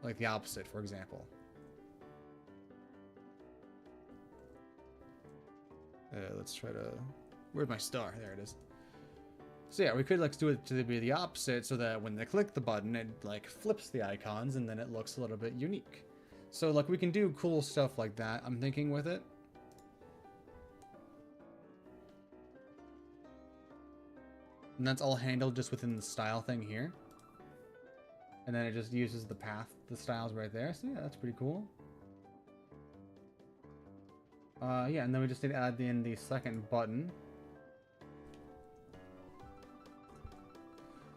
like the opposite, for example. Let's try to... Where's my star? There it is. So yeah, we could like do it to be the opposite, so that when they click the button, it like flips the icons, and then it looks a little bit unique. So like we can do cool stuff like that, I'm thinking, with it. And that's all handled just within the style thing here. And then it just uses the path, the styles right there. So yeah, that's pretty cool. Yeah, and then we just need to add in the second button.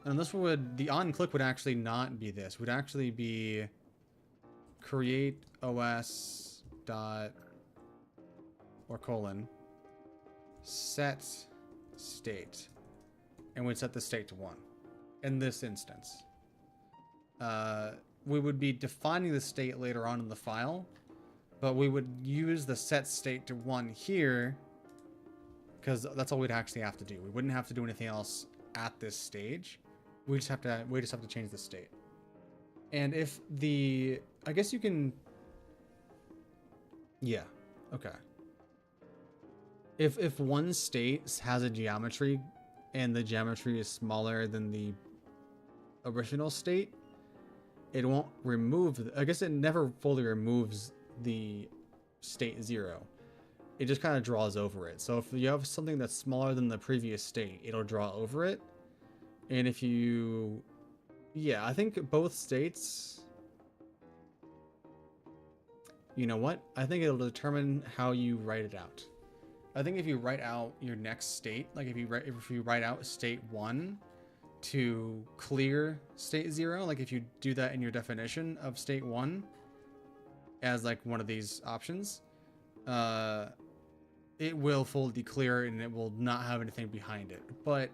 And this would, the on-click would actually not be this. Would actually be create os dot or colon set state, and we'd set the state to 1 in this instance. We would be defining the state later on in the file, but we would use the set state to 1 here because that's all we'd actually have to do. We wouldn't have to do anything else at this stage. We just have to change the state. And if the, I guess you can, yeah, okay. If one state has a geometry and the geometry is smaller than the original state, it won't remove, I guess it never fully removes the state 0. It just kind of draws over it. So if you have something that's smaller than the previous state, it'll draw over it. And if you, yeah, I think both states, you know what? I think it'll determine how you write it out. I think if you write out your next state, like if you write out state 1 to clear state 0, like if you do that in your definition of state 1 as like one of these options, it will fully clear and it will not have anything behind it. But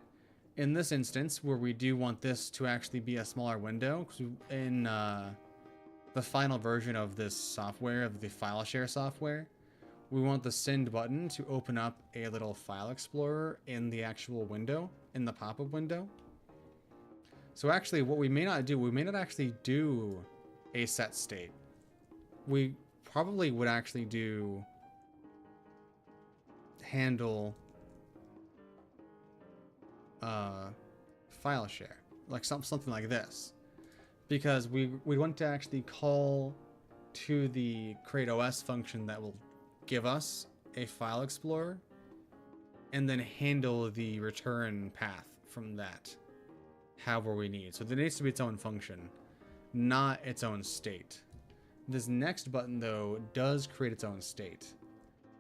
in this instance, where we do want this to actually be a smaller window, because in the final version of this software, of the file share software, we want the send button to open up a little file explorer in the actual window, in the pop-up window. So actually what we may not do, we may not actually do a set state. We probably would actually do handle file share, like something like this, because we want to actually call to the create OS function that will give us a file explorer and then handle the return path from that however we need. So there needs to be its own function, not its own state. This next button though does create its own state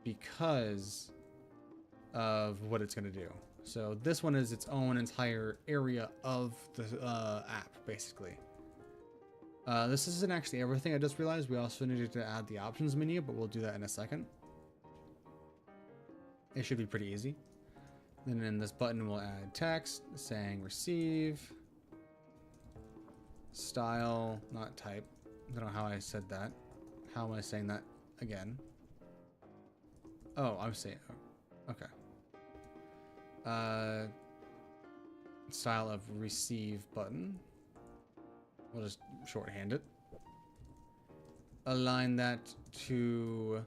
because of what it's going to do. So this one is its own entire area of the app, basically. This isn't actually everything. I just realized we also needed to add the options menu, but we'll do that in a second. It should be pretty easy. Then in this button, we'll add text saying receive, style, not type. I don't know how I said that. How am I saying that again? Oh, I'm saying, oh, okay. Style of receive button. We'll just shorthand it. Align that to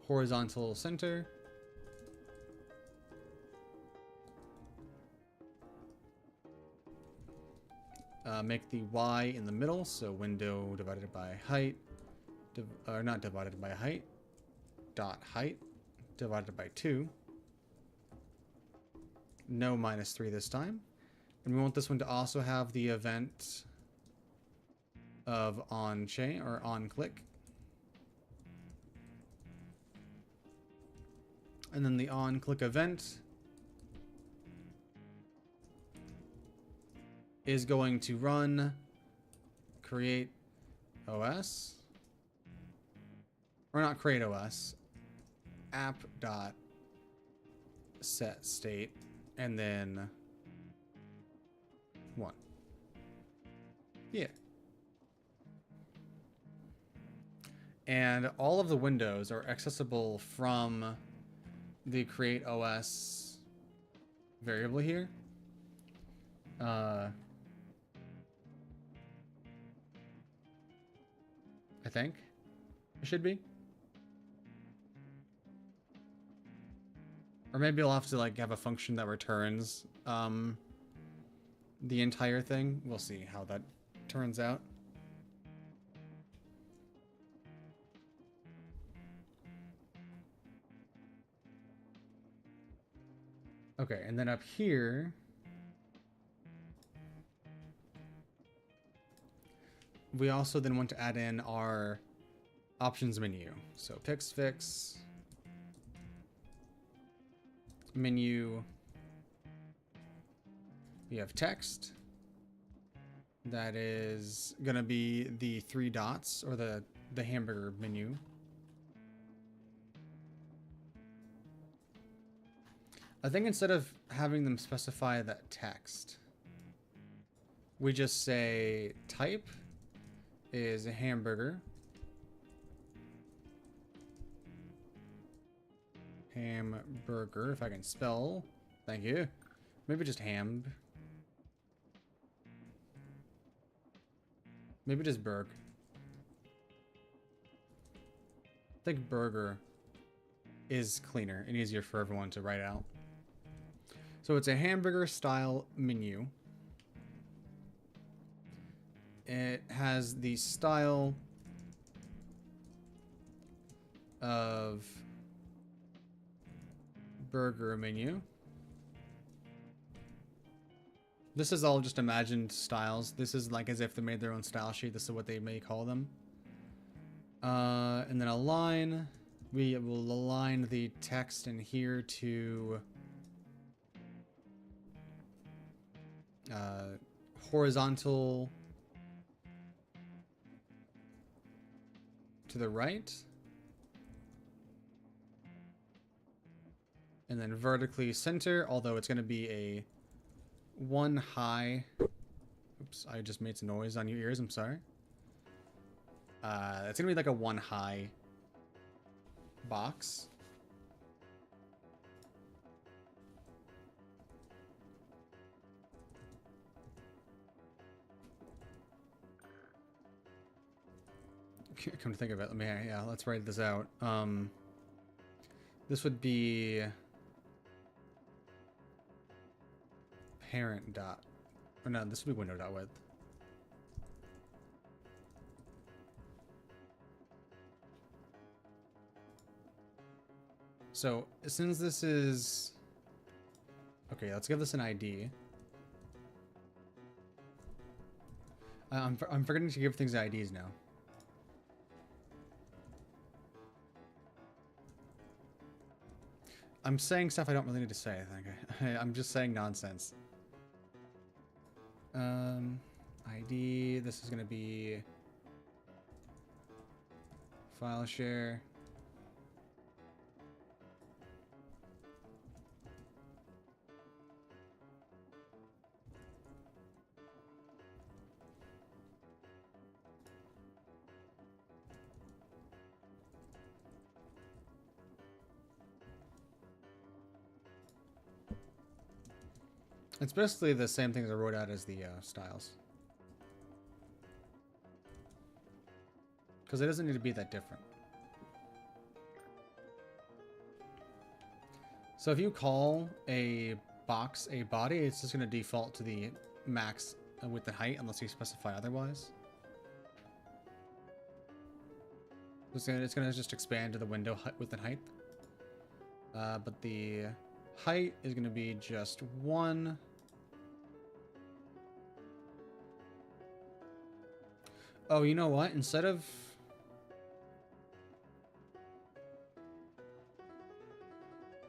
horizontal center. Make the Y in the middle, so window divided by height, or not divided by height, dot height divided by 2. No -3 this time. And we want this one to also have the event of on chain or on click. And then the on click event is going to run create OS, or not create OS, app dot set state, and then 1. Yeah. And all of the windows are accessible from the create OS variable here. I think it should be. Or maybe I'll have to like have a function that returns the entire thing. We'll see how that turns out. Okay, and then up here, we also then want to add in our options menu. So Pixfix, menu, we have text. That is going to be the 3 dots, or the hamburger menu. I think instead of having them specify that text, we just say type is a hamburger. Hamburger, if I can spell. Thank you. Maybe just ham. Maybe just burg. I think burger is cleaner and easier for everyone to write out. So it's a hamburger style menu. It has the style of burger menu. This is all just imagined styles. This is like as if they made their own style sheet. This is what they may call them. And then align. We will align the text in here to horizontal to the right. And then vertically center, although it's going to be a one high. Oops, I just made some noise on your ears. I'm sorry. It's going to be like a one high box. Come to think of it, let's write this out. This would be parent dot, or no, this would be window dot width. So since this is, okay, let's give this an ID. I'm forgetting to give things IDs now. I'm saying stuff I don't really need to say, I think. I'm just saying nonsense. ID, this is going to be file share. It's basically the same things I wrote out as the styles. Because it doesn't need to be that different. So if you call a box a body, it's just going to default to the max width and height unless you specify otherwise. It's going to just expand to the window width and height. But the height is going to be just 1. Oh, you know what? Instead of...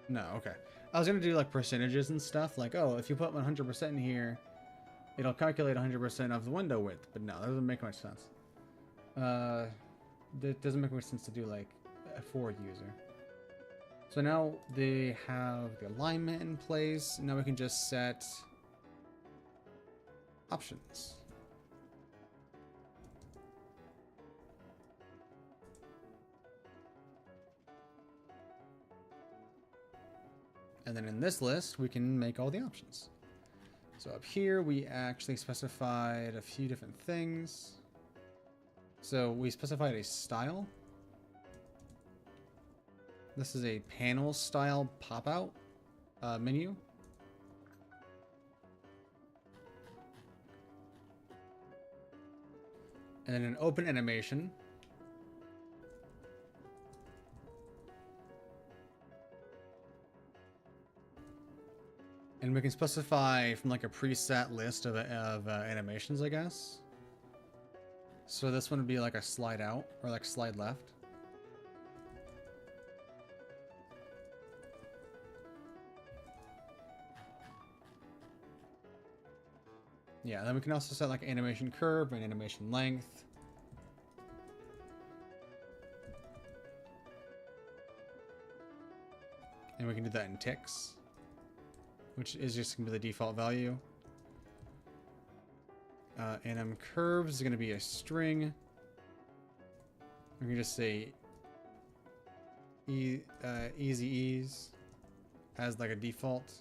No, okay. I was going to do like percentages and stuff. Like, oh, if you put 100% in here, it'll calculate 100% of the window width. But no, that doesn't make much sense. It doesn't make much sense to do like for a user. So now they have the alignment in place. Now we can just set options. And then in this list, we can make all the options. So up here, we actually specified a few different things. So we specified a style. This is a panel style pop-out menu. And then an open animation. And we can specify from like a preset list of animations, I guess. So this one would be like a slide out or like slide left. Yeah, then we can also set like animation curve and animation length. And we can do that in ticks. which is just going to be the default value. Anim curves is going to be a string. We can just say easy ease as like a default.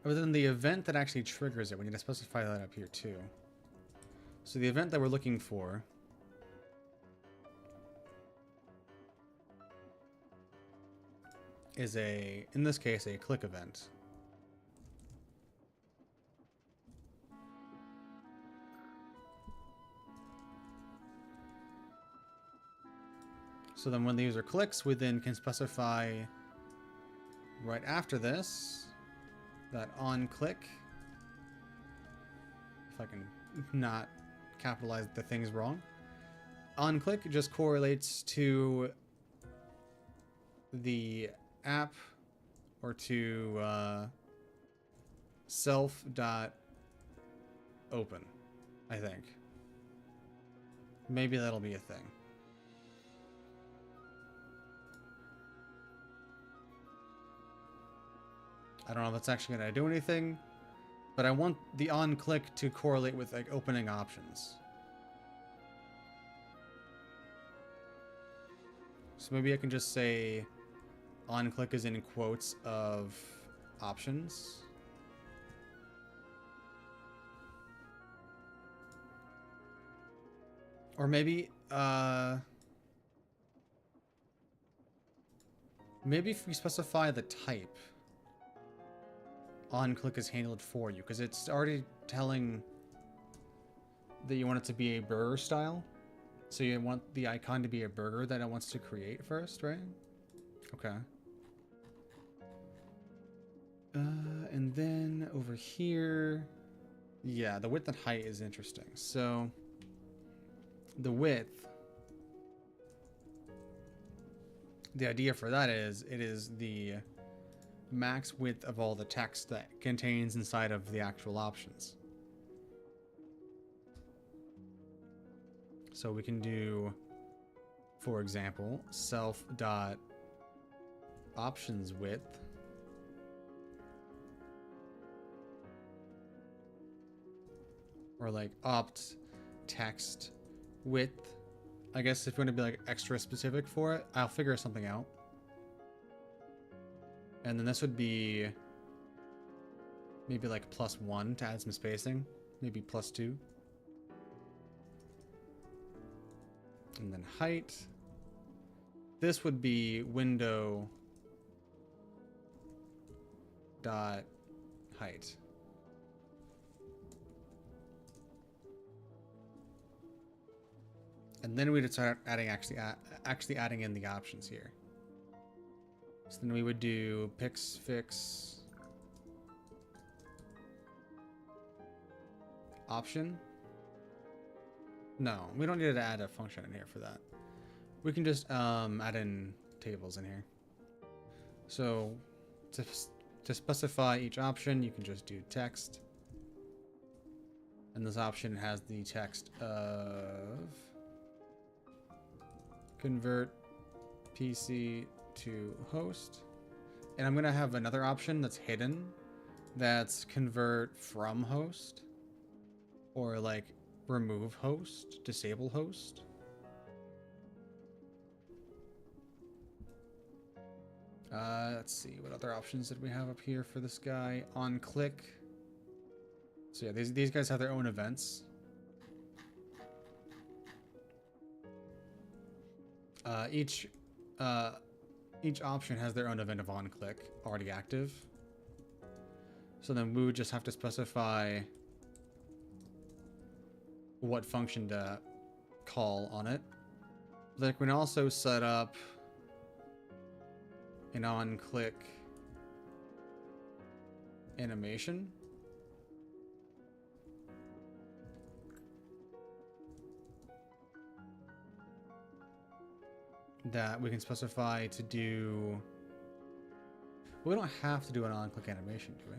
But then the event that actually triggers it, we need to specify that up here too. So the event that we're looking for is in this case, a click event. So then when the user clicks, we then can specify right after this that on click, if I can not capitalize the things wrong, on click just correlates to the app or to self.open, I think. Maybe that'll be a thing. I don't know if that's actually going to do anything, but I want the on click to correlate with like opening options. So maybe I can just say on click is in quotes of options. Or maybe if we specify the type, on click is handled for you, because it's already telling that you want it to be a burger style. So you want the icon to be a burger that it wants to create first, right? Okay. And then over here, yeah, the width and height is interesting. So the width, the idea for that is it is the max width of all the text that contains inside of the actual options. So we can do, for example, self.options width or like opt text width. I guess if you want to be like extra specific for it, I'll figure something out. And then this would be maybe like +1 to add some spacing, maybe +2. And then height. This would be window dot height. And then we'd start adding actually adding in the options here. So then we would do pix fix option. No, we don't need to add a function in here for that. We can just add in tables in here. So to specify each option, you can just do text. And this option has the text of convert PC to host. And I'm going to have another option that's hidden. That's convert from host. Or like remove host, disable host. Let's see, what other options did we have up here for this guy? On click. So yeah, these guys have their own events. Each option has their own event of on click already active. So then we would just have to specify what function to call on it. Like we can also set up an on click animation. That we can specify to do. We don't have to do an on click animation, do we?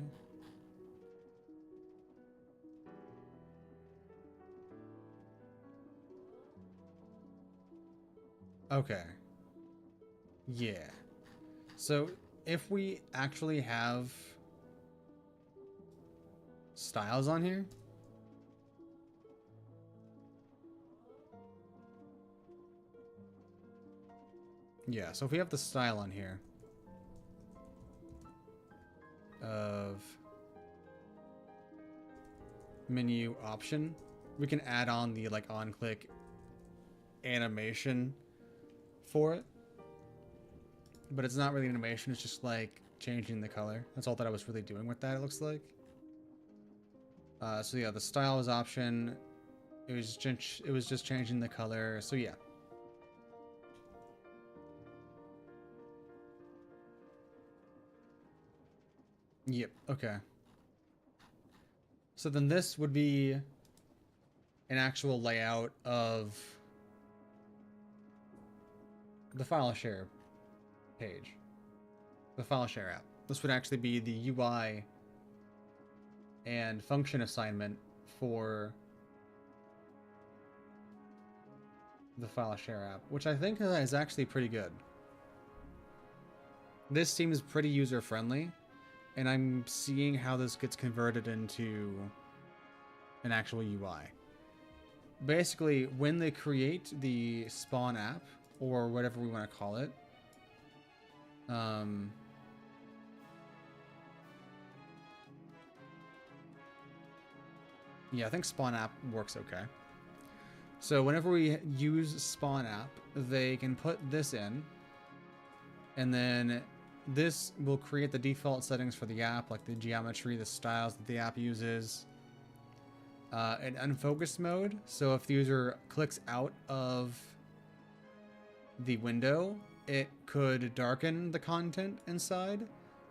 Okay. Yeah. So if we actually have styles on here, yeah, so if we have the style on here of menu option, we can add on the like on click animation for it, but it's not really animation, it's just like changing the color. That's all that I was really doing with that, it looks like. So yeah, the style is option. It was just changing the color. So yeah. Yep, okay. So then this would be an actual layout of the file share page. The file share app. This would actually be the UI and function assignment for the file share app, which I think is actually pretty good. This seems pretty user-friendly, and I'm seeing how this gets converted into an actual UI. Basically, when they create the spawn app, or whatever we want to call it, yeah, I think spawn app works okay. So whenever we use spawn app, they can put this in, and then this will create the default settings for the app, like the geometry, the styles that the app uses, an unfocused mode. So if the user clicks out of the window, it could darken the content inside.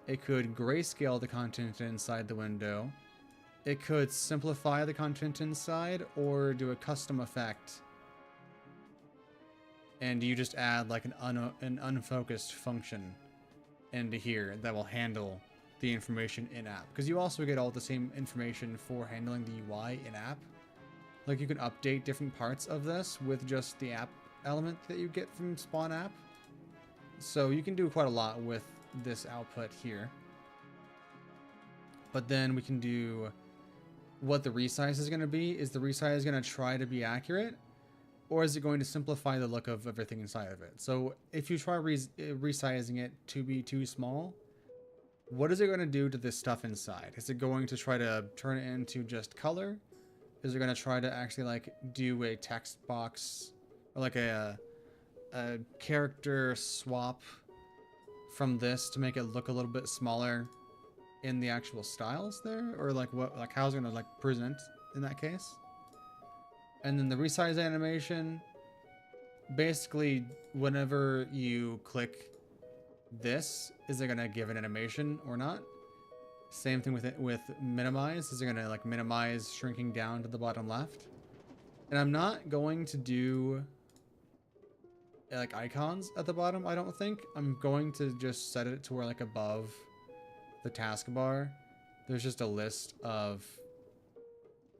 It could grayscale the content inside the window. It could simplify the content inside or do a custom effect. And you just add like an unfocused function into here that will handle the information in-app. Because you also get all the same information for handling the UI in-app. Like you can update different parts of this with just the app element that you get from spawn app. So you can do quite a lot with this output here. But then we can do what the resize is going to be. Is the resize going to try to be accurate, or is it going to simplify the look of everything inside of it? So if you try resizing it to be too small, what is it going to do to this stuff inside? Is it going to try to turn it into just color? Is it going to try to actually like do a text box or like a character swap from this to make it look a little bit smaller in the actual styles there? Or like what, like how's it going to like present in that case? And then the resize animation, basically whenever you click this, is it going to give an animation or not? Same thing with it with minimize. Is it going to like minimize shrinking down to the bottom left? And I'm not going to do like icons at the bottom, I don't think. I'm going to just set it to where like above the taskbar, there's just a list of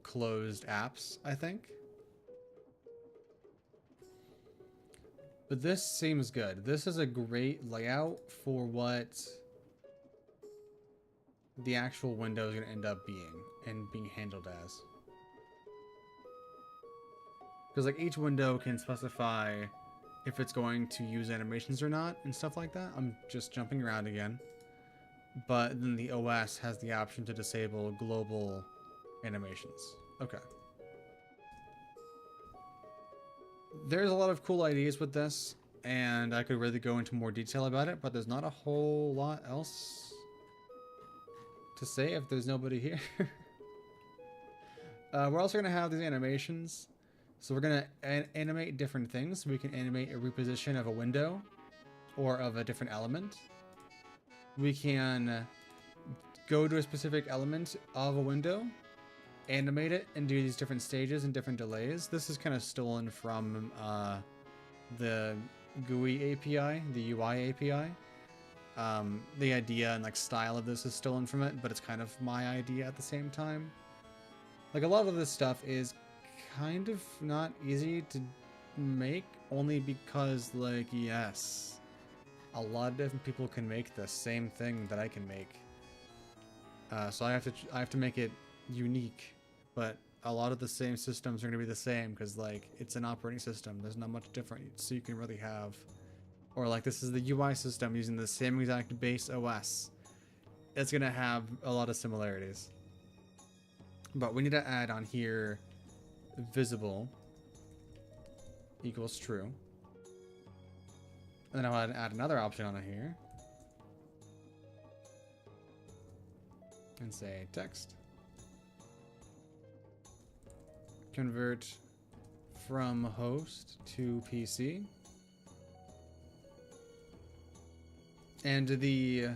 closed apps, I think. But this seems good. This is a great layout for what the actual window is going to end up being and being handled as. Because like each window can specify if it's going to use animations or not and stuff like that. I'm just jumping around again. But then the OS has the option to disable global animations. Okay. There's a lot of cool ideas with this, and I could really go into more detail about it, but there's not a whole lot else to say if there's nobody here. We're also going to have these animations. So we're going to animate different things. We can animate a reposition of a window or of a different element. We can go to a specific element of a window, animate it, and do these different stages and different delays. This is kind of stolen from the GUI API, the UI API. The idea and like style of this is stolen from it, but it's kind of my idea at the same time. Like a lot of this stuff is kind of not easy to make, only because like, yes, a lot of different people can make the same thing that I can make. So I have to make it unique, but a lot of the same systems are going to be the same because like it's an operating system. There's not much different, so you can really have, or like this is the UI system using the same exact base OS. It's going to have a lot of similarities. But we need to add on here visible equals true. And then I'll add another option on it here. And say text. Convert from host to PC. And the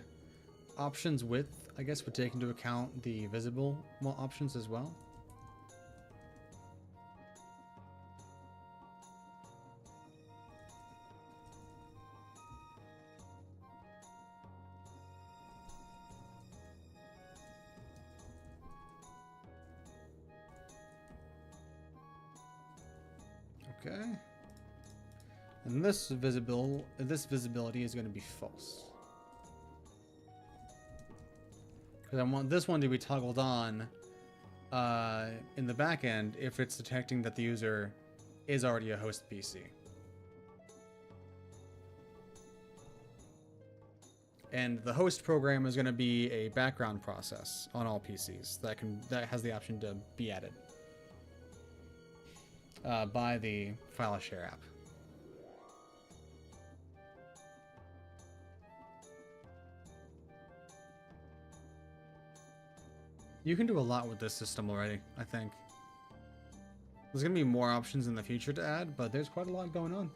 options width, I guess, would take into account the visible options as well. Okay. And this visibility is going to be false. Because I want this one to be toggled on in the back end if it's detecting that the user is already a host PC. And the host program is going to be a background process on all PCs that has the option to be added by the file share app. You can do a lot with this system already, I think. There's going to be more options in the future to add, but there's quite a lot going on.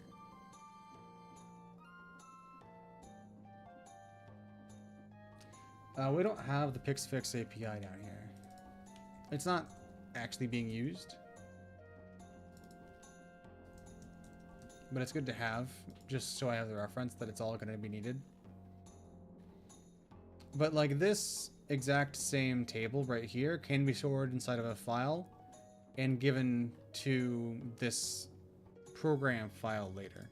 We don't have the Pixfix API down here. It's not actually being used. But it's good to have, just so I have the reference that it's all going to be needed. But like this exact same table right here can be stored inside of a file and given to this program file later.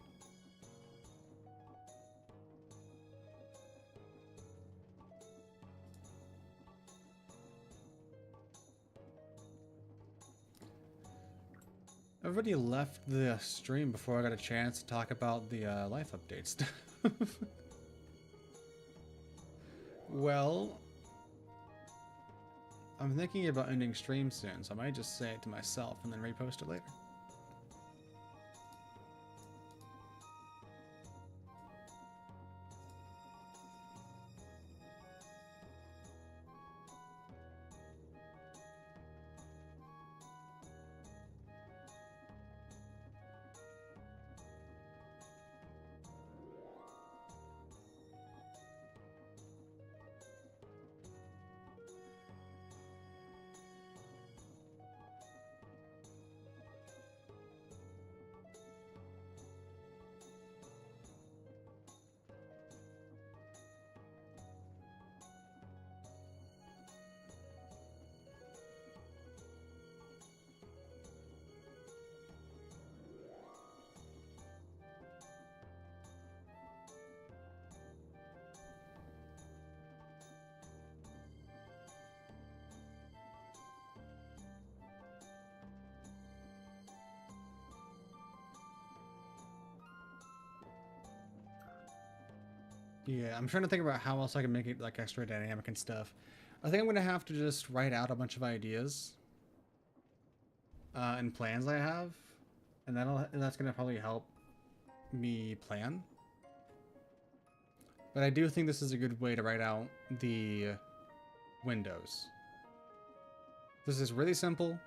Everybody left the stream before I got a chance to talk about the life updates. Well, I'm thinking about ending stream soon, so I might just say it to myself and then repost it later. Yeah, I'm trying to think about how else I can make it like extra dynamic and stuff. I think I'm gonna have to just write out a bunch of ideas and plans I have, and that's gonna probably help me plan. But I do think this is a good way to write out the windows. This is really simple.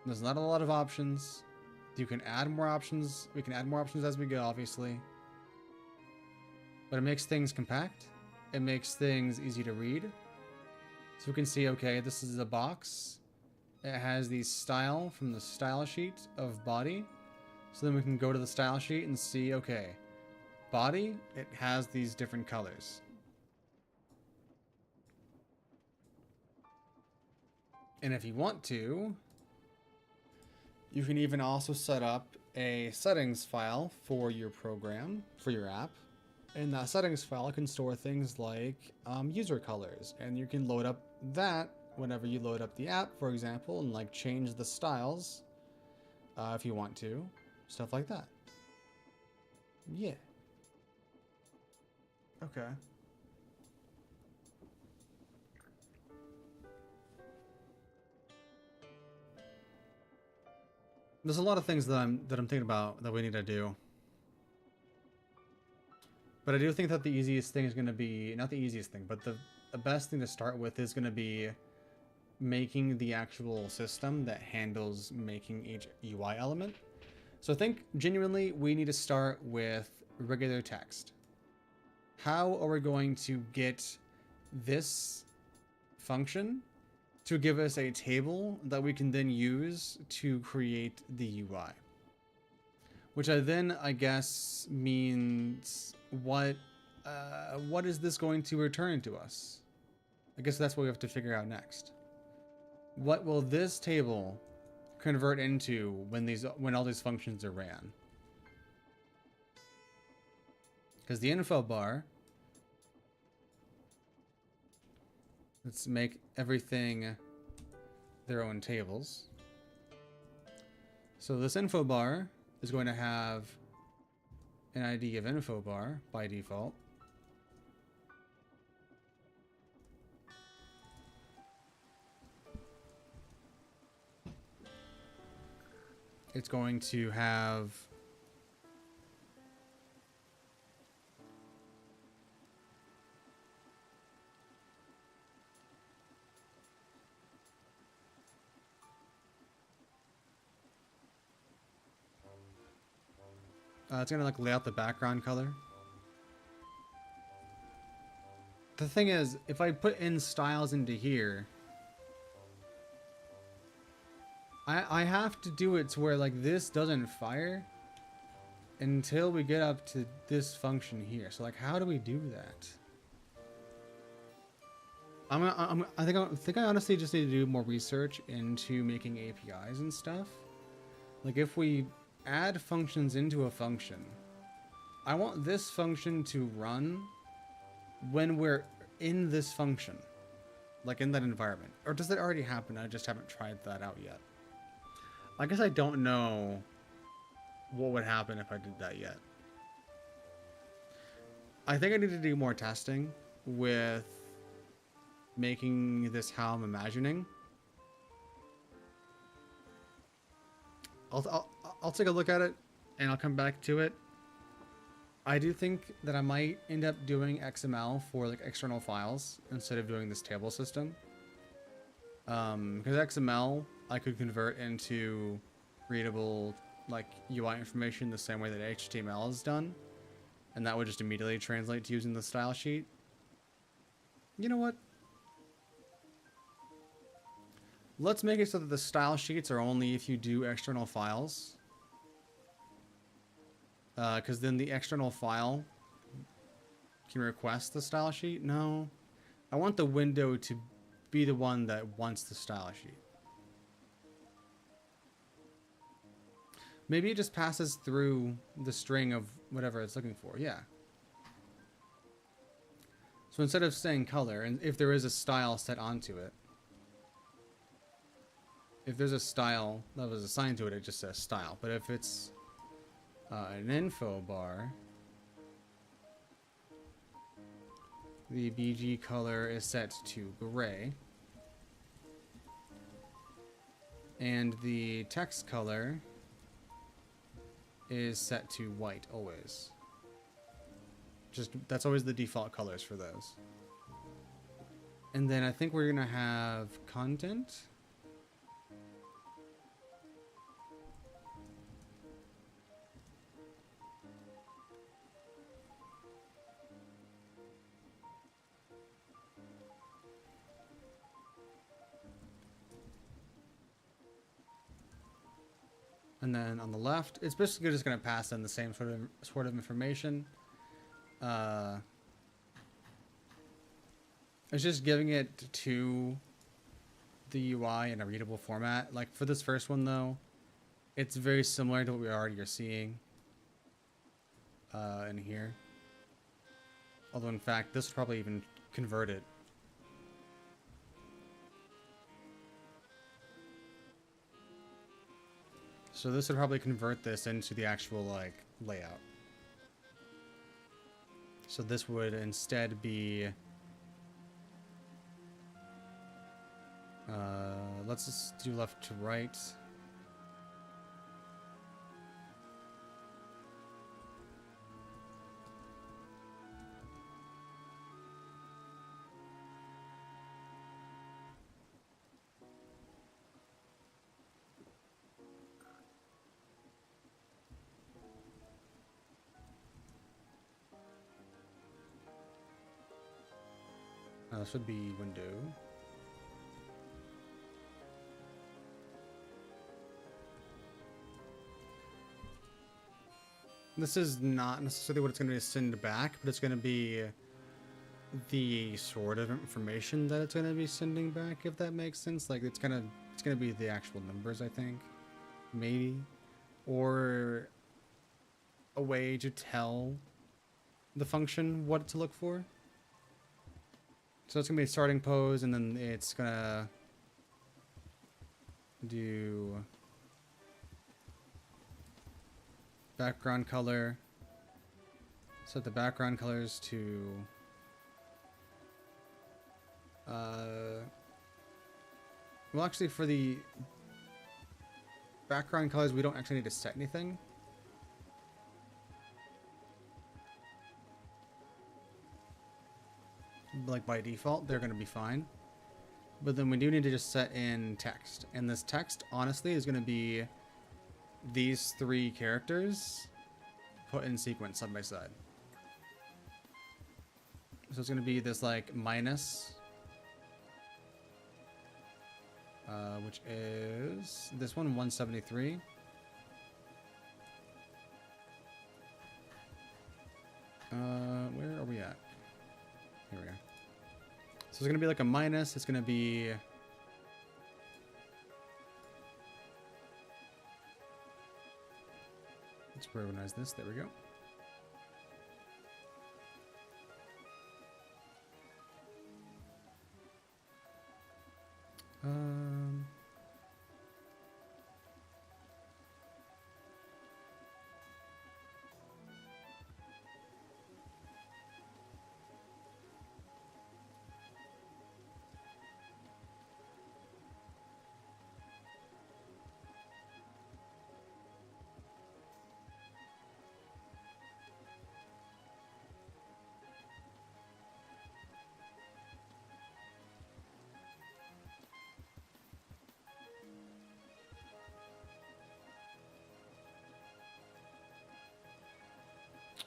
There's not a lot of options. You can add more options. We can add more options as we go, obviously. But it makes things compact. It makes things easy to read. So we can see, okay, this is a box. It has the style from the style sheet of body. So then we can go to the style sheet and see, okay, body, it has these different colors. And if you want to, you can even also set up a settings file for your program, for your app. in that settings file, it can store things like user colors, and you can load up that whenever you load up the app, for example, and like change the styles if you want to, stuff like that. Yeah. Okay. There's a lot of things that I'm thinking about that we need to do. But I do think that the easiest thing is going to be, not the easiest thing, but the best thing to start with is going to be making the actual system that handles making each UI element. So I think genuinely we need to start with regular text. How are we going to get this function to give us a table that we can then use to create the UI? Which I guess means what is this going to return to us? I guess that's what we have to figure out next. What will this table convert into when all these functions are ran? Because the info bar, let's make everything their own tables. So this info bar is going to have an ID of info bar by default. It's going to have it's gonna like lay out the background color. The thing is, if I put in styles into here, I have to do it to where like this doesn't fire until we get up to this function here. So like, how do we do that? I think I honestly just need to do more research into making APIs and stuff. Like if we add functions into a function, I want this function to run when we're in this function, like in that environment. Or does that already happen? I just haven't tried that out yet. I guess I don't know what would happen if I did that yet. I think I need to do more testing with making this how I'm imagining. I'll take a look at it and I'll come back to it. I do think that I might end up doing XML for like external files instead of doing this table system. Because XML I could convert into readable like UI information the same way that HTML is done, and that would just immediately translate to using the style sheet. You know what? Let's make it so that the style sheets are only if you do external files. Because then the external file can request the style sheet. No, I want the window to be the one that wants the style sheet. Maybe it just passes through the string of whatever it's looking for. Yeah. So instead of saying color, and if there is a style set onto it, if there's a style that was assigned to it, it just says style. But if it's an info bar, the BG color is set to gray, and the text color is set to white always. Just that's always the default colors for those. And then I think we're gonna have content. And then on the left, it's basically just going to pass in the same sort of information. It's just giving it to the UI in a readable format. Like for this first one, though, it's very similar to what we already are seeing in here. Although in fact, this would probably even convert it. So this would probably convert this into the actual, like, layout. So this would instead be... let's just do left to right. This would be window. This is not necessarily what it's going to send back, but it's going to be the sort of information that it's going to be sending back, if that makes sense. Like it's going to be the actual numbers, I think, maybe, or a way to tell the function what to look for. So it's going to be starting pose, and then it's going to do background color. Set the background colors to well, actually, for the background colors, we don't actually need to set anything. Like by default, they're going to be fine. But then we do need to just set in text. And this text, honestly, is going to be these three characters put in sequence side by side. So it's going to be this like minus, which is this one, 173. Where are we at? Here we are. So it's going to be like a minus. It's going to be... Let's reorganize this. There we go.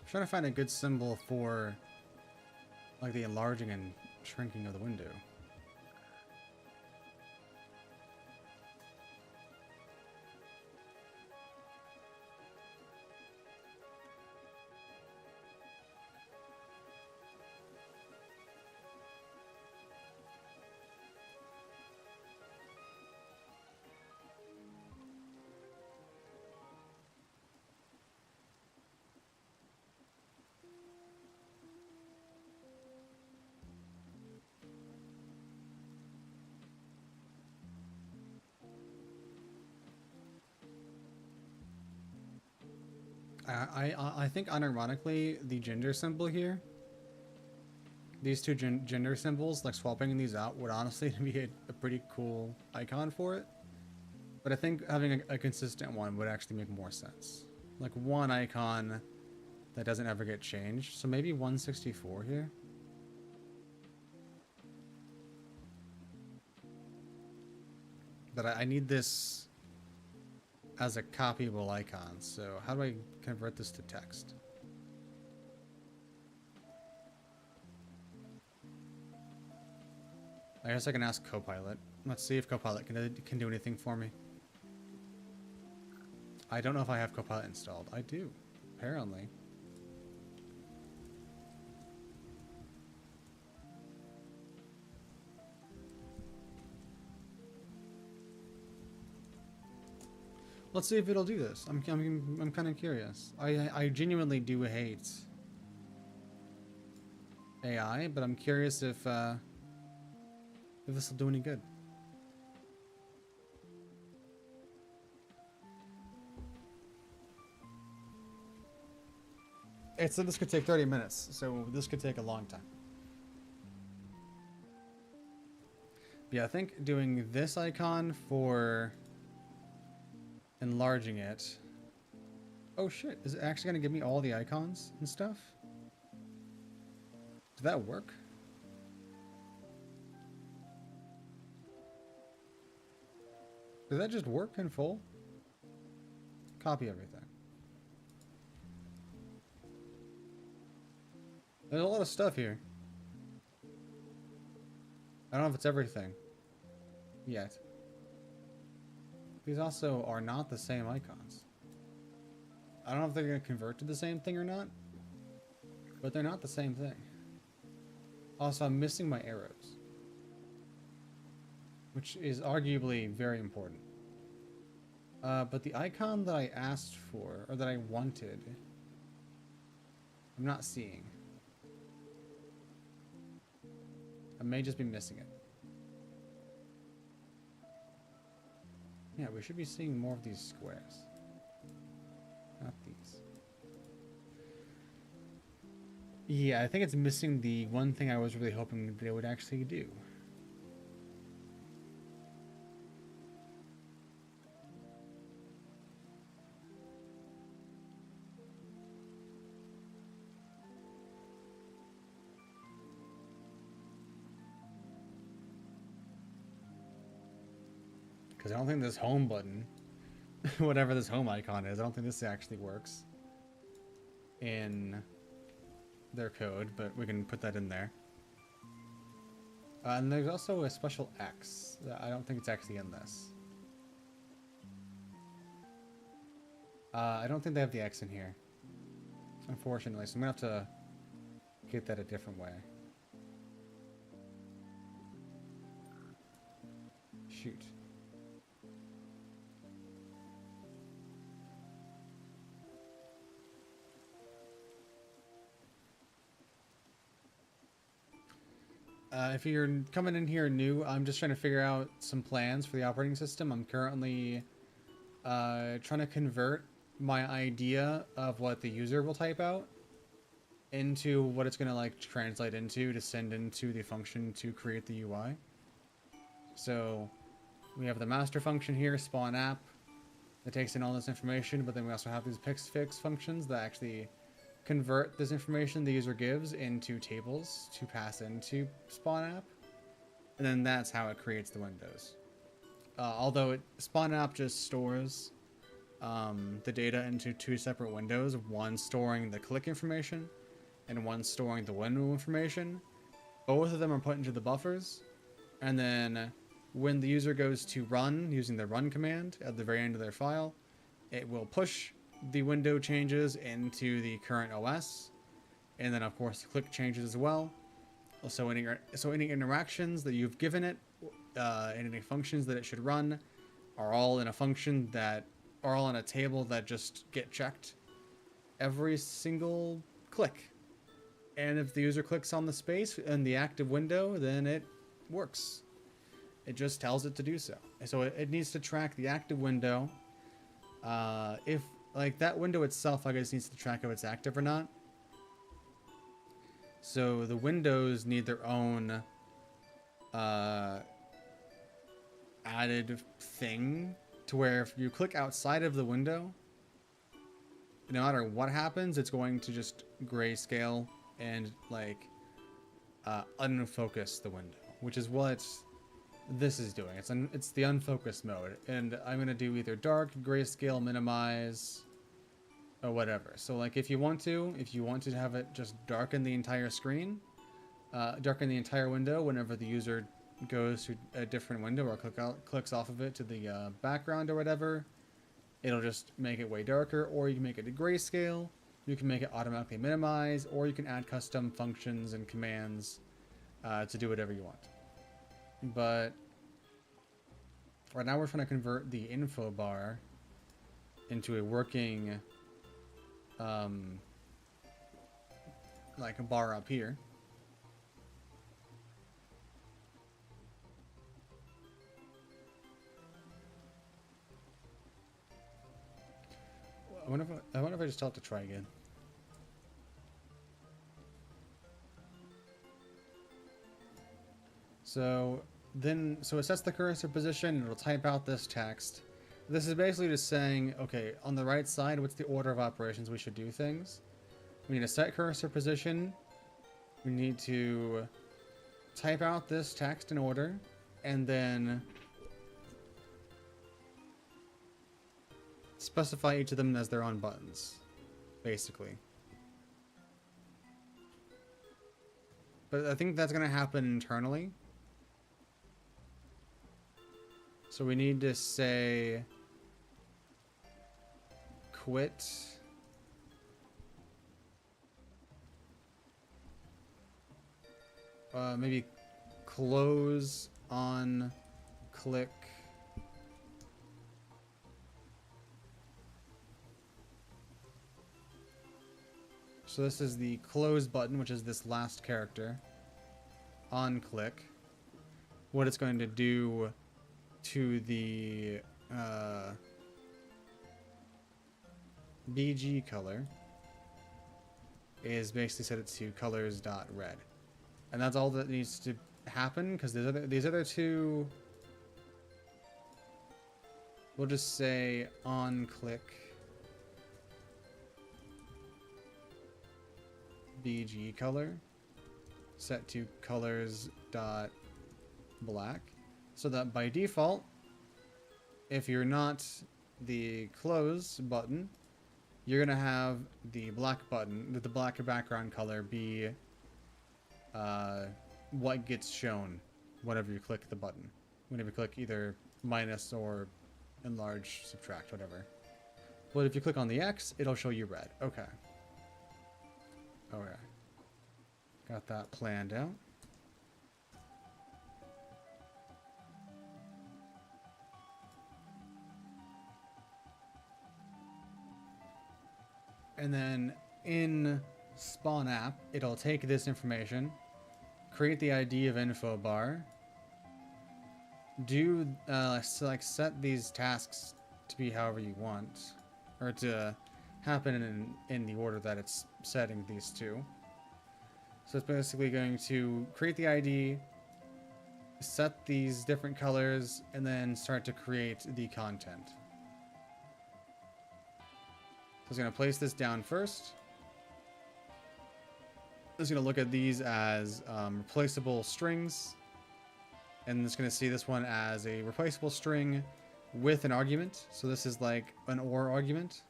Trying to find a good symbol for like the enlarging and shrinking of the window. I think unironically the gender symbol here, these two gender symbols, like swapping these out would honestly be a pretty cool icon for it. But I think having a consistent one would actually make more sense. Like one icon that doesn't ever get changed. So maybe 164 here. But I need this as a copyable icon. So how do I convert this to text? I guess I can ask Copilot. Let's see if Copilot can do anything for me. I don't know if I have Copilot installed. I do, apparently. Let's see if it'll do this. I'm kind of curious. I genuinely do hate AI, but I'm curious if this will do any good. It said this could take 30 minutes, so this could take a long time. But yeah, I think doing this icon for enlarging it. Oh shit, is it actually going to give me all the icons and stuff? Did that work? Did that just work in full? Copy everything. There's a lot of stuff here. I don't know if it's everything yet. These also are not the same icons. I don't know if they're going to convert to the same thing or not, but they're not the same thing. Also, I'm missing my arrows, which is arguably very important. But the icon that I asked for, or that I wanted, I'm not seeing. I may just be missing it. Yeah, we should be seeing more of these squares. Not these. Yeah, I think it's missing the one thing I was really hoping they would actually do. Because I don't think this home button, whatever this home icon is, I don't think this actually works in their code, but we can put that in there. And there's also a special X. I don't think it's actually in this. I don't think they have the X in here, unfortunately, so I'm going to have to get that a different way. Shoot. If you're coming in here new, I'm just trying to figure out some plans for the operating system. I'm currently trying to convert my idea of what the user will type out into what it's going to like translate into to send into the function to create the UI. So we have the master function here, spawn app, that takes in all this information, but then we also have these pixfix functions that actually convert this information the user gives into tables to pass into spawn app, and then that's how it creates the windows. Although spawn app just stores the data into two separate windows, one storing the click information and one storing the window information. Both of them are put into the buffers, and then when the user goes to run using the run command at the very end of their file, it will push the window changes into the current OS, and then of course the click changes as well. So any interactions that you've given it and any functions that it should run are all in a function that are all in a table that just get checked every single click. And if the user clicks on the space in the active window, then it works. It just tells it to do so. So it needs to track the active window. If like that window itself, I guess, needs to track if it's active or not. So the windows need their own added thing to where if you click outside of the window, no matter what happens, it's going to just grayscale and like unfocus the window, which is what this is doing. It's the unfocused mode, and I'm gonna do either dark, grayscale, minimize, or whatever. So like if you want to have it just darken the entire screen, darken the entire window whenever the user goes to a different window or clicks off of it to the background or whatever, it'll just make it way darker. Or you can make it a grayscale, you can make it automatically minimize, or you can add custom functions and commands to do whatever you want. But right now we're trying to convert the info bar into a working like a bar up here. I wonder if I just tell it to try again. So it sets the cursor position, it'll type out this text. This is basically just saying, okay, on the right side, what's the order of operations we should do things? We need to set cursor position. We need to type out this text in order, and then specify each of them as their own buttons, basically. But I think that's going to happen internally. So we need to say quit. Maybe close on click. So this is the close button, which is this last character. On click. What it's going to do to the BG color is basically set it to colors.red. And that's all that needs to happen, because these other two, we'll just say on click BG color set to colors.black, so that by default, if you're not the close button, you're gonna have the black button, the black background color be what gets shown whenever you click the button. Whenever you click either minus or enlarge, subtract, whatever. But if you click on the X, it'll show you red. Okay. Okay. Got that planned out. And then in spawn app, it'll take this information, create the ID of info bar, do set these tasks to be however you want, or to happen in the order that it's setting these to. So it's basically going to create the ID, set these different colors, and then start to create the content. So it's going to place this down first. It's going to look at these as replaceable strings. And it's going to see this one as a replaceable string with an argument. So this is like an OR argument.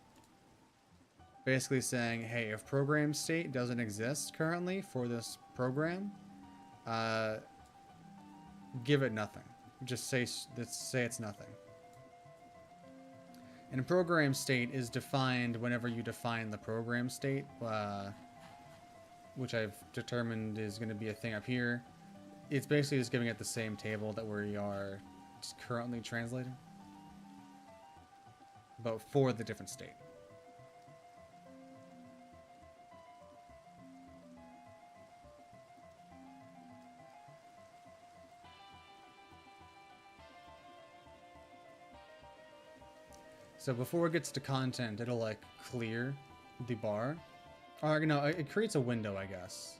Basically saying, hey, if program state doesn't exist currently for this program, give it nothing. Just say it's nothing. And program state is defined whenever you define the program state, which I've determined is going to be a thing up here. It's basically just giving it the same table that we are currently translating, but for the different state. So before it gets to content, it'll like clear the bar. Or no, it creates a window, I guess.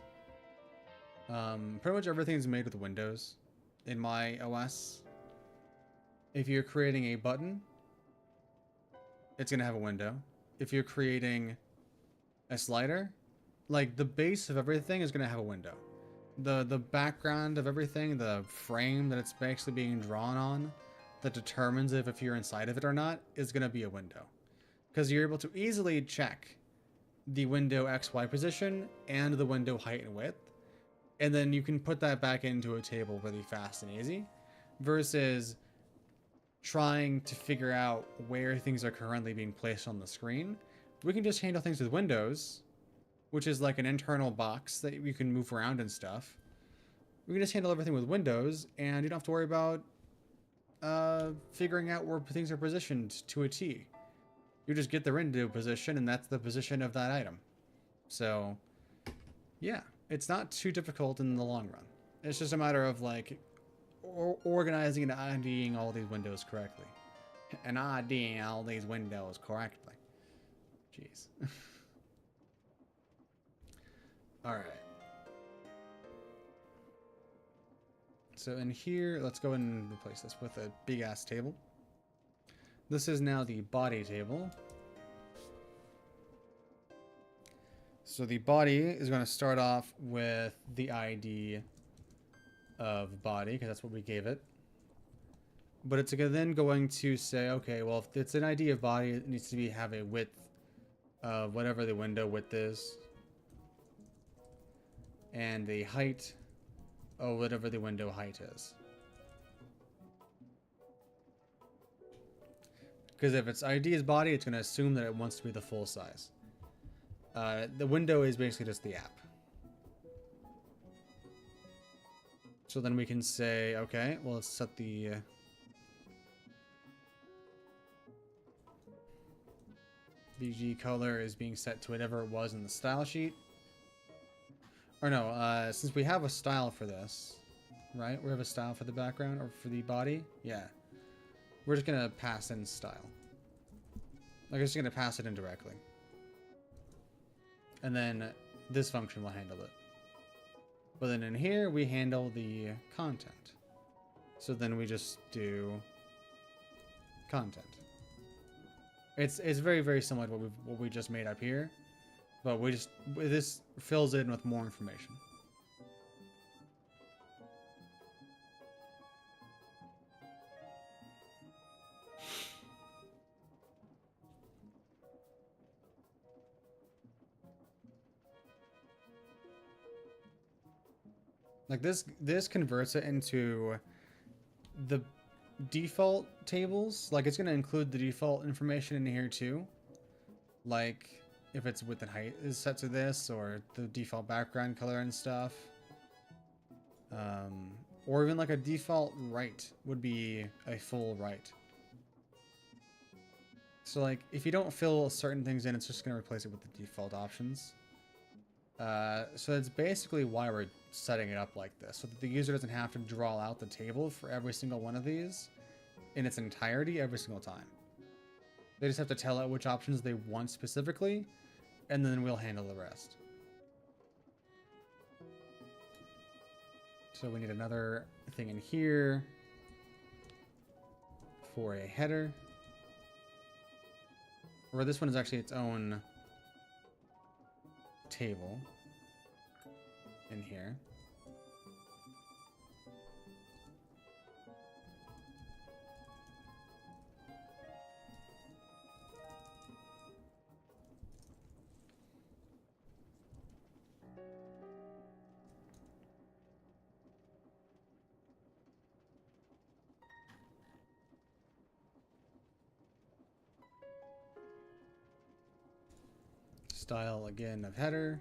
Pretty much everything's made with Windows in my OS. If you're creating a button, it's gonna have a window. If you're creating a slider, like the base of everything is gonna have a window. The background of everything, the frame that it's actually being drawn on, that determines if you're inside of it or not, is going to be a window. Because you're able to easily check the window XY position and the window height and width. And then you can put that back into a table really fast and easy. Versus trying to figure out where things are currently being placed on the screen. We can just handle things with Windows, which is like an internal box that you can move around and stuff. We can just handle everything with Windows, and you don't have to worry about figuring out where things are positioned to a T. You just get the window position, and that's the position of that item. So, yeah, it's not too difficult in the long run. It's just a matter of like organizing and IDing all these windows correctly. And IDing all these windows correctly. Jeez. All right. So in here, let's go and replace this with a big ass table. This is now the body table. So the body is going to start off with the ID of body, because that's what we gave it. But it's then going to say, okay, well, if it's an ID of body, it needs to have a width of whatever the window width is. And the height of whatever the window height is. Because if its ID is body, it's going to assume that it wants to be the full size. The window is basically just the app. So then we can say, okay, well, let's set the... BG color is being set to whatever it was in the style sheet. Or no, since we have a style for this, right? We have a style for the background or for the body. Yeah. We're just going to pass in style. Like, I'm just going to pass it in directly. And then this function will handle it. But then in here, we handle the content. So then we just do content. It's very, very similar to what we just made up here. But this fills in with more information. Like this converts it into the default tables. Like it's going to include the default information in here too. Like if it's width and height is set to this, or the default background color and stuff. Or even like a default right would be a full right. So like if you don't fill certain things in, it's just going to replace it with the default options. So that's basically why we're setting it up like this, so that the user doesn't have to draw out the table for every single one of these in its entirety every single time. They just have to tell it which options they want specifically, and then we'll handle the rest. So we need another thing in here for a header. Or this one is actually its own table in here. Style again of header.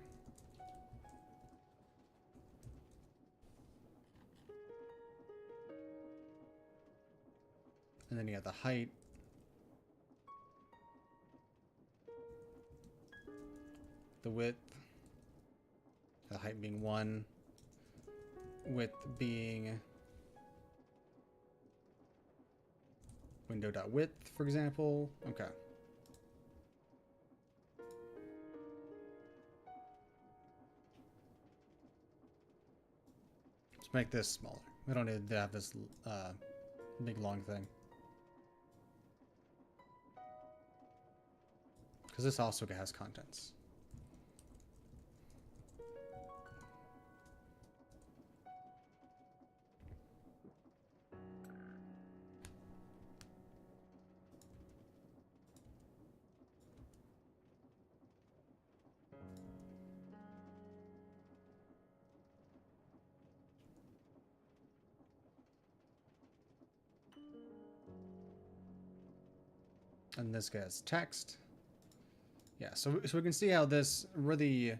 And then you have the height. The width. The height being 1. Width being window.width, for example. Okay. Let's make this smaller. We don't need to have this big long thing. Because this also has contents. And this guy's text. Yeah, so we can see how this really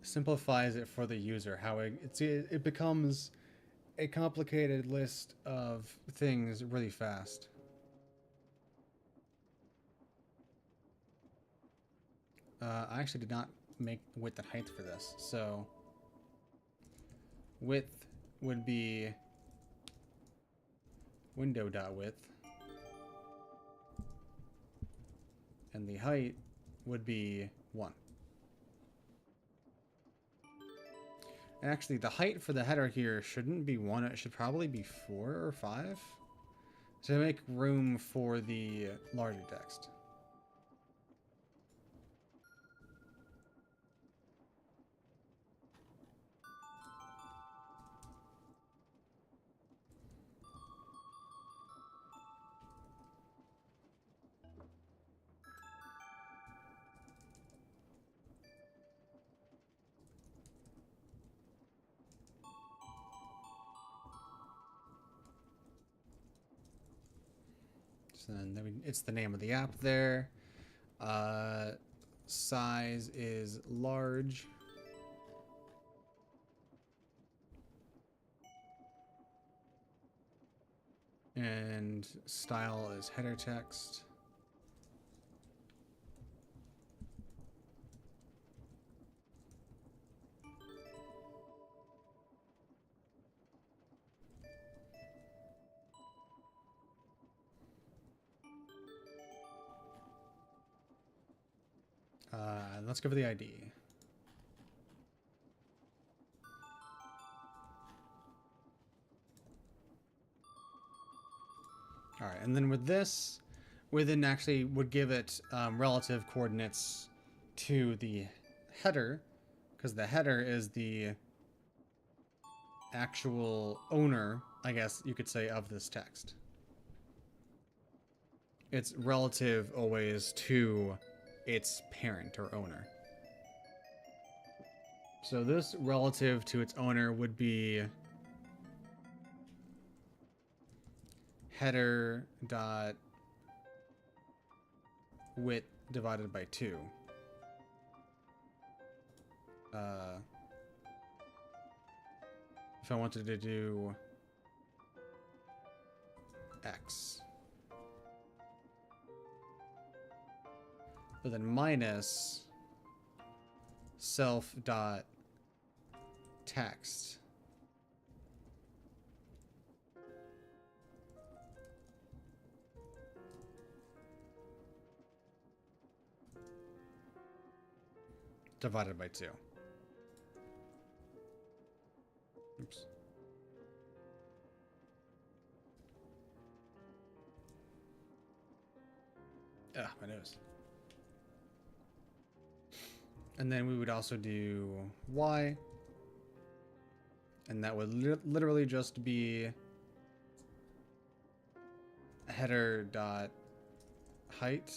simplifies it for the user. How it becomes a complicated list of things really fast. I actually did not make width and height for this, so width would be window.width. And the height would be 1. And actually, the height for the header here shouldn't be 1. It should probably be 4 or 5 to make room for the larger text. And then it's the name of the app there. Size is large. And style is header text. Let's go for the ID. All right, and then with this, we then actually would give it relative coordinates to the header, because the header is the actual owner, I guess you could say, of this text. It's relative always to its parent or owner. So this relative to its owner would be header dot width divided by 2. If I wanted to do X. But then minus self dot text divided by 2. Oops. Ah, my nose. And then we would also do Y. And that would literally just be header dot height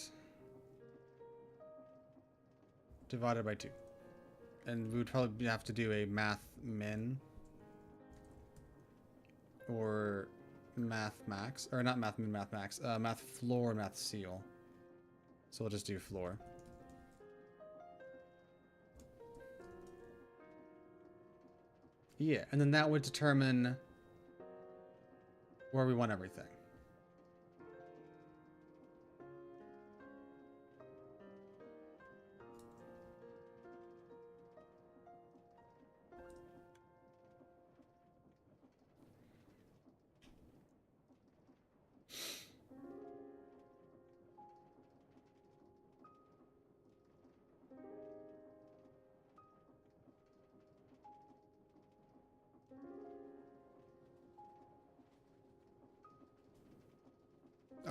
divided by 2. And we would probably have to do a math min or math max, or not math min, math max, math floor, math seal. So we'll just do floor. Yeah, and then that would determine where we want everything.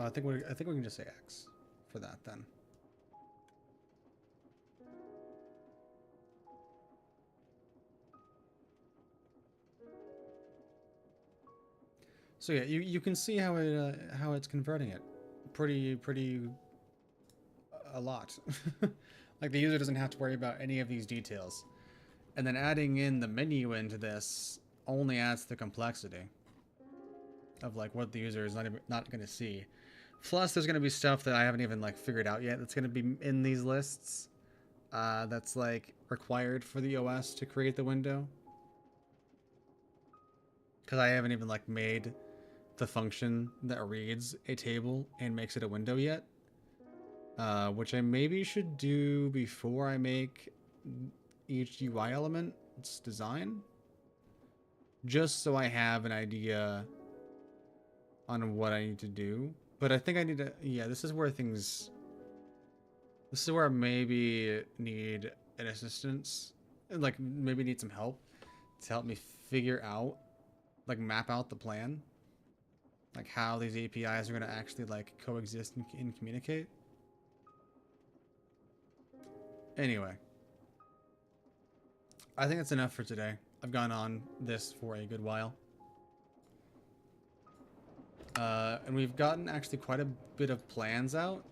I think we can just say X for that then. So yeah, you can see how it's converting it pretty a lot. Like the user doesn't have to worry about any of these details, and then adding in the menu into this only adds to the complexity of like what the user is not going to see. Plus, there's going to be stuff that I haven't even like figured out yet that's going to be in these lists. That's like required for the OS to create the window. Because I haven't even like made the function that reads a table and makes it a window yet. Which I maybe should do before I make each UI element's design. Just so I have an idea on what I need to do. But I think I need to, yeah, this is where things This is where I maybe need an assistance, like maybe need some help to help me figure out, like map out the plan, like how these APIs are going to actually like coexist and communicate. Anyway, I think that's enough for today. I've gone on this for a good while. And we've gotten actually quite a bit of plans out.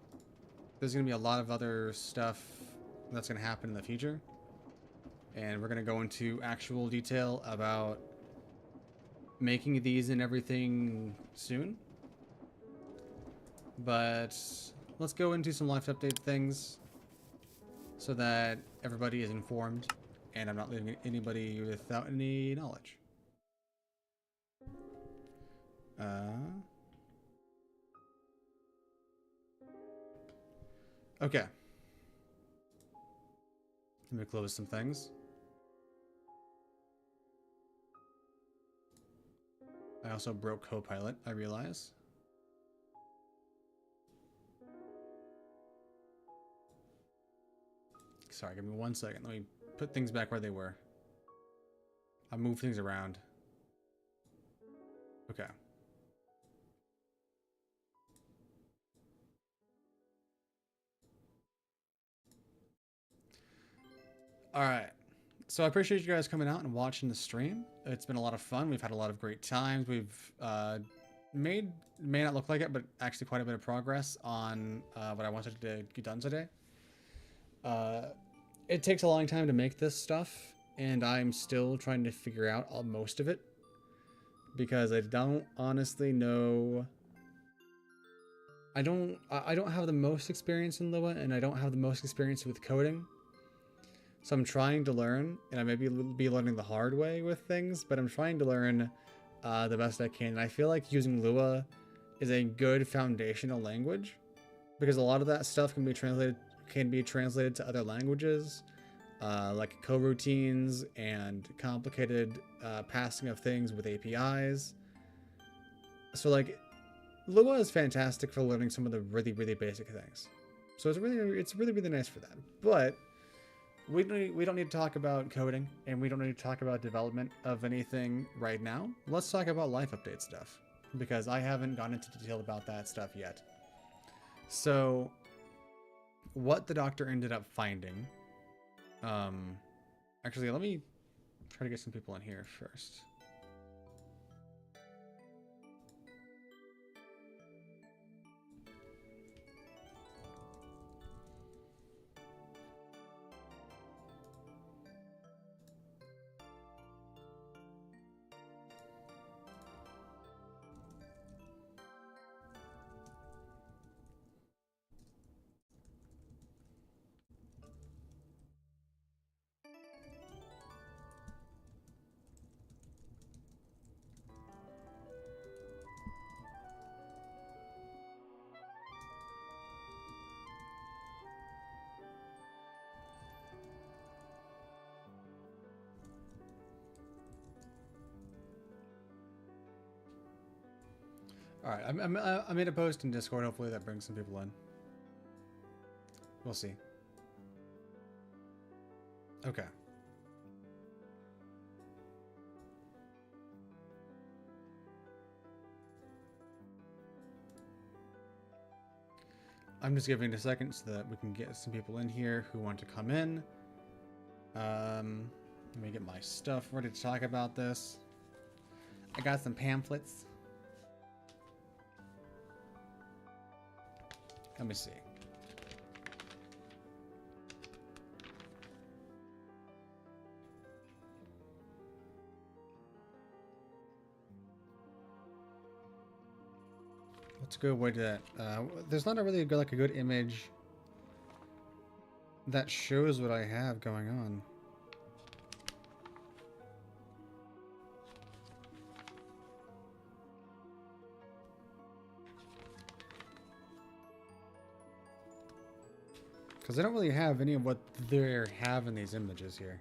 There's going to be a lot of other stuff that's going to happen in the future. And we're going to go into actual detail about making these and everything soon. But let's go into some life update things so that everybody is informed and I'm not leaving anybody without any knowledge. Okay. Let me close some things. I also broke Copilot, I realize. Sorry, give me 1 second. Let me put things back where they were. I moved things around. Okay. Alright. So I appreciate you guys coming out and watching the stream. It's been a lot of fun. We've had a lot of great times. We've may not look like it, but actually quite a bit of progress on what I wanted to get done today. It takes a long time to make this stuff, and I'm still trying to figure out most of it because I don't honestly know. I don't have the most experience in Lua, and I don't have the most experience with coding. So I'm trying to learn, and I may be learning the hard way with things, but I'm trying to learn the best I can. And I feel like using Lua is a good foundational language because a lot of that stuff can be translated to other languages, like coroutines and complicated passing of things with APIs. So like Lua is fantastic for learning some of the really, really basic things. So it's really nice for that. But we don't need to talk about coding, and we don't need to talk about development of anything right now. Let's talk about life update stuff, because I haven't gone into detail about that stuff yet. So, what the doctor ended up finding... actually, let me try to get some people in here first. Alright, I made a post in Discord. Hopefully that brings some people in. We'll see. Okay. I'm just giving it a second so that we can get some people in here who want to come in. Let me get my stuff ready to talk about this. I got some pamphlets. Let me see. What's a good way to that? There's not a really good, like a good image that shows what I have going on. Because I don't really have any of what they have in these images here.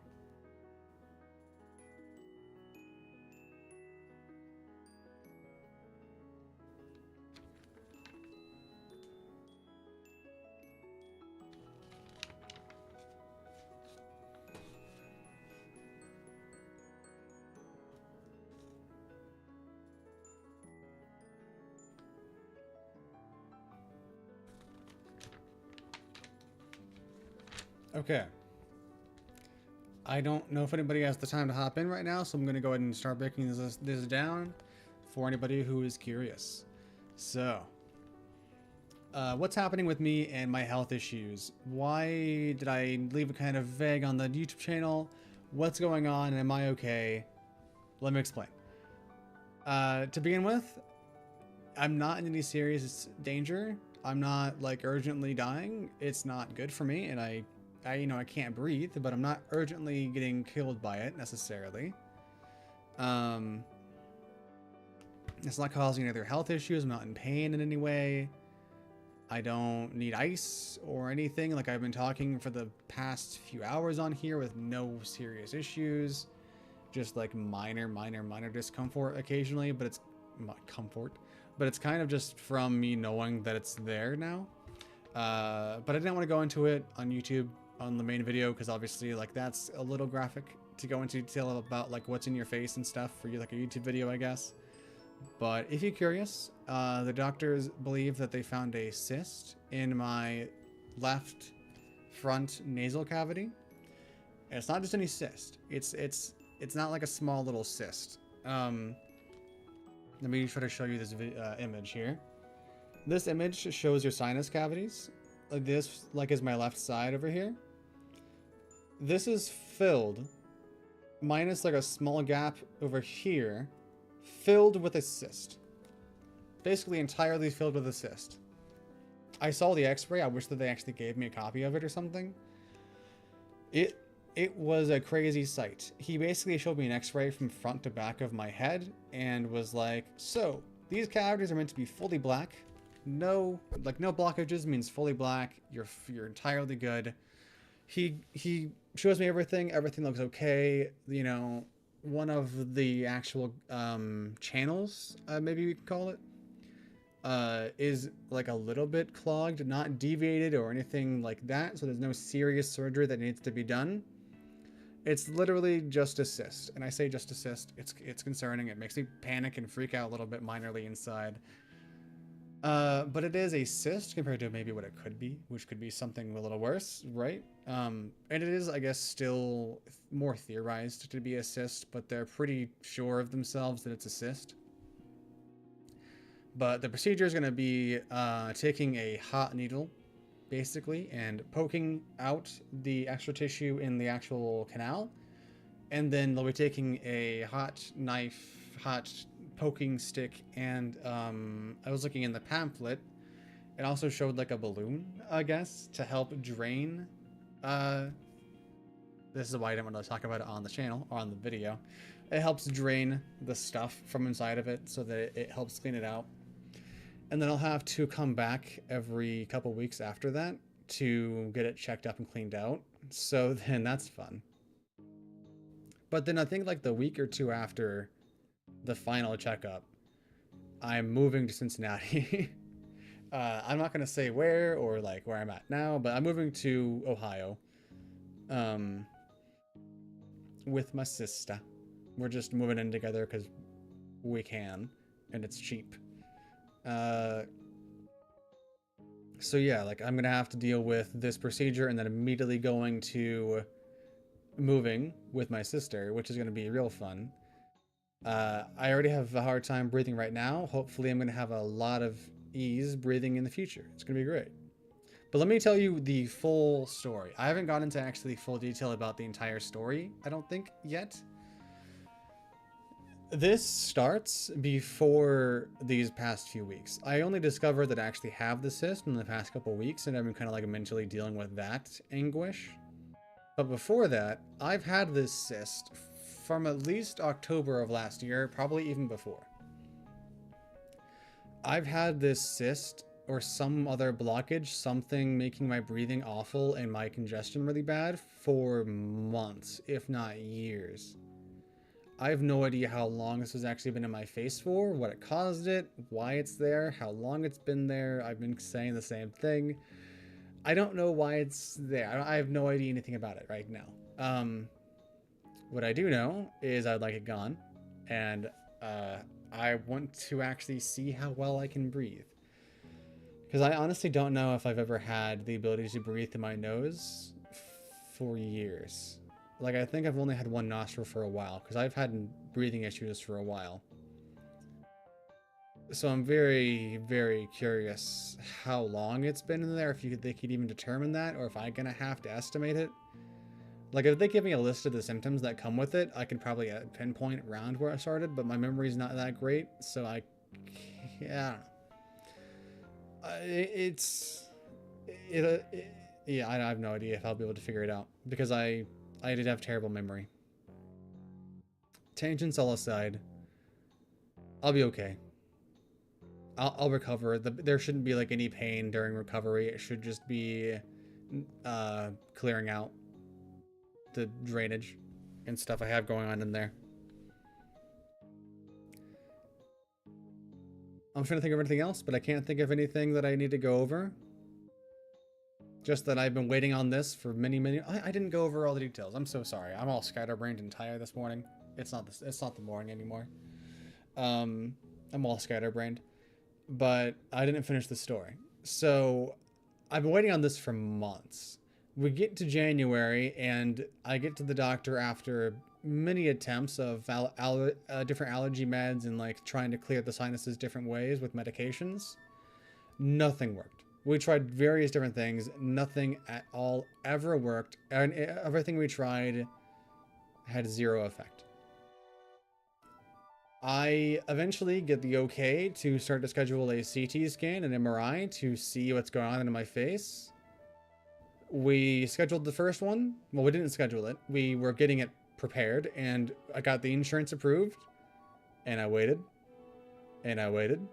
Okay. I don't know if anybody has the time to hop in right now, so I'm going to go ahead and start breaking this down for anybody who is curious. So, what's happening with me and my health issues? Why did I leave it kind of vague on the YouTube channel? What's going on? Am I okay? Let me explain. To begin with, I'm not in any serious danger. I'm not like urgently dying. It's not good for me, and I can't breathe, but I'm not urgently getting killed by it necessarily. It's not causing any other health issues. I'm not in pain in any way. I don't need ice or anything. Like, I've been talking for the past few hours on here with no serious issues. Just like minor discomfort occasionally, but it's but it's kind of just from me knowing that it's there now. But I didn't want to go into it on YouTube on the main video, because obviously like that's a little graphic to go into detail about like what's in your face and stuff for you, like a YouTube video, I guess. But if you're curious, the doctors believe that they found a cyst in my left front nasal cavity. And it's not just any cyst. It's not like a small little cyst. Let me try to show you this image here. This image shows your sinus cavities. Like this, like is my left side over here. This is filled, minus like a small gap over here, filled with a cyst. Basically entirely filled with a cyst. I saw the x-ray. I wish that they actually gave me a copy of it or something. It was a crazy sight. He basically showed me an x-ray from front to back of my head and was like, so these cavities are meant to be fully black. No blockages means fully black. You're entirely good. He shows me everything. Everything looks okay. You know, one of the actual channels, maybe we could call it, is like a little bit clogged, not deviated or anything like that. So there's no serious surgery that needs to be done. It's literally just a cyst. And I say just a cyst. It's concerning. It makes me panic and freak out a little bit minorly inside. But it is a cyst compared to maybe what it could be, which could be something a little worse, right? And it is, I guess, still more theorized to be a cyst, but they're pretty sure of themselves that it's a cyst. But the procedure is going to be taking a hot needle, basically, and poking out the extra tissue in the actual canal. And then they'll be taking a hot knife, hot poking stick, and I was looking in the pamphlet. It also showed like a balloon, I guess, to help drain. This is why I didn't want to talk about it on the channel or on the video. It helps drain the stuff from inside of it so that it helps clean it out. And then I'll have to come back every couple weeks after that to get it checked up and cleaned out. So then that's fun. But then I think like the week or two after the final checkup, I'm moving to Cincinnati. I'm not going to say where or like where I'm at now, but I'm moving to Ohio with my sister. We're just moving in together because we can, and it's cheap. So yeah, like I'm gonna have to deal with this procedure and then immediately going to moving with my sister, which is gonna be real fun. I already have a hard time breathing right now. Hopefully I'm gonna have a lot of ease breathing in the future. It's gonna be great. But let me tell you the full story. I haven't gone into actually full detail about the entire story, I don't think, yet. This starts before these past few weeks. I only discovered that I actually have the cyst in the past couple weeks, and I've been kind of like mentally dealing with that anguish. But before that, I've had this cyst from at least October of last year, probably even before. I've had this cyst or some other blockage, something making my breathing awful and my congestion really bad for months, if not years. I have no idea how long this has actually been in my face for, what it caused it, why it's there, how long it's been there. I've been saying the same thing. I don't know why it's there. I have no idea anything about it right now. What I do know is I'd like it gone, and I want to actually see how well I can breathe. Because I honestly don't know if I've ever had the ability to breathe through my nose for years. Like, I think I've only had one nostril for a while, because I've had breathing issues for a while. So I'm very, very curious how long it's been in there, if they could even determine that, or if I'm gonna have to estimate it. Like, if they give me a list of the symptoms that come with it, I can probably pinpoint around where I started, but my memory's not that great, so I don't know. Yeah, I have no idea if I'll be able to figure it out, because I did have terrible memory. Tangents all aside, I'll be okay. I'll recover. There shouldn't be like any pain during recovery. It should just be clearing out the drainage and stuff I have going on in there. I'm trying to think of anything else, but I can't think of anything that I need to go over. Just that I've been waiting on this for many. I didn't go over all the details. I'm so sorry. I'm all scatterbrained and tired this morning. It's not the morning anymore. I'm all scatterbrained. But I didn't finish the story. So I've been waiting on this for months. We get to January and I get to the doctor after many attempts of different allergy meds and like trying to clear the sinuses different ways with medications. Nothing worked. We tried various different things. Nothing at all ever worked. And everything we tried had zero effect. I eventually get the okay to start to schedule a CT scan and MRI to see what's going on in my face. We scheduled the first one. Well, we didn't schedule it. We were getting it prepared, and I got the insurance approved. And I waited. And I waited.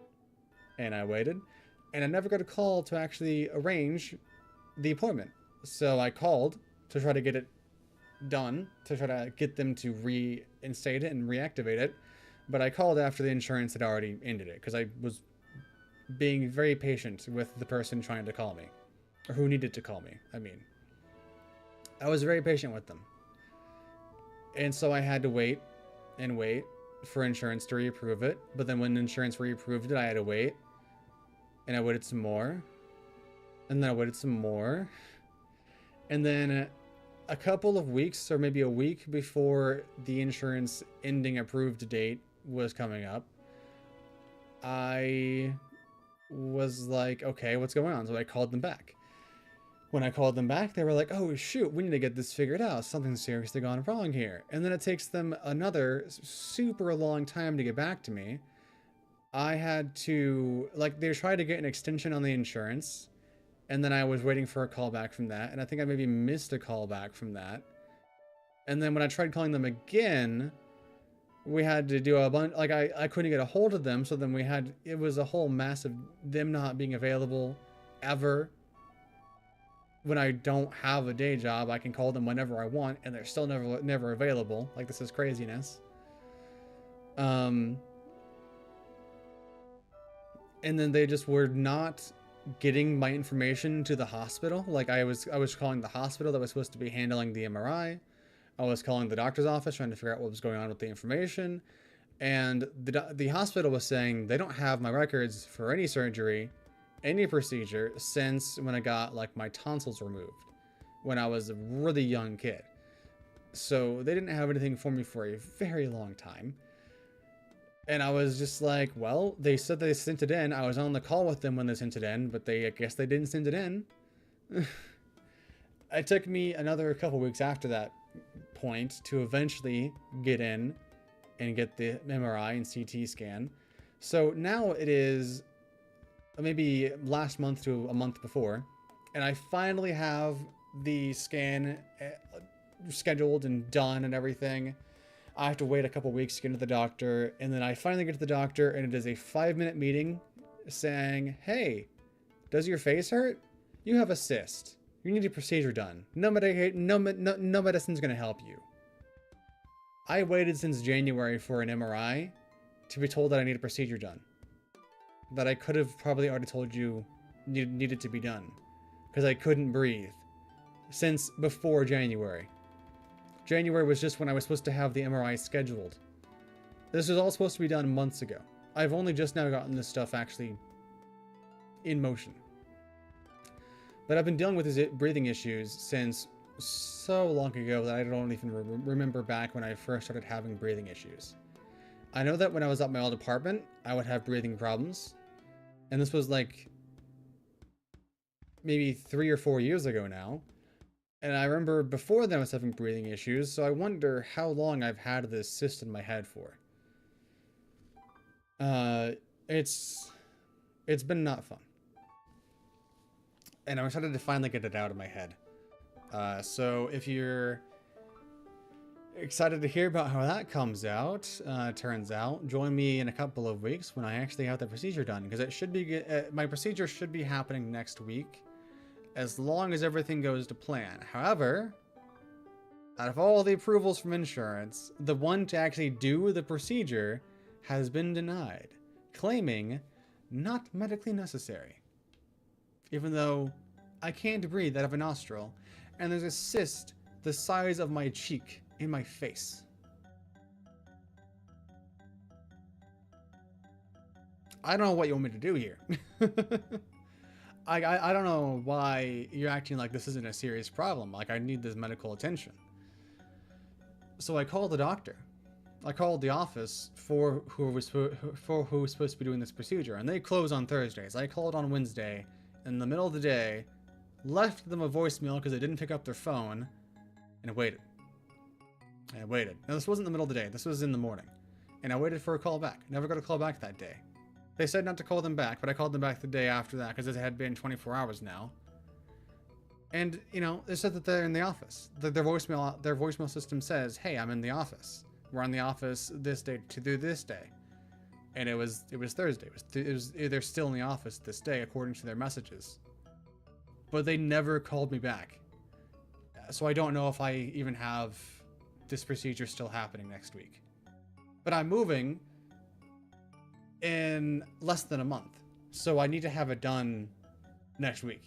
And I waited. And I never got a call to actually arrange the appointment. So I called to try to get it done, to try to get them to reinstate it and reactivate it. But I called after the insurance had already ended it, because I was being very patient with the person trying to call me. Or who needed to call me, I mean. I was very patient with them. And so I had to wait and wait for insurance to reapprove it. But then when insurance reapproved it, I had to wait. And I waited some more. And then I waited some more. And then a couple of weeks, or maybe a week before the insurance ending approved date was coming up, I was like, okay, what's going on? So I called them back. When I called them back, they were like, oh shoot, we need to get this figured out. Something's seriously gone wrong here. And then it takes them another super long time to get back to me. I had to, like, they tried to get an extension on the insurance, and then I was waiting for a call back from that, and I think I maybe missed a call back from that. And then when I tried calling them again, we had to do a bunch, like, I couldn't get a hold of them, so then it was a whole mess of them not being available ever. When I don't have a day job, I can call them whenever I want, and they're still never available. Like, this is craziness. And then they just were not getting my information to the hospital. Like, I was calling the hospital that was supposed to be handling the MRI. I was calling the doctor's office trying to figure out what was going on with the information. And the hospital was saying they don't have my records for any surgery, any procedure, since when I got, like, my tonsils removed when I was a really young kid. So they didn't have anything for me for a very long time. And I was just like, well, they said they sent it in. I was on the call with them when they sent it in, but I guess they didn't send it in. It took me another couple weeks after that point to eventually get in and get the MRI and CT scan. So now it is maybe last month to a month before, and I finally have the scan scheduled and done and everything. I have to wait a couple weeks to get to the doctor, and then I finally get to the doctor, and it is a 5-minute meeting saying, hey, does your face hurt? You have a cyst. You need a procedure done. No medicine's going to help you. I waited since January for an MRI to be told that I need a procedure done. That I could have probably already told you needed to be done. Because I couldn't breathe. Since before January. January was just when I was supposed to have the MRI scheduled. This was all supposed to be done months ago. I've only just now gotten this stuff actually in motion. But I've been dealing with these breathing issues since so long ago that I don't even remember back when I first started having breathing issues. I know that when I was at my old apartment, I would have breathing problems. And this was like maybe 3 or 4 years ago now. And I remember before then I was having breathing issues, so I wonder how long I've had this cyst in my head for. It's been not fun. And I'm excited to finally get it out of my head. So if you're excited to hear about how that comes out, turns out, join me in a couple of weeks when I actually have the procedure done, because it should be my procedure should be happening next week, as long as everything goes to plan. However, out of all the approvals from insurance, the one to actually do the procedure has been denied, claiming not medically necessary. Even though I can't breathe out of a nostril, and there's a cyst the size of my cheek in my face. I don't know what you want me to do here. I don't know why you're acting like this isn't a serious problem. Like, I need this medical attention. So I called the doctor. I called the office for who was supposed to be doing this procedure, and they close on Thursdays. I called on Wednesday in the middle of the day, left them a voicemail because they didn't pick up their phone, and I waited. I waited. Now, this wasn't the middle of the day. This was in the morning. And I waited for a call back. Never got a call back that day. They said not to call them back, but I called them back the day after that because it had been 24 hours now. And, you know, they said that they're in the office. Their voicemail system says, hey, I'm in the office. We're in the office this day to do this day. And it was Thursday. They're still in the office this day, according to their messages. But they never called me back. So I don't know if I even have this procedure still happening next week. But I'm moving in less than a month. So I need to have it done next week.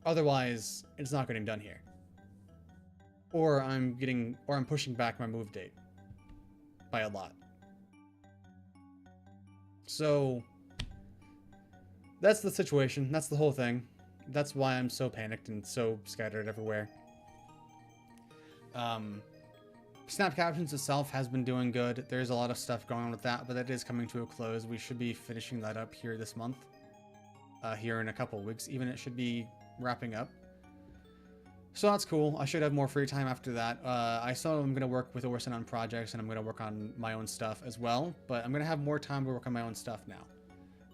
Otherwise, it's not getting done here. Or I'm pushing back my move date by a lot. So that's the situation. That's the whole thing. That's why I'm so panicked and so scattered everywhere. Snap Captions itself has been doing good. There's a lot of stuff going on with that, but that is coming to a close. We should be finishing that up here this month. Here in a couple of weeks. Even it should be wrapping up. So that's cool. I should have more free time after that. I still am going to work with Orson on projects, and I'm going to work on my own stuff as well. But I'm going to have more time to work on my own stuff now.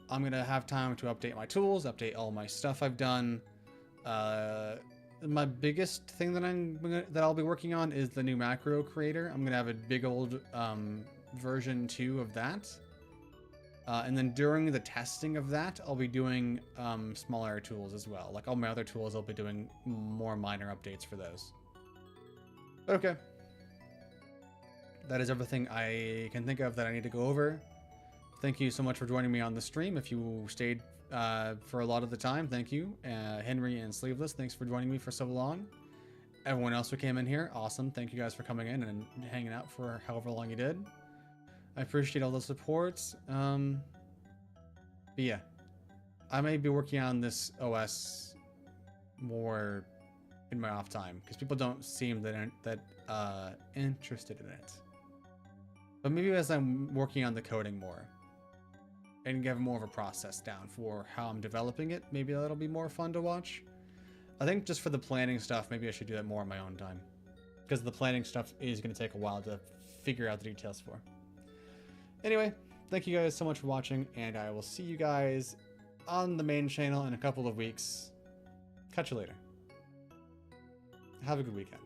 I'm going to have time to update my tools, update all my stuff I've done. My biggest thing that I'll be working on is the new macro creator. I'm going to have a big old version 2 of that. And then during the testing of that, I'll be doing smaller tools as well. Like all my other tools, I'll be doing more minor updates for those. Okay. That is everything I can think of that I need to go over. Thank you so much for joining me on the stream. If you stayed for a lot of the time, thank you. Henry and Sleeveless, thanks for joining me for so long. Everyone else who came in here, awesome. Thank you guys for coming in and hanging out for however long you did. I appreciate all the support. But yeah, I may be working on this OS more in my off time because people don't seem that interested in it. But maybe as I'm working on the coding more and get more of a process down for how I'm developing it, maybe that'll be more fun to watch. I think just for the planning stuff, maybe I should do that more on my own time because the planning stuff is going to take a while to figure out the details for. Anyway, thank you guys so much for watching, and I will see you guys on the main channel in a couple of weeks. Catch you later. Have a good weekend.